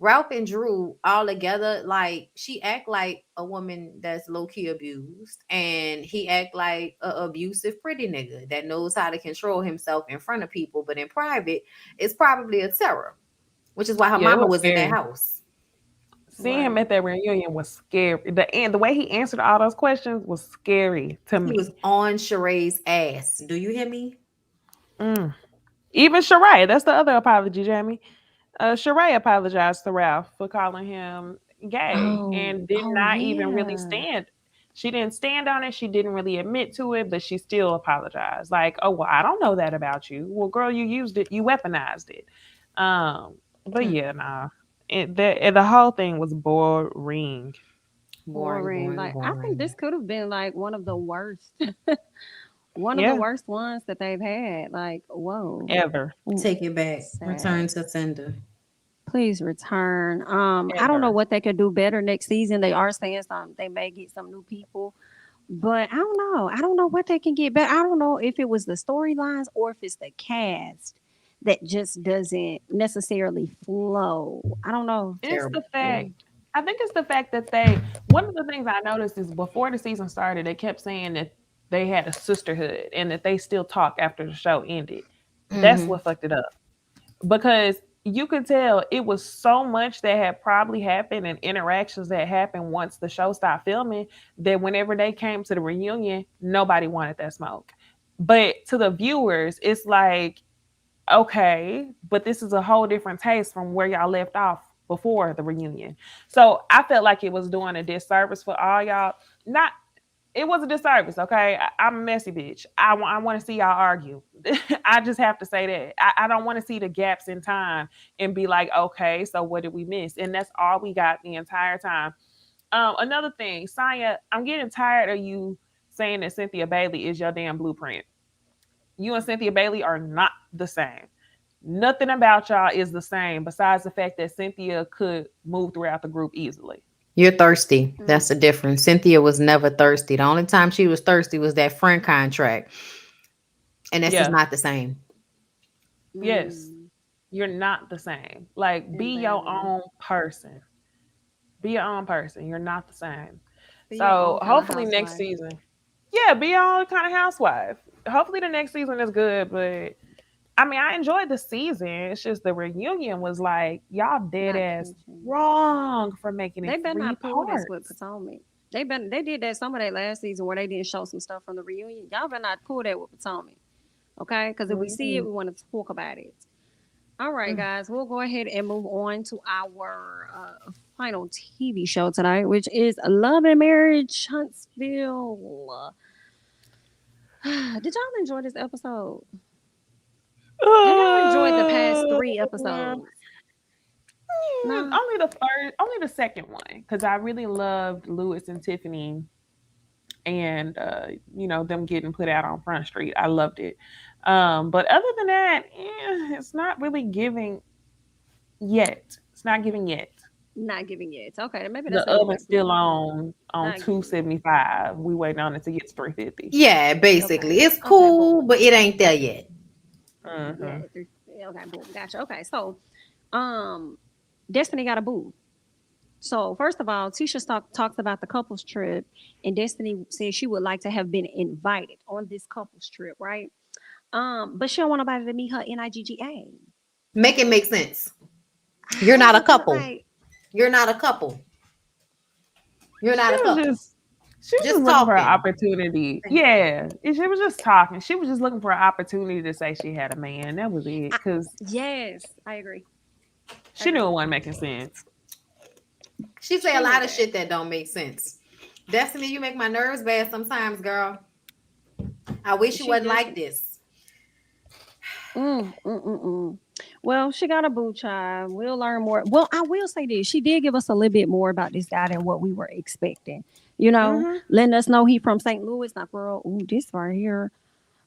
Ralph and Drew all together, like she act like a woman that's low key abused, and he act like a abusive pretty nigga that knows how to control himself in front of people, but in private, it's probably a terror, which is why her Yeah, it mama was was in that scary. house. Seeing him at that reunion was scary. The way he answered all those questions was scary to He was me. on Sheree's ass. Do you hear me? Mm. Even Sheree, that's the other apology, Jamie. Sheree apologized to Ralph for calling him gay Oh, and did oh not even really yeah. stand. She didn't stand on it. She didn't really admit to it, but she still apologized. Like, oh well, I don't know that about you. Well, girl, you used it. You weaponized it. But Hmm. yeah, nah. The whole thing was boring Boring, Boring. boring, Like I think boring. this could have been like one of the worst, one of the Yeah, worst ones that they've had. Like, whoa. ever. Mm, Take it back. sad. Return to sender. Please return. I don't know Ever. what they could do better next season. They are saying some. They may get some new people, but I don't know. I don't know what they can get better. I don't know if it was the storylines or if it's the cast that just doesn't necessarily flow. I don't know. It's the Terrible. fact. Mm, I think it's the fact that one of the things I noticed is before the season started, they kept saying that they had a sisterhood and that they still talk after the show ended. That's Mm-hmm. what fucked it up. Because you could tell it was so much that had probably happened and interactions that happened once the show stopped filming that whenever they came to the reunion, nobody wanted that smoke. But to the viewers, it's like, okay, but this is a whole different taste from where y'all left off before the reunion. So I felt like it was doing a disservice for all y'all. Not, it was a disservice, okay? I'm a messy bitch. I want to see y'all argue. I just have to say that. I don't want to see the gaps in time and be like, okay, so what did we miss? And that's all we got the entire time. Another thing, Saya, I'm getting tired of you saying that Cynthia Bailey is your damn blueprint. You and Cynthia Bailey are not the same. Nothing about y'all is the same besides the fact that Cynthia could move throughout the group easily. You're thirsty. mm, That's the difference. Cynthia was never thirsty. The only time she was thirsty was that friend contract. And that's just Yeah. not the same. Yes. mm. You're not the same. Like, be your Exactly. own person. Be your own person. You're not the same. Be your So own kind of hopefully next housewife. season, yeah, be your own kind of housewife. Hopefully the next season is good, but I mean, I enjoyed the season. It's just the reunion was like y'all dead Not ass catching. wrong for making They it better three not pull this with parts. Potomac. They did that some of that last season where they didn't show some stuff from the reunion. Y'all better not pull that with Potomac. Okay? Because if we see it, Mm, we want to talk about it. All right, Mm. guys, we'll go ahead and move on to our final TV show tonight, which is Love and Marriage Huntsville. Did y'all enjoy this episode? Have y'all enjoyed the past three episodes? No? only the first, only the second one, because I really loved Lewis and Tiffany, and them getting put out on Front Street. I loved it. But other than that, it's not really giving yet. It's not giving yet. Not giving it. Okay, maybe The that's a new oven's still recipe. on Not giving it. 275. We waiting on it to get to 350. Yeah, Okay. basically. It's Okay, cool, boom. but it ain't there yet. Yeah. Mm-hmm. Okay, boom. Gotcha. Okay, so um, Destiny got a boo. So first of all, Tisha talks about the couples trip, and Destiny says she would like to have been invited on this couples trip, right? But she don't want nobody to meet her NIGGA. Make it make sense. You're How not a is that couple. like? You're not a couple. You're She not a was couple. just she was just Just looking for an talking. opportunity. Thank you. Yeah, she was just talking. She was just looking for an opportunity to say she had a man. That was it. I, Because yes, I agree. I she knew agree. it wasn't making sense. She say a She knew lot of that. shit that don't make sense. Destiny, you make my nerves bad sometimes, girl. I wish you She wasn't like definitely. this. Mm. Well, she got a boo child. We'll learn more. Well, I will say this. She did give us a little bit more about this guy than what we were expecting. Hmm. Letting us know he from St. Louis. Now, girl, ooh, this right here.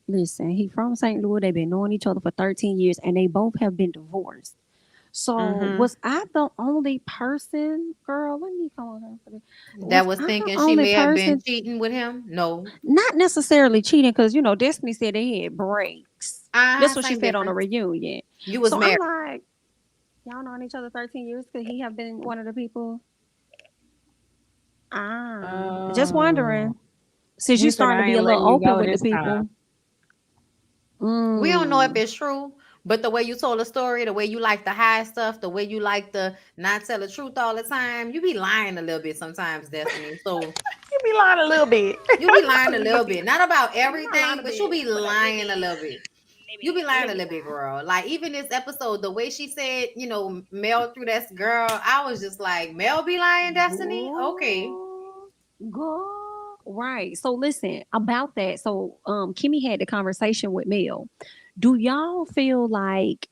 Listen, he from St. Louis. They've been knowing each other for 13 years and they both have been divorced. So Mm-hmm. was I the only person, girl? Let me call her for this. That Was was I the thinking she only may have been person? cheating with him. No. Not necessarily cheating, because Destiny said they had breaks. That's what she Same said on the difference. reunion. You was So I'm married. like, y'all known each other 13 years. Could he have been one of the people? Just Oh, wondering. Since you he said starting to I be ain't a little letting you open go with the this time. people. We don't know if Mm. it's true, but the way you told the story, the way you like the high stuff, the way you like the not tell the truth all the time, you be lying a little bit sometimes, Destiny. So You be lying a little bit. you be lying a little bit, not about Not a lot everything, of but you bit, be but a little lying a bit. little bit. You be lying a Little little bit. bit, girl. Like even this episode, the way she said, Mel through that girl, I was just like, Mel be lying, Destiny. Okay. Girl, girl. Right. So listen about that. So Kimmy had the conversation with Mel. Do y'all feel like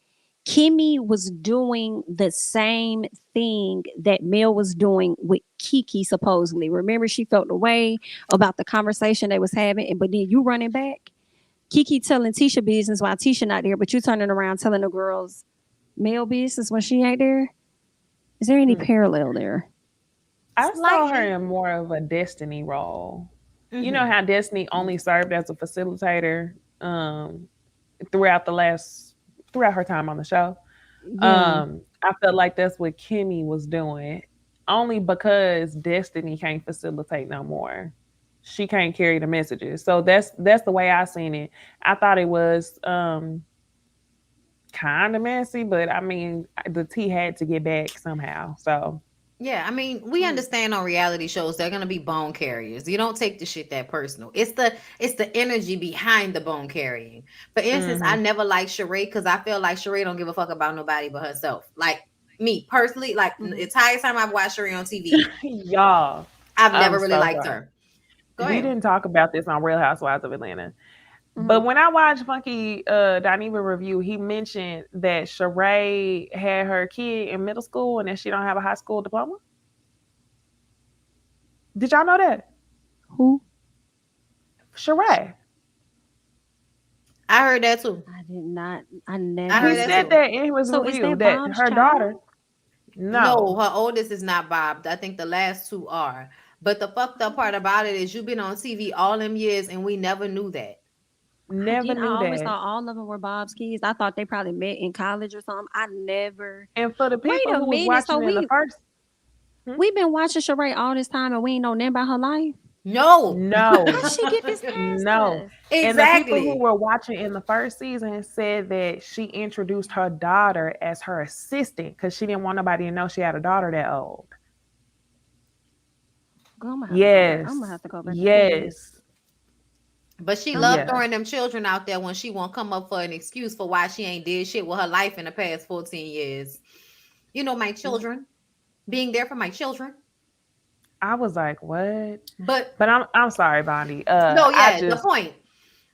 Kimmy was doing the same thing that Mel was doing with Kiki supposedly? Remember, she felt the way about the conversation they was having, but then you running back, Kiki telling Tisha business while Tisha not there, but you turning around telling the girls Mel business when she ain't there. Is there any Hmm. parallel there? I saw her Slightly. in more of a Destiny role. You know Hmm. how Destiny only served as a facilitator throughout throughout her time on the show. Yeah. I felt like that's what Kimmy was doing, only because Destiny can't facilitate no more. She can't carry the messages, so that's the way I seen it. I thought it was kind of messy, but I mean, the T had to get back somehow. So Yeah, I mean, we Mm. understand on reality shows they're gonna be bone carriers. You don't take the shit that personal. It's the energy behind the bone carrying. For instance, I hmm never liked Sheree because I feel like Sheree don't give a fuck about nobody but herself. Like me personally, like the Mhm. entire time I've watched Sheree on TV, y'all, I've I'm never really so liked sorry. her. Go We ahead. didn't talk about this on Real Housewives of Atlanta. But Mhm. when I watched Funky Dineva review, he mentioned that Sheree had her kid in middle school and that she don't have a high school diploma. Did y'all know that? Who? Sheree. I heard that too. I did not. I I He heard never that said too. heard. that in his So is review that that Bob's her daughter, child? No, no, her oldest is not Bob. I think the last two are. But the fucked up part about it is you've been on TV all them years and we never knew that. I never did. I knew always that. thought all of them were Bob's kids. I thought they probably met in college or something. I never. And for the Wait people a who was minute. So watching in the we first, hmm? we've been watching Sheree all this time and we ain't know nothing about her life. No. No, How she get this past no. us? And the people who Exactly. were watching in the first season said that she introduced her daughter as her assistant because she didn't want nobody to know she had a daughter that old. Girl, I'm gonna have to go back. I'm gonna Yes. have to go back and see this. Yes. But she loved Yeah. throwing them children out there when she won't come up for an excuse for why she ain't did shit with her life in the past 14 years. My children, being there for my children. I was like, what? But But I'm sorry, Bondy. no, I yeah, the just point.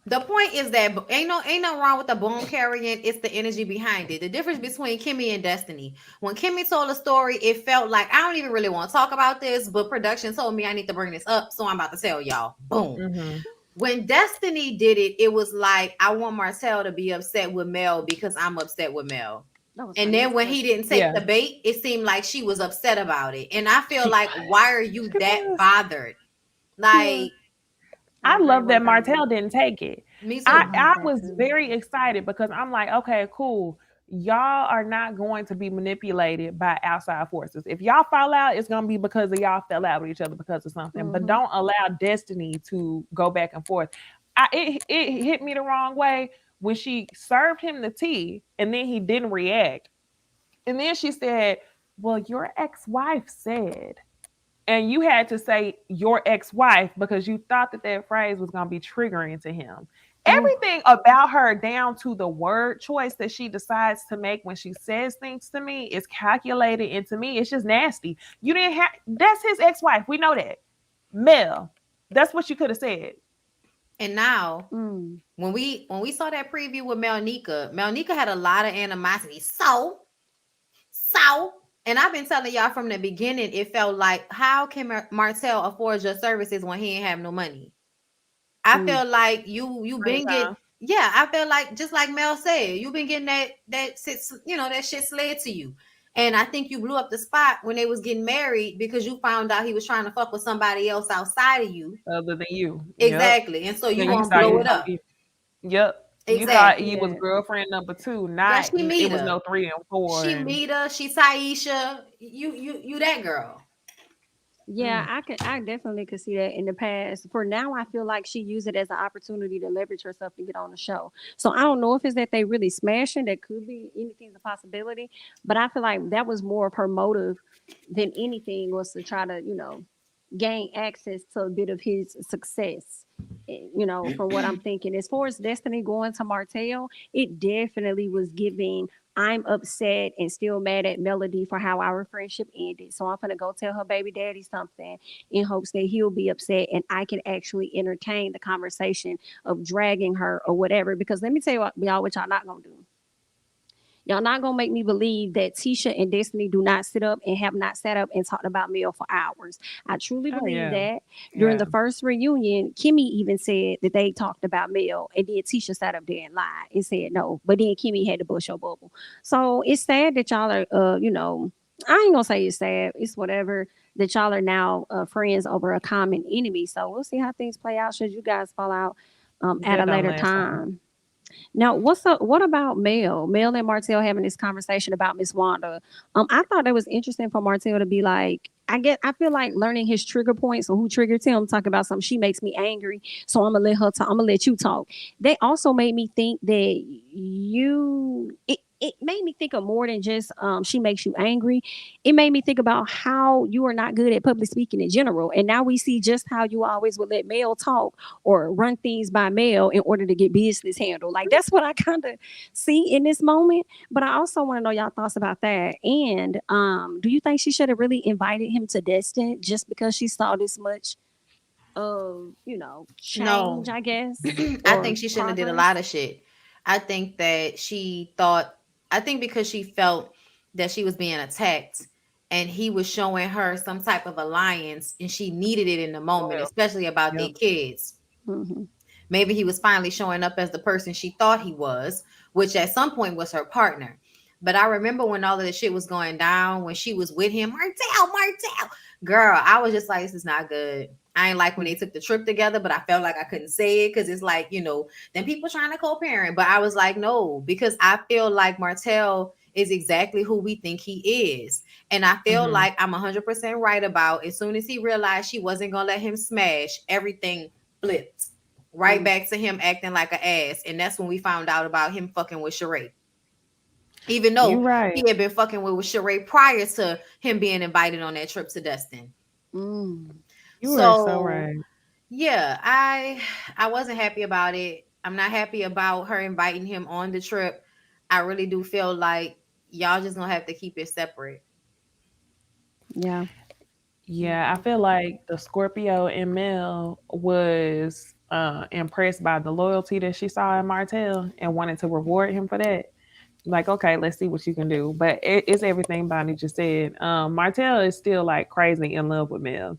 The point is that ain't no wrong with the bone carrying. It's the energy behind it. The difference between Kimmy and Destiny. When Kimmy told a story, it felt like I don't even really want to talk about this, but production told me I need to bring this up, so I'm about to tell y'all. Boom. hmm When Destiny did it, it was like I want Martell to be upset with Mel because I'm upset with Mel. That was my And then next when he question. didn't take yeah. the bait, it seemed like she was upset about it. And I feel like, why are you She that was. bothered? Yeah. Like, I I agree love one that thousand. Martell didn't take it. me I too. love I that was too. very excited because I'm like, okay, cool. Y'all are not going to be manipulated by outside forces. If y'all fall out, it's gonna be because of y'all fell out with each other because of something. But Mm-hmm. don't allow Destiny to go back and forth. It hit me the wrong way when she served him the tea and then he didn't react. And then she said, well, your ex-wife said, and you had to say your ex-wife because you thought that that phrase was going to be triggering to him. Oh, Everything about her, down to the word choice that she decides to make when she says things to me, is calculated, and to me it's just nasty. You didn't have, that's his ex-wife, we know that. Mel, that's what you could have said. and now Mm. when we saw that preview with Melnika had a lot of animosity. So, and I've been telling y'all from the beginning, it felt like how can Martell afford your services when he ain't have no money? I Mm. feel like you Same been get time. yeah, I feel like just like Mel said, you've been getting that shit, that shit slid to you. And I think you blew up the spot when they was getting married because you found out he was trying to fuck with somebody else outside of you. other than you. Yep. Exactly. And so you And I you can want to thought see he blow was it that. gonna up. be. Yep. You thought Exactly. he was Yeah. girlfriend number two, Girl, not she it meet was her. no 3 and 4 She and meet her. She Taisha. You that girl. Yeah, I definitely could see that in the past. For now, I feel like she used it as an opportunity to leverage herself to get on the show. So I don't know if it's that they really smashing. That could be anything's a possibility. But I feel like that was more of her motive than anything was to try to, gain access to a bit of his success. From what I'm thinking. As far as Destiny going to Martell, it definitely was giving I'm upset and still mad at Melody for how our friendship ended. So I'm gonna go tell her baby daddy something in hopes that he'll be upset and I can actually entertain the conversation of dragging her or whatever. Because let me tell you what y'all not gonna do. Y'all not gonna make me believe that Tisha and Destiny do not sit up and have not sat up and talked about Mel for hours. I truly oh believe yeah. that. During Yeah. the first reunion, Kimmy even said that they talked about Mel, and then Tisha sat up there and lied and said no. But then Kimmy had to bust your bubble. So it's sad that y'all are, I ain't gonna say it's sad. It's whatever that y'all are now friends over a common enemy. So we'll see how things play out. Should you guys fall out at a That don't later last long. time? Now, what's up? What about Mel? Mel and Martell having this conversation about Miss Wanda. I thought that was interesting for Martell to be like, I feel like learning his trigger points or who triggered him, talking about something she makes me angry. So I'm gonna let her talk. I'm gonna let you talk. They also made me think that it made me think of more than just she makes you angry. It made me think about how you are not good at public speaking in general. And now we see just how you always would let Mel talk or run things by mail in order to get business handled. Like that's what I kind of see in this moment. But I also want to know y'all thoughts about that. And do you think she should have really invited him to Destin just because she saw this much of No, change, I guess, I or think she shouldn't have did a lot progress? of shit. I think that she thought. I think because she felt that she was being attacked, and he was showing her some type of alliance, and she needed it in the moment, Loyal. especially about their Yep. kids. Mm-hmm. Maybe he was finally showing up as the person she thought he was, which at some point was her partner. But I remember when all of the shit was going down, when she was with him, Martell, girl, I was just like, this is not good. I ain't like when they took the trip together, but I felt like I couldn't say it because it's like, then people trying to co-parent. But I was like, no, because I feel like Martell is exactly who we think he is. And I feel Mm-hmm. like I'm 100% right about as soon as he realized she wasn't going to let him smash, everything flipped right Mm. back to him acting like an ass. And that's when we found out about him fucking with Sheree. Even You though right. he had been fucking with Sheree prior to him being invited on that trip to Destin. Mm. You are so So right. yeah, I wasn't happy about it. I'm not happy about her inviting him on the trip. I really do feel like y'all just gonna have to keep it separate. Yeah. Yeah, I feel like the Scorpio in Mel was impressed by the loyalty that she saw in Martell and wanted to reward him for that. Like, okay, let's see what you can do. But it's everything Bonnie just said. Martell is still like crazy in love with Mel.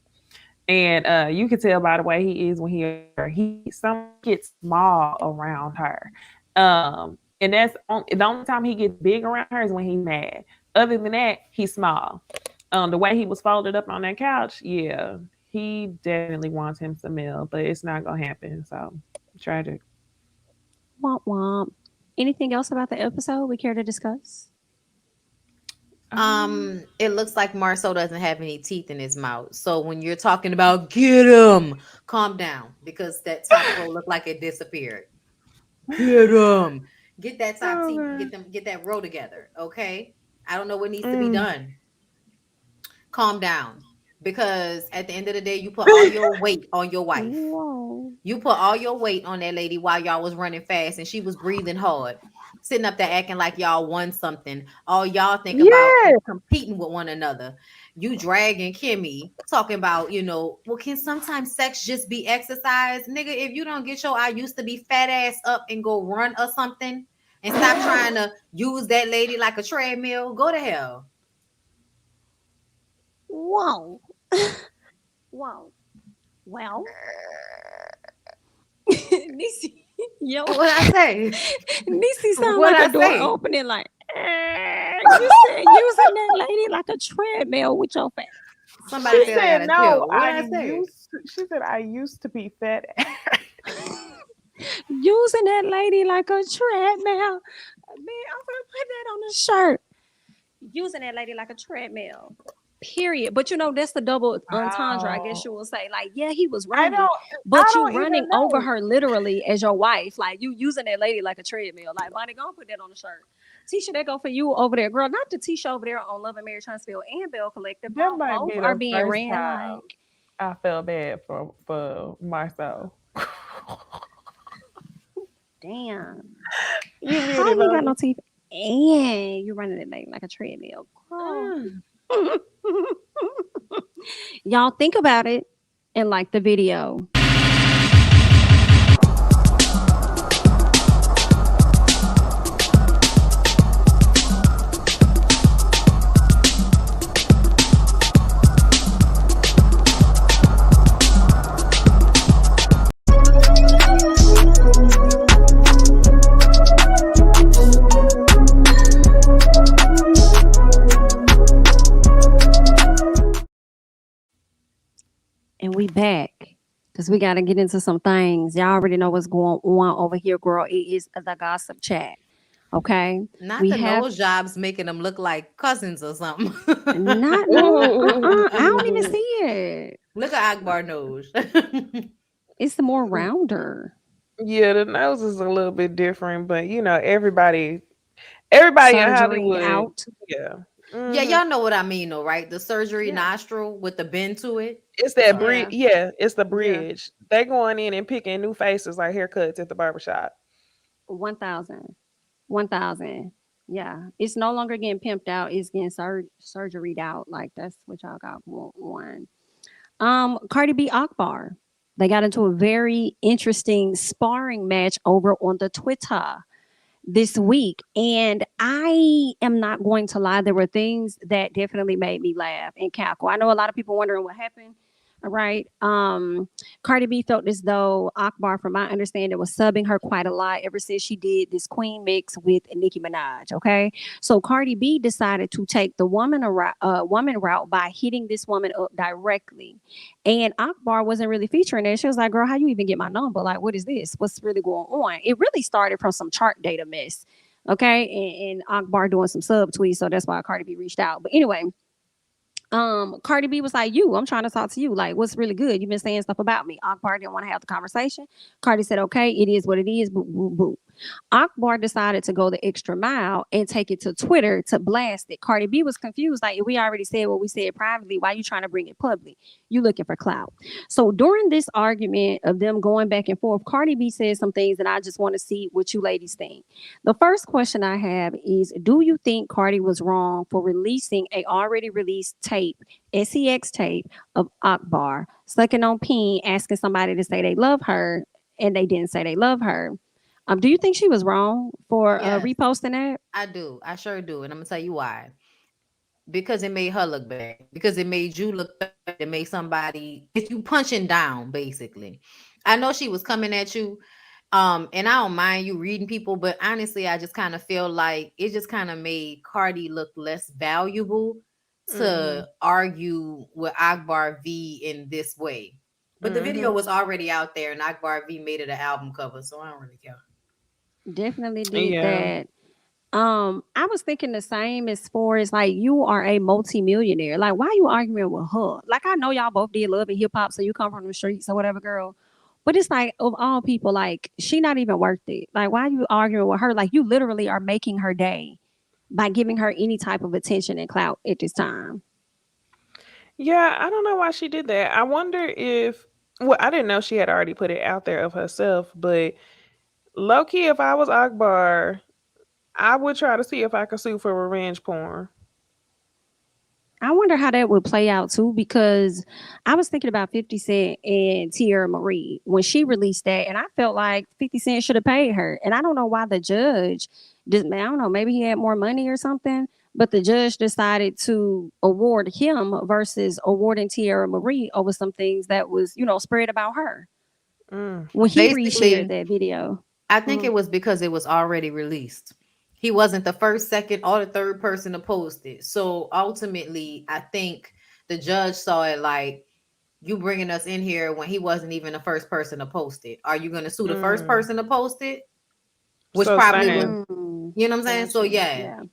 And you can tell by the way he is when he some gets small around her. And the only time he gets big around her is when he's mad. Other than that, he's small. The way he was folded up on that couch, yeah, he definitely wants him some milk, but it's not gonna happen. So tragic. Womp womp. Anything else about the episode we care to discuss? It looks like Marceau doesn't have any teeth in his mouth. So when you're talking about get him, calm down because that top row looked like it disappeared. Get him. Get that top teeth. Okay. Get that row together. Okay. I don't know what needs to be Mm. done. Calm down. Because at the end of the day, you put all your weight on your wife. Whoa. You put all your weight on that lady while y'all was running fast and she was breathing hard, sitting up there acting like y'all won something. All y'all think about is Yeah. competing with one another. You dragging Kimmy, talking about, well, can sometimes sex just be exercise? Nigga, if you don't get your I used to be fat ass up and go run or something and stop trying to use that lady like a treadmill, go to hell. Whoa. Whoa. Well, Nisi. Yo, What I say? Necey sound What like I a door say? opening, like you said using that lady like a treadmill with your face. Somebody She said I said, got a "No, chill. What I say? She said I used to be fat." Using that lady like a treadmill. Man, I'm gonna put that on a shirt. Using that lady like a treadmill. Period. But that's the double entendre. I guess Wow. you will say, like, yeah, he was I wrong, I but you don't running even over know. her literally as your wife. Like you using that lady like a treadmill. Like, Bonnie, go and put that on the shirt. Tisha, that go for you over there, girl. Not the Tisha over there on Love and Marriage Huntsville and Bell Collective. That Girl, might both be are the being first ran time like. I felt bad for myself. Damn. You How muted, you got Bonnie. no teeth? And you running that thing like a treadmill. Girl. Mm. Y'all think about it and like the video. And we back because we got to get into some things. Y'all already know what's going on over here, girl. It is the gossip chat. Okay. Not We the have nose jobs making them look like cousins or something. not, no, I don't even see it. Look at Akbar nose. It's the more rounder Yeah, the nose is a little bit different, but everybody in surgery Hollywood, out. yeah. Yeah, Mhm. y'all know what I mean, though, right? The surgery Yeah. nostril with the bend to it. It's that Sorry. bridge. Yeah, it's the Yeah. bridge. They going in and picking new faces like haircuts at the barbershop. 1,000. 1,000. Yeah. It's no longer getting pimped out. It's getting surgeried out. Like that's what y'all got one. Cardi B Akbar. They got into a very interesting sparring match over on the Twitter this week. And I am not going to lie, there were things that definitely made me laugh and cackle. I know a lot of people wondering what happened. All right. Cardi B felt as though Akbar, from my understanding, was subbing her quite a lot ever since she did this Queen mix with Nicki Minaj. Okay. So Cardi B decided to take the woman route by hitting this woman up directly. And Akbar wasn't really featuring it. She was like, girl, how you even get my number? Like, what is this? What's really going on? It really started from some chart data mess. Okay. And Akbar doing some sub tweets. So that's why Cardi B reached out. But anyway, Cardi B was like, I'm trying to talk to you. Like, what's really good? You've been saying stuff about me. Akbar didn't want to have the conversation. Cardi said, okay, it is what it is. Boo, boo, boo. Akbar decided to go the extra mile and take it to Twitter to blast it. Cardi B was confused. Like, we already said what we said privately. Why are you trying to bring it public? You looking for clout. So during this argument of them going back and forth, Cardi B said some things that I just want to see what you ladies think. The first question I have is, do you think Cardi was wrong for releasing a already released tape, SEX tape of Akbar sucking on peen, asking somebody to say they love her, and they didn't say they love her? Do you think she was wrong for Yes, reposting that? I do. I sure do. And I'm going to tell you why. Because it made her look bad. Because it made you look bad. It made somebody, it's you punching down, basically. I know she was coming at you. And I don't mind you reading people, but honestly, I just kind of feel like it just kind of made Cardi look less valuable Mm-hmm. to argue with Akbar V in this way. But the video Mm-hmm. was already out there, and Akbar V made it an album cover, so I don't really care. Definitely did Yeah. that. I was thinking the same as far as like you are a multimillionaire. Like, why are you arguing with her? Like, I know y'all both did love and hip hop, so you come from the streets or whatever, girl. But it's like of all people, like she not even worth it. Like, why are you arguing with her? Like, you literally are making her day by giving her any type of attention and clout at this time. Yeah, I don't know why she did that. I wonder if, well, I didn't know she had already put it out there of herself, but low key, if I was Akbar, I would try to see if I could sue for revenge porn. I wonder how that would play out too, because I was thinking about 50 Cent and Tierra Marie when she released that, and I felt like 50 Cent should have paid her. And I don't know why the judge I don't know, maybe he had more money or something, but the judge decided to award him versus awarding Tierra Marie over some things that was, spread about her Mm. when he reshared Basically, that video. I think it was because it was already released. He wasn't the first, second, or the third person to post it. So ultimately, I think the judge saw it like, you bringing us in here when he wasn't even the first person to post it. Are you going to sue the first person to post it? Which So probably same. was, you know what I'm saying? So Yeah.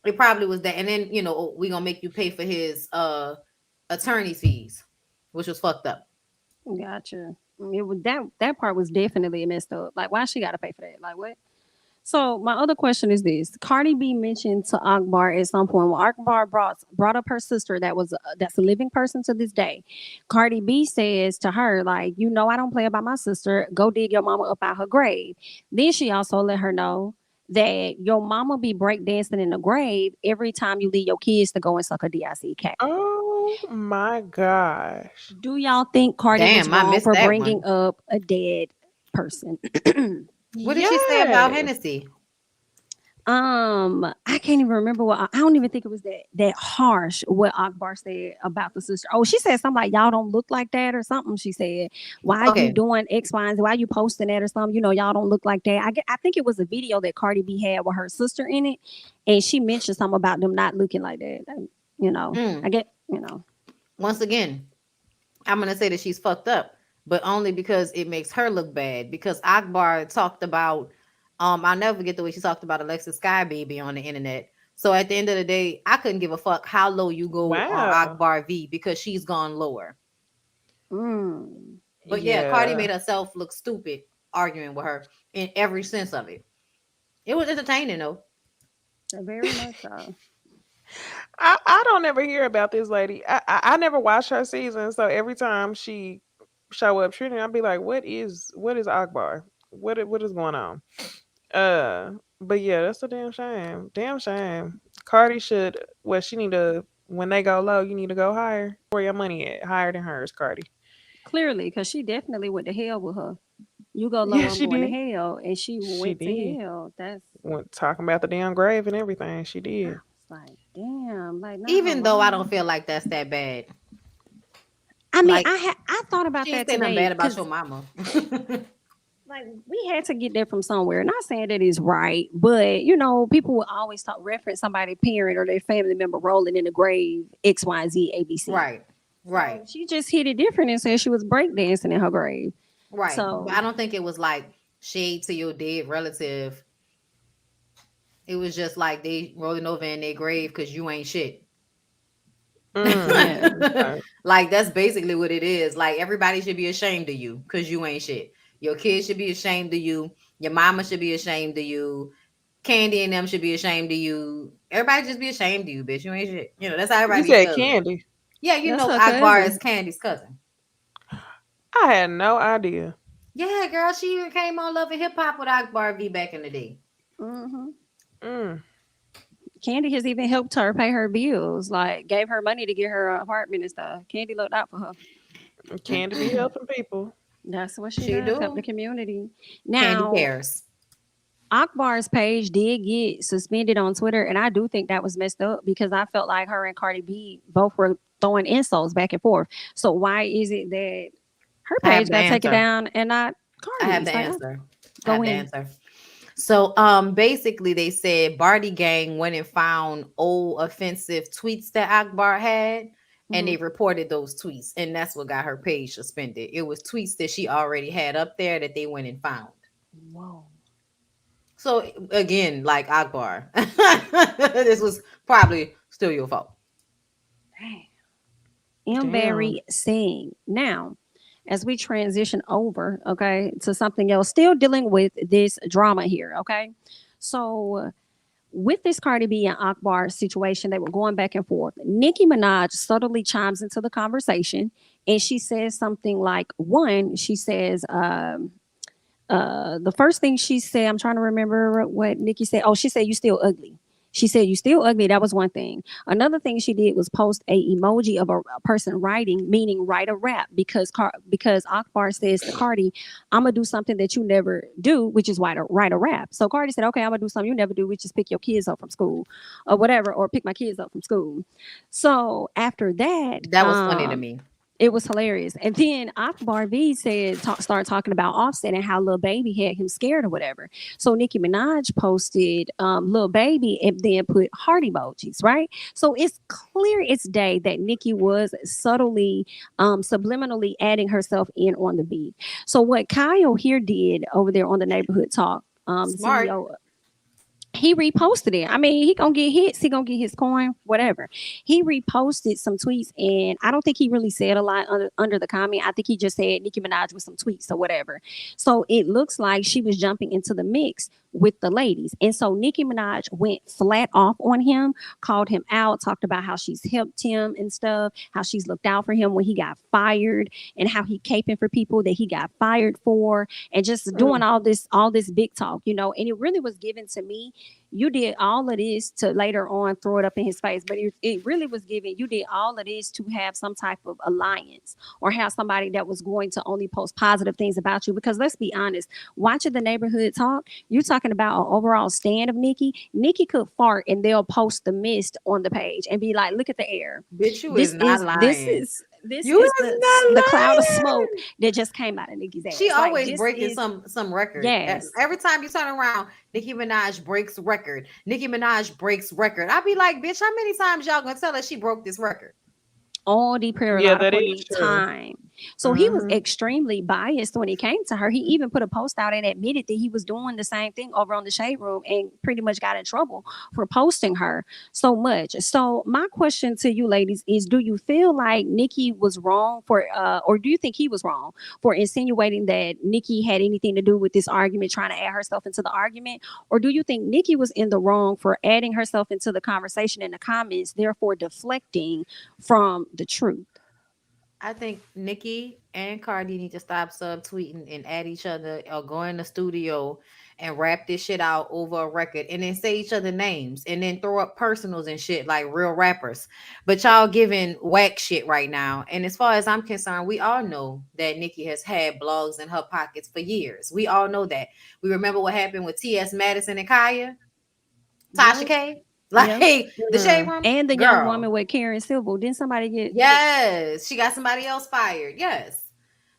it probably was that. And then, we're going to make you pay for his attorney's fees, which was fucked up. Gotcha. It was that part was definitely messed up. Like, why she got to pay for that? Like, what? So my other question is this: Cardi B mentioned to Akbar at some point. Well, Akbar brought up her sister that's a living person to this day. Cardi B says to her, like, I don't play about my sister. Go dig your mama up out her grave. Then she also let her know that your mama be breakdancing in the grave every time you leave your kids to go and suck a DIC cat. Oh my gosh. Do y'all think Cardi was Damn, I wrong missed for that bringing one. up a dead person? What did she say about Yes. Hennessy? I can't even remember I don't even think it was that harsh what Akbar said about the sister. Oh, she said something like, y'all don't look like that or something. She said, why are you Okay. doing X, Y, and Z? Why are you posting that or something? Y'all don't look like that. I think it was a video that Cardi B had with her sister in it, and she mentioned something about them not looking like that. Mm. I get, Once again, I'm going to say that she's fucked up, but only because it makes her look bad. Because Akbar talked about, I'll never forget the way she talked about Alexis Sky Baby on the internet. So at the end of the day, I couldn't give a fuck how low you go on Wow. Akbar V because she's gone lower. But yeah, Cardi made herself look stupid arguing with her in every sense of it. It was entertaining though. very much so. I don't ever hear about this lady. I never watch her season, so every time she show up shooting, I'll be like, what is Akbar? What is going on? But yeah, that's a damn shame. Damn shame. Cardi should she need to when they go low, you need to go higher. Where your money at? Higher than hers, Cardi. Clearly, because she definitely went to hell with her. You go low, Yeah, I'm she going to did. hell, and she She went to did. hell. That's Went talking about the damn grave and everything. She did. it's like, damn, like not her Even though I mama. don't feel like that's that bad. I mean, Like I thought about she ain't that saying nothing today bad about because your mama. like we had to get that from somewhere. Not saying that is right, but people will always talk reference somebody parent or their family member rolling in the grave X Y Z ABC. Right. Right. So she just hit it different and said she was breakdancing in her grave. Right. But I So don't think it was like shade to your dead relative. It was just like they rolling over in their grave because you ain't shit. Mm. yeah, Okay. Like that's basically what it is. Like everybody should be ashamed of you because you ain't shit. Your kids should be ashamed of you. Your mama should be ashamed of you. Candy and them should be ashamed of you. Everybody just be ashamed of you, bitch. You ain't shit. That's how You everybody said feels. Candy. Yeah, that's her Akbar is cousin. Candy's cousin. I had no idea. Yeah, girl, she even came on Love and Hip Hop with Akbar V back in the day. hmm Mm. Candy has even helped her pay her bills, like gave her money to get her apartment and stuff. Candy looked out for her. Candy be helping people. That's what she She does, help the do. community. Candy Now, cares. Akbar's page did get suspended on Twitter, and I do think that was messed up because I felt like her and Cardi B both were throwing insults back and forth. So why is it that her I have page the got taken answer. down and not I have Cardi's? the Like, answer. I go have the in. answer. So basically they said Barty Gang went and found old offensive tweets that Akbar had and Mm-hmm. they reported those tweets and that's what got her page suspended. It was tweets that she already had up there that they went and found. Whoa. So again, like Akbar, this was probably still your fault. M. Damn. Barry saying now, as we transition over, okay, to something else, still dealing with this drama here, okay. So with this Cardi B and Akbar situation, they were going back and forth. Nicki Minaj subtly chimes into the conversation and she says something like, one, she says, the first thing she said, I'm trying to remember what Nikki said. Oh, she said, you still ugly. She said, you still ugly. That was one thing. Another thing she did was post a emoji of a person writing, meaning write a rap because Akbar says to Cardi, I'm going to do something that you never do, which is write a rap. So Cardi said, okay, I'm going to do something you never do, which is pick your kids up from school or whatever, or pick my kids up from school. So after that, That was funny to me. It was hilarious. And then Akbar V started talking about Offset and how Lil Baby had him scared or whatever. So Nicki Minaj posted Lil Baby and then put heart emojis, right? So it's clear it's day that Nicki was subtly, subliminally adding herself in on the beat. So what Kyle here did over there on the Neighborhood Talk, the Smart. CEO, he reposted it. I mean, he gonna get hits. He gonna get his coin, whatever. He reposted some tweets, and I don't think he really said a lot under the comment. I think he just said Nicki Minaj with some tweets or whatever. So it looks like she was jumping into the mix with the ladies, and so Nicki Minaj went flat off on him, called him out, talked about how she's helped him and stuff, how she's looked out for him when he got fired, and how he caping for people that he got fired for, and just doing all this big talk, And it really was given to me, you did all of this to later on throw it up in his face, but it really was given, you did all of this to have some type of alliance or have somebody that was going to only post positive things about you. Because let's be honest, watching the Neighborhood Talk, you're talking about an overall stand of Nikki could fart and they'll post the mist on the page and be like, look at the air. Bitch, you This is not is lying. this You is is not the cloud of lying. smoke that just came out of Nikki's ass. She Like, always this breaking is some record. yes. Every time you turn around, Nicki Minaj breaks record. Nicki Minaj breaks record. I be like, bitch, how many times y'all gonna tell us she broke this record? all the prayer a Yeah, lot that for is the true. time. So he was Mhm. extremely biased when it came to her. He even put a post out and admitted that he was doing the same thing over on the Shade Room and pretty much got in trouble for posting her so much. So my question to you ladies is, do you feel like Nikki was wrong for or do you think he was wrong for insinuating that Nikki had anything to do with this argument, trying to add herself into the argument? Or do you think Nikki was in the wrong for adding herself into the conversation in the comments, therefore deflecting from the truth? I think Nicki and Cardi need to stop subtweeting and at each other or go in the studio and rap this shit out over a record and then say each other names and then throw up personals and shit like real rappers. But y'all giving whack shit right now. And as far as I'm concerned, we all know that Nicki has had blogs in her pockets for years. We all know that. We remember what happened with T.S. Madison and Kaya, Tasha Yep. K. Like Yep. the Shade Mhm. Room And the young girl. woman with Karen Civil. Didn't somebody get Yes, she got somebody else fired. Yes.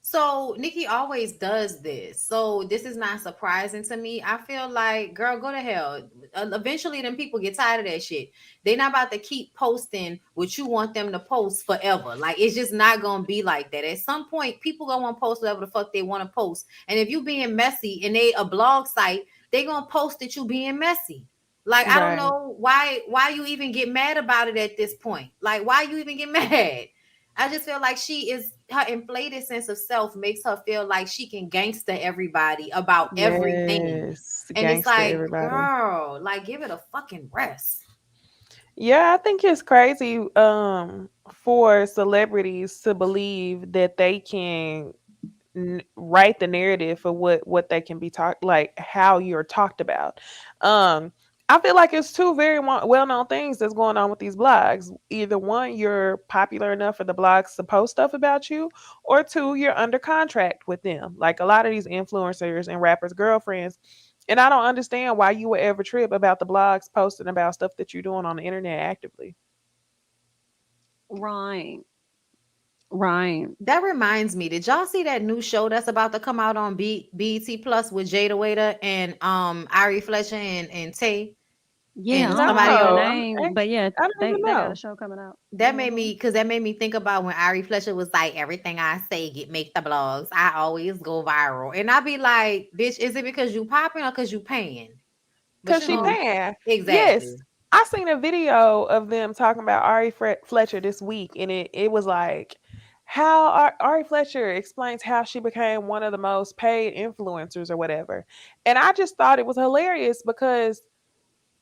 So Nikki always does this. So this is not surprising to me. I feel like, girl, go to hell. Eventually, them people get tired of that shit. They're not about to keep posting what you want them to post forever. Like, it's just not gonna be like that. At some point, people gonna want to post whatever the fuck they want to post. And if you being messy and they a blog site, they gonna post that you being messy. Like, I don't Right. know why you even get mad about it at this point. Like, why you even get mad? I just feel like her inflated sense of self makes her feel like she can gangster everybody about everything. Yes, And it's gangster like, everybody. girl, like give it a fucking rest. Yeah, I think it's crazy for celebrities to believe that they can write the narrative for what they can be talked, like how you're talked about. um I feel like it's two very well-known things that's going on with these blogs. Either one, you're popular enough for the blogs to post stuff about you, or two, you're under contract with them, like a lot of these influencers and rappers girlfriends. And I don't understand why you would ever trip about the blogs posting about stuff that you're doing on the internet actively. right. Right. That reminds me, did y'all see that new show that's about to come out on BET Plus with Jada Waiter and Ari Fletcher and Tay Yeah, and I don't somebody remember the else? No, name, but yeah, I don't even they got a know. show coming out. That made Hmm. me because that made me think about when Ari Fletcher was like, everything I say make the blogs. I always go viral. And I be like, bitch, is it because you popping or because you paying? But Cause you she know, paying. Yes, exactly. I seen a video of them talking about Fletcher this week, and it was like how Ari Fletcher explains how she became one of the most paid influencers or whatever. And I just thought it was hilarious because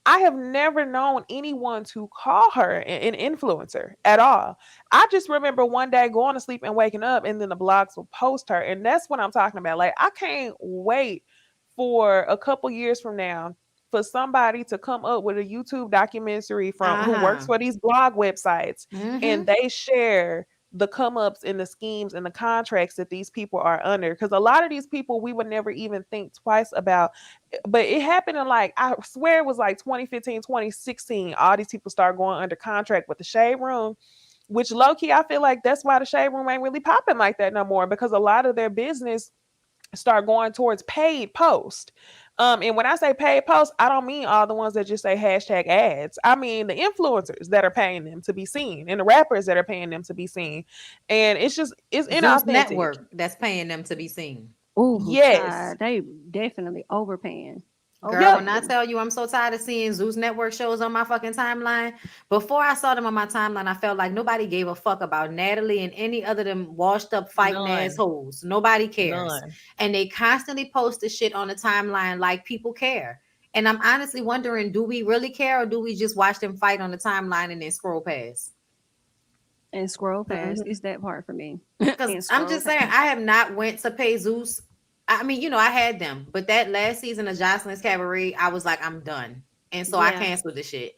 I have never known anyone to call her an influencer at all. I just remember one day going to sleep and waking up, and then the blogs will post her. And that's what I'm talking about. Like, I can't wait for a couple years from now for somebody to come up with a YouTube documentary from who works Uh-huh. for these blog websites, and Mm-hmm. they share the come ups and the schemes and the contracts that these people are under. Because a lot of these people we would never even think twice about, but it happened in, like, I swear it was like 2015, 2016. All these people start going under contract with the Shade Room. which low key, I feel like that's why the Shade Room ain't really popping like that no more, because a lot of their business start going towards paid post. And when I say paid posts, I don't mean all the ones that just say hashtag ads. I mean the influencers that are paying them to be seen and the rappers that are paying them to be seen. And it's Zeus inauthentic. Network that's paying them to be seen. Oh, Yes. child, they definitely overpaying. Girl, Yep. when I tell you I'm so tired of seeing Zeus Network shows on my fucking timeline, before I saw them on my timeline, I felt like nobody gave a fuck about Natalie and any other them washed up fighting None. assholes. Nobody cares. None. And they constantly post the shit on the timeline like people care. And I'm honestly wondering, do we really care or do we just watch them fight on the timeline and then scroll past? And scroll past. Mhm. It's that part for me. Because And I'm scroll just saying, past. I have not went to pay Zeus. I mean, you know, I had them, but that last season of Jocelyn's Cabaret, I was like, I'm done. And so I Yeah. canceled the shit.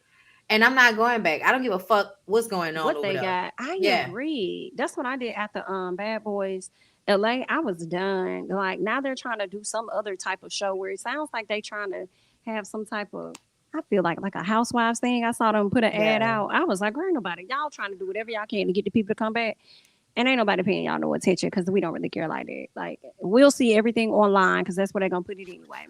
And I'm not going back. I don't give a fuck what's going on What over they there. got. I Yeah. agree. That's what I did after Bad Boys LA. I was done. Like now they're trying to do some other type of show where it sounds like they trying to have some type of, I feel like a housewives thing. I saw them put an ad Yeah. out. I was like, ain't nobody. Y'all trying to do whatever y'all can to get the people to come back. And ain't nobody paying y'all no attention because we don't really care like that. Like we'll see everything online because that's where they're gonna put it anyway.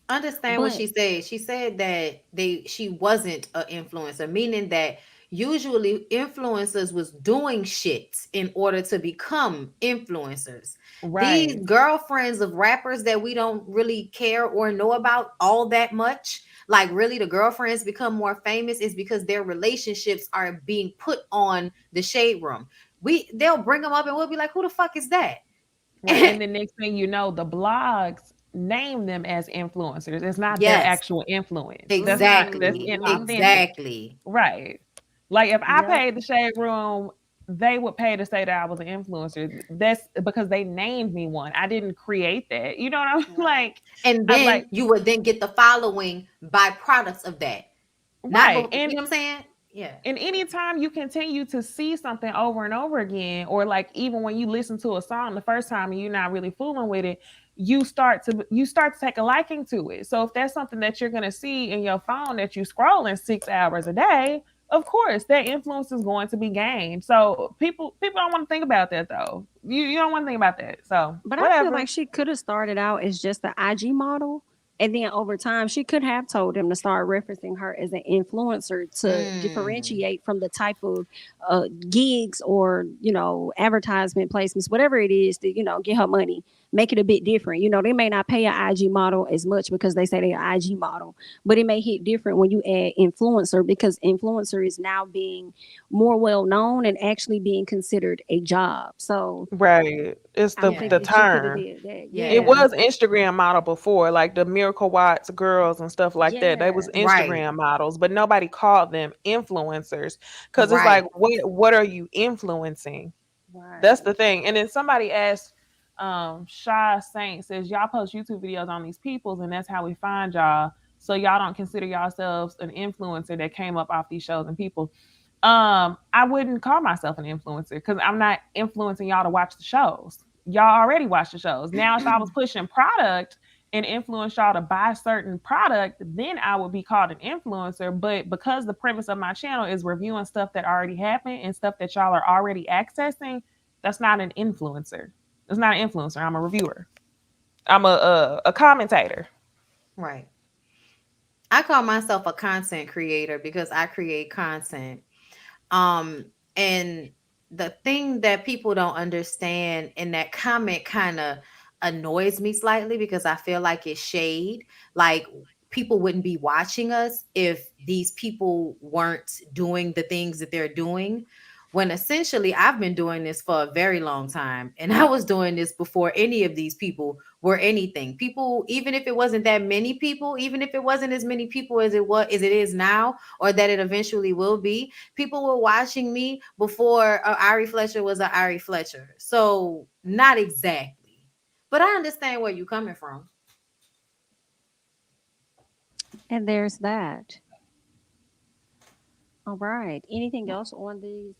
Understand what But she said. She said that she wasn't an influencer, meaning that usually influencers was doing shit in order to become influencers. These Right. girlfriends of rappers that we don't really care or know about all that much, like really the girlfriends become more famous is because their relationships are being put on the Shade Room. They'll bring them up and we'll be like, who the fuck is that? Right. And the next thing you know, the blogs name them as influencers. It's not their Yes, actual influence. That's exactly. inauthentic. Exactly. Right. Like if I yep. paid the Shade Room, they would pay to say that I was an influencer. That's because they named me one. I didn't create that. You know what I'm Right. like? And I'm then like, you would then get the following byproducts of that. right. You know what I'm saying? Yeah. And anytime you continue to see something over and over again, or like even when you listen to a song the first time and you're not really fooling with it, you start to take a liking to it. So if that's something that you're gonna see in your phone that you scrolling 6 hours a day, of course that influence is going to be gained. So people don't want to think about that though. You don't want to think about that. So But I feel whatever. like she could have started out as just the IG model. And then over time, she could have told them to start referencing her as an influencer to Mm, differentiate from the type of gigs or, advertisement placements, whatever it is to, get her money, make it a bit different. They may not pay an IG model as much because they say they're an IG model, but it may hit different when you add influencer because influencer is now being more well known and actually being considered a job. So Right. It's I'm the yeah. thinking she could have term. did that. It Yeah. Yeah. was Instagram model before, like the Miracle Watts girls and stuff like that. They was Yeah. Right. Instagram models, but nobody called them influencers because it's like, Right. what are you influencing? That's Right. the thing. And then somebody asked, Shy Saint says, y'all post YouTube videos on these peoples, and that's how we find y'all. So y'all don't consider yourselves an influencer that came up off these shows and people. I wouldn't call myself an influencer because I'm not influencing y'all to watch the shows. Y'all already watch the shows. Now, if I was pushing product and influence y'all to buy certain product, then I would be called an influencer. But because the premise of my channel is reviewing stuff that already happened and stuff that y'all are already accessing, that's not an influencer. It's not an influencer. I'm a reviewer. I'm a commentator. Right. I call myself a content creator because I create content. Um, and the thing that people don't understand, and that comment kind of annoys me slightly because I feel like it's shade. Like people wouldn't be watching us if these people weren't doing the things that they're doing. When essentially I've been doing this for a very long time, and I was doing this before any of these people were anything. People, even if it wasn't that many people, even if it wasn't as many people as it is now, or that it eventually will be, people were watching me before Ari Fletcher was an Ari Fletcher. So not exactly, but I understand where you're coming from. And there's that. All right. Anything else on these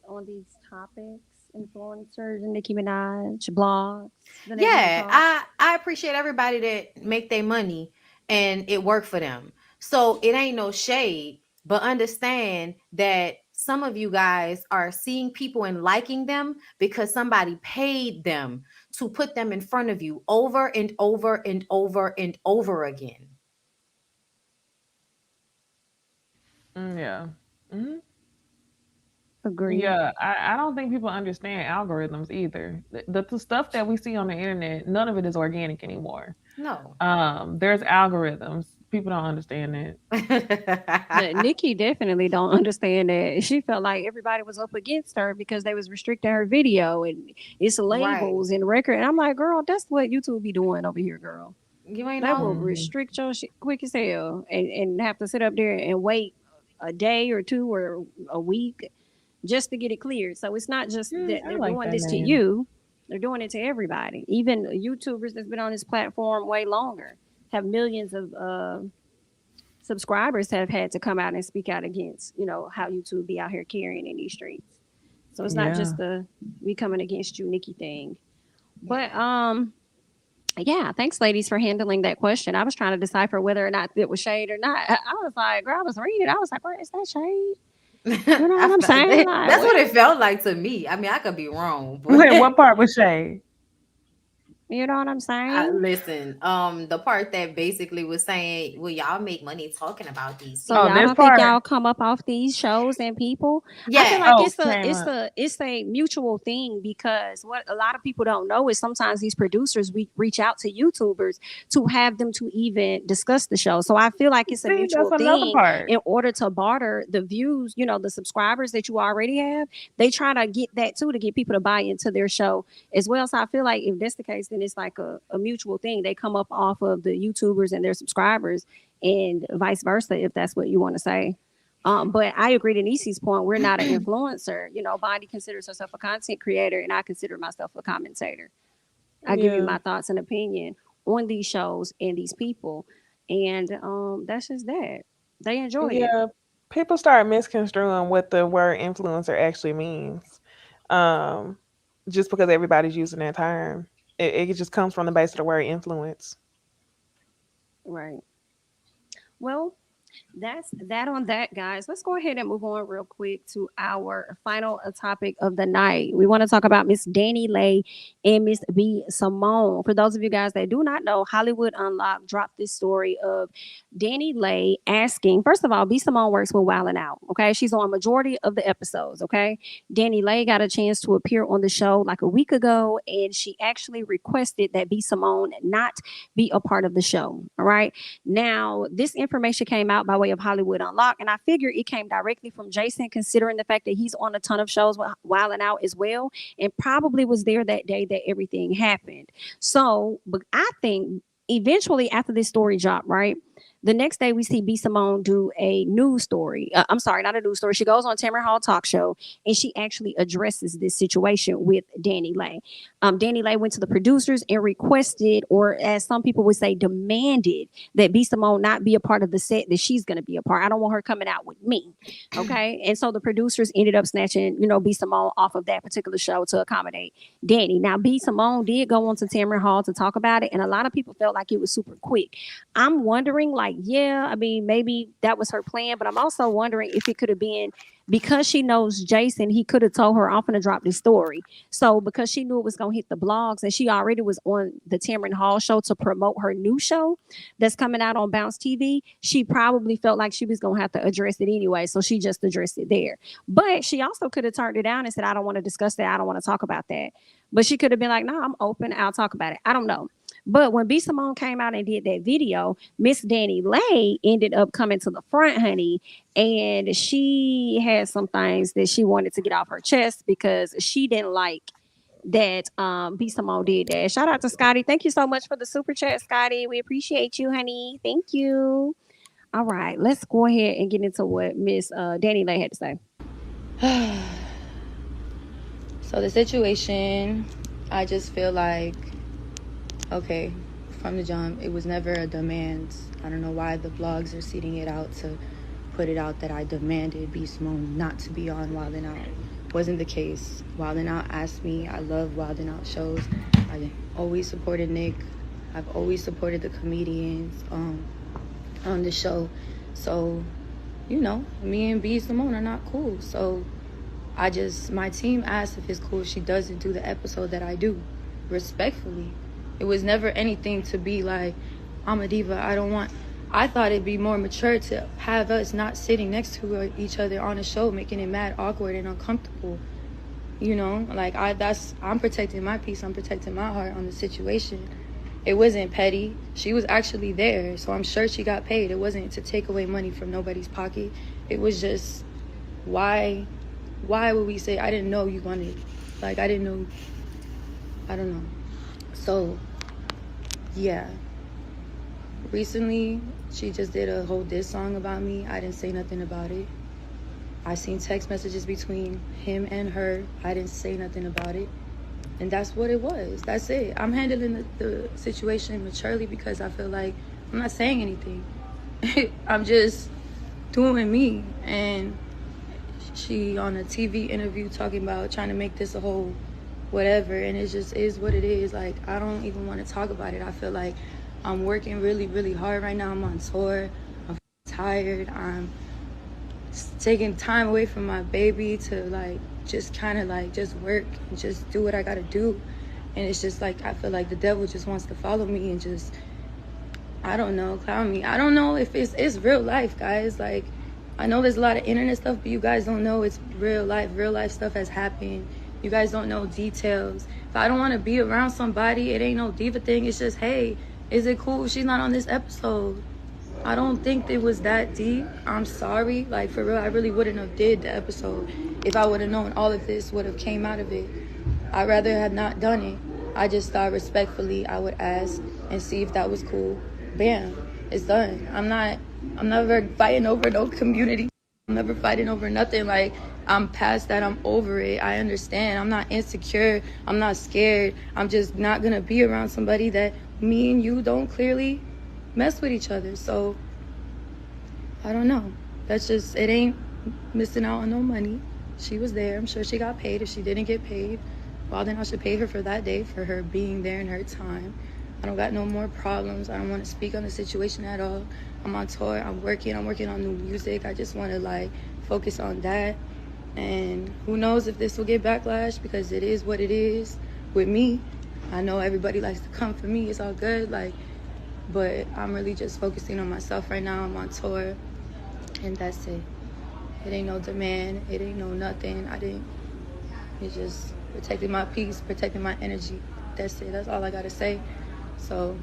topics? Influencers and Nicki Minaj, blogs that they want to Yeah, talk. I appreciate everybody that make their money and it work for them. So it ain't no shade, but understand that some of you guys are seeing people and liking them because somebody paid them to put them in front of you over and over and over and over again. Yeah. Mhm. Agree. Yeah, I don't think people understand algorithms either. The stuff that we see on the internet, none of it is organic anymore. No. There's algorithms. People don't understand that. Nikki definitely don't understand that. She felt like everybody was up against her because they was restricting her video and it's labels and record. And I'm like, girl, that's what YouTube be doing over here, girl. You ain't They will know. restrict your shit quick as hell and have to sit up there and wait a day or two or a week just to get it cleared. So it's not just that I they're like doing that this to name. you, they're doing it to everybody. Even YouTubers that's been on this platform way longer have millions of subscribers have had to come out and speak out against, how YouTube be out here carrying in these streets. So it's not Yeah. just the we coming against you, Nikki thing. But yeah, thanks, ladies, for handling that question. I was trying to decipher whether or not it was shade or not. I was like, girl, I was reading. I was like, where is that shade? You know what I'm saying? Like, That's what it felt like to me. I mean, I could be wrong, but Wait, what part was shade? you know what I'm saying? listen, the part that basically was saying, well, y'all make money talking about these So people. y'all this don't think part. y'all come up off these shows and people? I feel Yeah. like Oh, it's a mutual thing, because what a lot of people don't know is sometimes these producers reach out to YouTubers to have them to even discuss the show. So I feel like it's a See, mutual that's another thing. part. In order to barter the views, the subscribers that you already have, they try to get that too, to get people to buy into their show as well. So I feel like if that's the case, then it's like a mutual thing. They come up off of the YouTubers and their subscribers, and vice versa, if that's what you want to say. But I agree to Necey's point. We're not an influencer. Bondy considers herself a content creator, and I consider myself a commentator. I give you my thoughts and opinion on these shows and these people, and that's just that. They enjoy it. Yeah, people start misconstruing what the word influencer actually means. Just because everybody's using that term, it just comes from the base of the word influence. Right. Well, that's that on that, guys. Let's go ahead and move on real quick to our final topic of the night. We want to talk about Miss DaniLeigh and Miss B Simone. For those of you guys that do not know, Hollywood Unlocked dropped this story of DaniLeigh asking. First of all, B Simone works with Wildin' Out. Okay, she's on a majority of the episodes. Okay, DaniLeigh got a chance to appear on the show like a week ago, and she actually requested that B Simone not be a part of the show. All right. Now, this information came out by way of Hollywood Unlocked, and I figure it came directly from Jason, considering the fact that he's on a ton of shows with Wildin' Out as well, and probably was there that day that everything happened. So, but I think eventually after this story dropped, right? The next day we see B Simone do a news story. I'm sorry, not a news story. She goes on Tamron Hall talk show, and she actually addresses this situation with DaniLeigh. DaniLeigh went to the producers and requested, or as some people would say, demanded that B Simone not be a part of the set that she's going to be a part. I don't want her coming out with me. Okay. And so the producers ended up snatching, B Simone off of that particular show to accommodate Danny. Now, B Simone did go on to Tamron Hall to talk about it, and a lot of people felt like it was super quick. I'm wondering, like, yeah, I mean, maybe that was her plan, but I'm also wondering if it could have been because she knows Jason, he could have told her, I'm going to drop this story. So because she knew it was going to hit the blogs, and she already was on the Tamron Hall show to promote her new show that's coming out on Bounce TV, she probably felt like she was going to have to address it anyway. So she just addressed it there. But she also could have turned it down and said, I don't want to discuss that. I don't want to talk about that. But she could have been like, no, I'm open. I'll talk about it. I don't know. But when B Simone came out and did that video, Miss DaniLeigh ended up coming to the front, honey, and she had some things that she wanted to get off her chest because she didn't like that B Simone did that. Shout out to Scotty. Thank you so much for the super chat, Scotty. We appreciate you, honey. Thank you. All right, let's go ahead and get into what Miss DaniLeigh had to say. So the situation, I just feel like, okay, from the jump, it was never a demand. I don't know why the blogs are seeding it out to put it out that I demanded B Simone not to be on Wildin' Out. Wasn't the case. Wildin' Out asked me. I love Wildin' Out shows. I always supported Nick. I've always supported the comedians on the show. So you know, me and B Simone are not cool. So my team asked if it's cool if she doesn't do the episode that I do, respectfully. It was never anything to be like, I'm a diva, I thought it'd be more mature to have us not sitting next to each other on a show, making it mad awkward and uncomfortable. You know, like I'm protecting my peace, I'm protecting my heart on the situation. It wasn't petty. She was actually there, so I'm sure she got paid. It wasn't to take away money from nobody's pocket. It was just, why would we say, I didn't know you wanted, like, I don't know. So, yeah. Recently, she just did a whole diss song about me. I didn't say nothing about it. I seen text messages between him and her. I didn't say nothing about it. And that's what it was. That's it. I'm handling the situation maturely because I feel like I'm not saying anything. I'm just doing me. And she on a TV interview talking about trying to make this a whole whatever. And it just is what it is. Like, I don't even want to talk about it. I feel like I'm working really, really hard right now. I'm on tour. I'm tired. I'm taking time away from my baby to like just kind of like just work and just do what I gotta do. And it's just like I feel like the devil just wants to follow me and just, I don't know, clown me. I don't know if it's real life, guys. Like, I know there's a lot of internet stuff, but you guys don't know it's real life. Real life stuff has happened. You guys don't know details. If I don't want to be around somebody, it ain't no diva thing. It's just, hey, is it cool if she's not on this episode? I don't think it was that deep. I'm sorry. Like, for real, I really wouldn't have did the episode if I would have known all of this would have came out of it. I'd rather have not done it. I just thought respectfully I would ask and see if that was cool. Bam, it's done. I'm never fighting over no community. I'm never fighting over nothing. Like, I'm past that. I'm over it. I understand. I'm not insecure. I'm not scared. I'm just not going to be around somebody that me and you don't clearly mess with each other. So I don't know. That's just, it ain't missing out on no money. She was there. I'm sure she got paid. If she didn't get paid, well, then I should pay her for that day, for her being there in her time. I don't got no more problems. I don't want to speak on the situation at all. I'm on tour. I'm working on new music. I just want to like focus on that. And who knows if this will get backlash, because it is what it is with me. I know everybody likes to come for me. It's all good. Like, but I'm really just focusing on myself right now. I'm on tour, and that's it. It ain't no demand. It ain't no nothing. It's just protecting my peace, protecting my energy. That's it. That's all I got to say. So.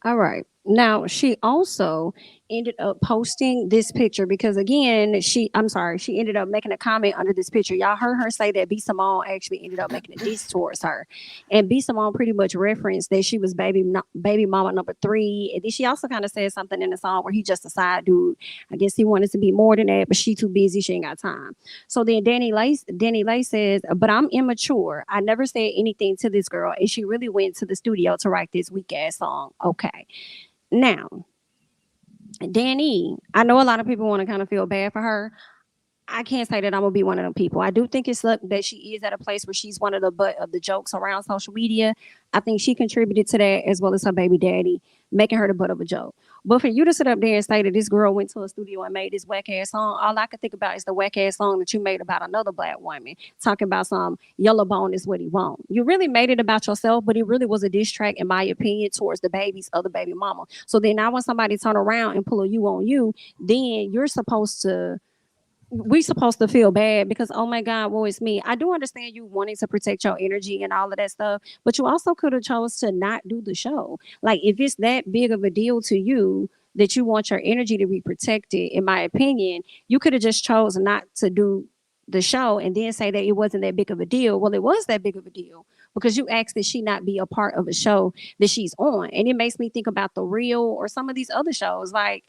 All right. Now, she also ended up posting this picture because, again, she ended up making a comment under this picture. Y'all heard her say that B. Simone actually ended up making a diss towards her. And B. Simone pretty much referenced that she was baby mama number 3. And then she also kind of said something in the song where he just a side dude. I guess he wanted to be more than that, but she too busy. She ain't got time. So then Danny Lay says, but I'm immature. I never said anything to this girl. And she really went to the studio to write this weak ass song. Okay. Now, Danny, I know a lot of people want to kind of feel bad for her. I can't say that I'm gonna be one of them people. I do think it's that she is at a place where she's one of the butt of the jokes around social media. I think she contributed to that, as well as her baby daddy, making her the butt of a joke. But for you to sit up there and say that this girl went to a studio and made this whack ass song, all I could think about is the whack ass song that you made about another black woman, talking about some yellow bone is what he want. You really made it about yourself, but it really was a diss track, in my opinion, towards the baby's other baby mama. So then now when somebody turn around and pull a you on you, then we supposed to feel bad because, oh my God, woe is me. I do understand you wanting to protect your energy and all of that stuff, but you also could have chose to not do the show. Like, if it's that big of a deal to you that you want your energy to be protected, in my opinion, you could have just chose not to do the show and then say that it wasn't that big of a deal. Well, it was that big of a deal because you asked that she not be a part of a show that she's on. And it makes me think about The Real or some of these other shows. Like,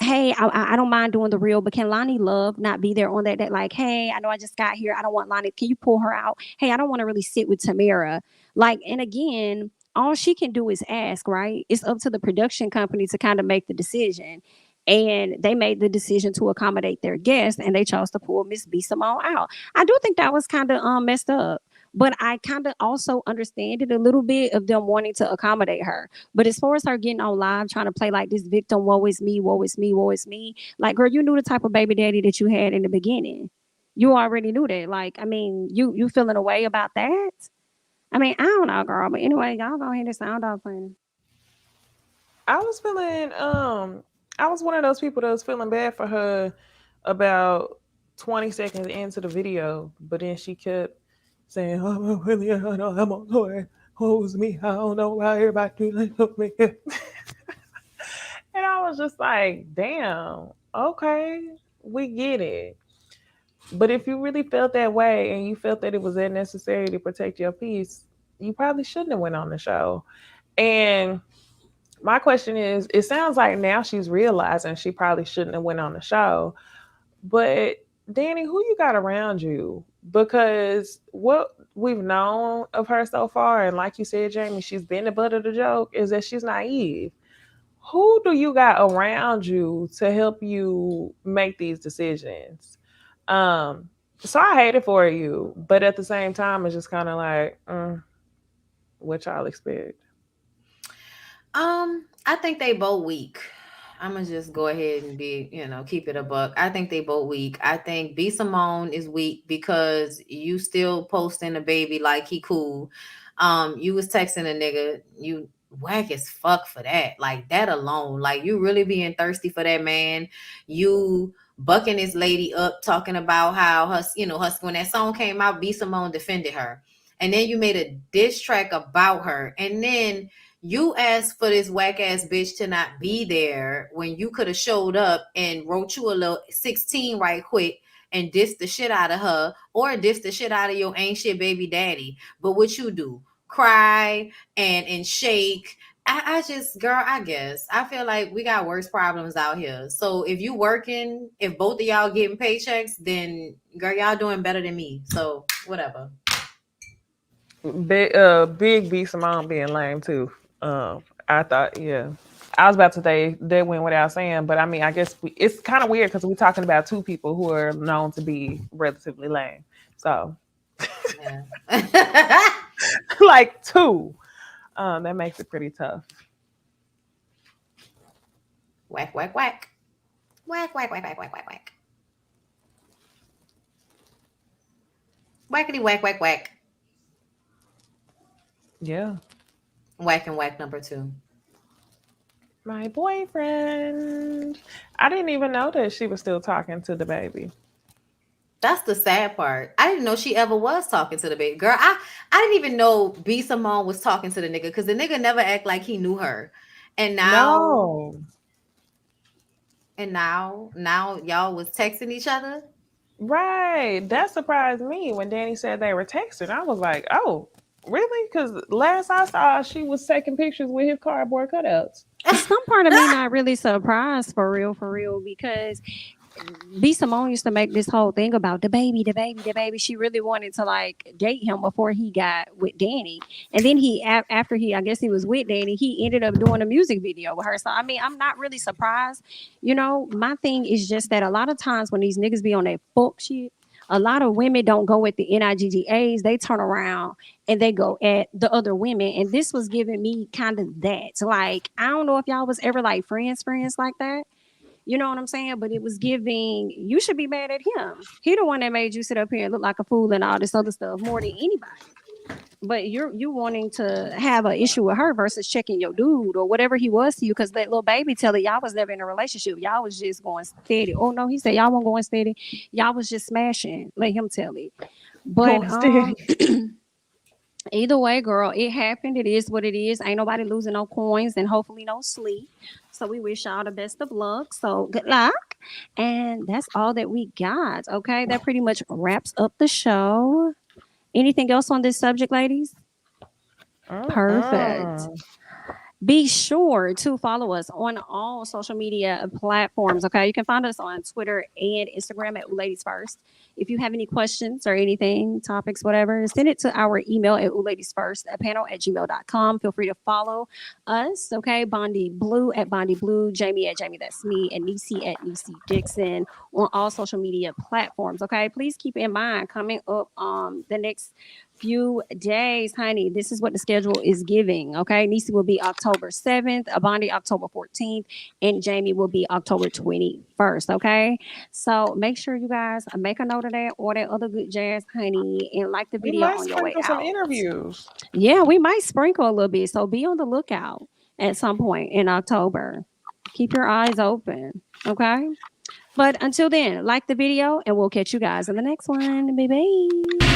hey, I don't mind doing The Real, but can Lonnie Love not be there on that? Like, hey, I know I just got here. I don't want Lonnie. Can you pull her out? Hey, I don't want to really sit with Tamara. Like, and again, all she can do is ask, right? It's up to the production company to kind of make the decision. And they made the decision to accommodate their guests, and they chose to pull Miss B Simone out. I do think that was kind of messed up. But I kind of also understand it a little bit of them wanting to accommodate her. But as far as her getting on live trying to play like this victim, woe is me, woe is me, woe is me. Like, girl, you knew the type of baby daddy that you had in the beginning. You already knew that. Like, I mean, you feeling a way about that? I mean, I don't know, girl. But anyway, y'all go ahead and sound off playing. I was feeling I was one of those people that was feeling bad for her about 20 seconds into the video, but then she kept saying, "Oh, really, I'm on Lord, holds me. I don't know why everybody do that to me." And I was just like, "Damn, okay, we get it." But if you really felt that way and you felt that it was that necessary to protect your peace, you probably shouldn't have went on the show. And my question is, it sounds like now she's realizing she probably shouldn't have went on the show. But Danny, who you got around you? Because what we've known of her so far, and like you said, Jamie, she's been the butt of the joke, is that she's naive. Who do you got around you to help you make these decisions? So I hate it for you, but at the same time, it's just kind of like, what y'all expect? I think they both weak. I'm gonna just go ahead and keep it a buck. I think they both weak. I think B Simone is weak because you still posting a baby like he cool. You was texting a nigga. You whack as fuck for that. Like that alone. Like you really being thirsty for that man. You bucking this lady up, talking about how her, when that song came out, B Simone defended her, and then you made a diss track about her, and then you asked for this whack ass bitch to not be there when you could have showed up and wrote you a little 16 right quick and dissed the shit out of her or dissed the shit out of your ain't shit baby daddy. But what you do? Cry and shake. I just, girl, I guess. I feel like we got worse problems out here. So if you working, if both of y'all getting paychecks, then girl, y'all doing better than me. So whatever. Big B Simone being lame too. I thought, yeah. I was about to say they went without saying, but I mean, I guess it's kind of weird because we're talking about two people who are known to be relatively lame. So, yeah. like two, that makes it pretty tough. Whack, whack, whack. Whack, whack, whack, whack, whack, whack, whack. Whackity, whack, whack, whack. Yeah. Whack and whack number 2. My boyfriend. I didn't even know that she was still talking to the baby. That's the sad part. I didn't know she ever was talking to the baby. Girl, I didn't even know B Simone was talking to the nigga because the nigga never act like he knew her. And now No. And now y'all was texting each other? Right. That surprised me when Danny said they were texting. I was like, oh, really? Because last I saw, she was taking pictures with his cardboard cutouts. Some part of me not really surprised for real, because B Simone used to make this whole thing about the baby. She really wanted to like date him before he got with Danny, and then after I guess he was with Danny, he ended up doing a music video with her. So I mean, I'm not really surprised. My thing is just that a lot of times when these niggas be on that fuck shit, a lot of women don't go at the NIGGAs. They turn around and they go at the other women. And this was giving me kind of that. Like, I don't know if y'all was ever like friends like that. You know what I'm saying? But it was giving, you should be mad at him. He the one that made you sit up here and look like a fool and all this other stuff more than anybody. But you wanting to have an issue with her versus checking your dude or whatever he was to you, because that little baby tell it y'all was never in a relationship. Y'all was just going steady. Oh no, he said y'all weren't going steady. Y'all was just smashing. Let him tell it. But either way, girl, it happened. It is what it is. Ain't nobody losing no coins and hopefully no sleep. So we wish y'all the best of luck. So good luck. And that's all that we got. Okay, that pretty much wraps up the show. Anything else on this subject, ladies? Perfect. Be sure to follow us on all social media platforms. Okay, you can find us on Twitter and Instagram at OohLadiesFirst. If you have any questions or anything, topics, whatever, send it to our email at OohLadiesFirstPanel@gmail.com. Feel free to follow us. Okay, Bondy Blue at Bondy Blue, Jami at Jami ThatsMe, and Necey at Necey Dixon on all social media platforms. Okay, please keep in mind coming up the next few days, honey. This is what the schedule is giving. Okay. Necey will be October 7th, Bondy October 14th, and Jami will be October 21st. Okay. So make sure you guys make a note of that or that other good jazz, honey, and like the We video might on your way sprinkle some out. interviews. Yeah, we might sprinkle a little bit. So be on the lookout at some point in October. Keep your eyes open. Okay. But until then, like the video and we'll catch you guys in the next one. Bye bye.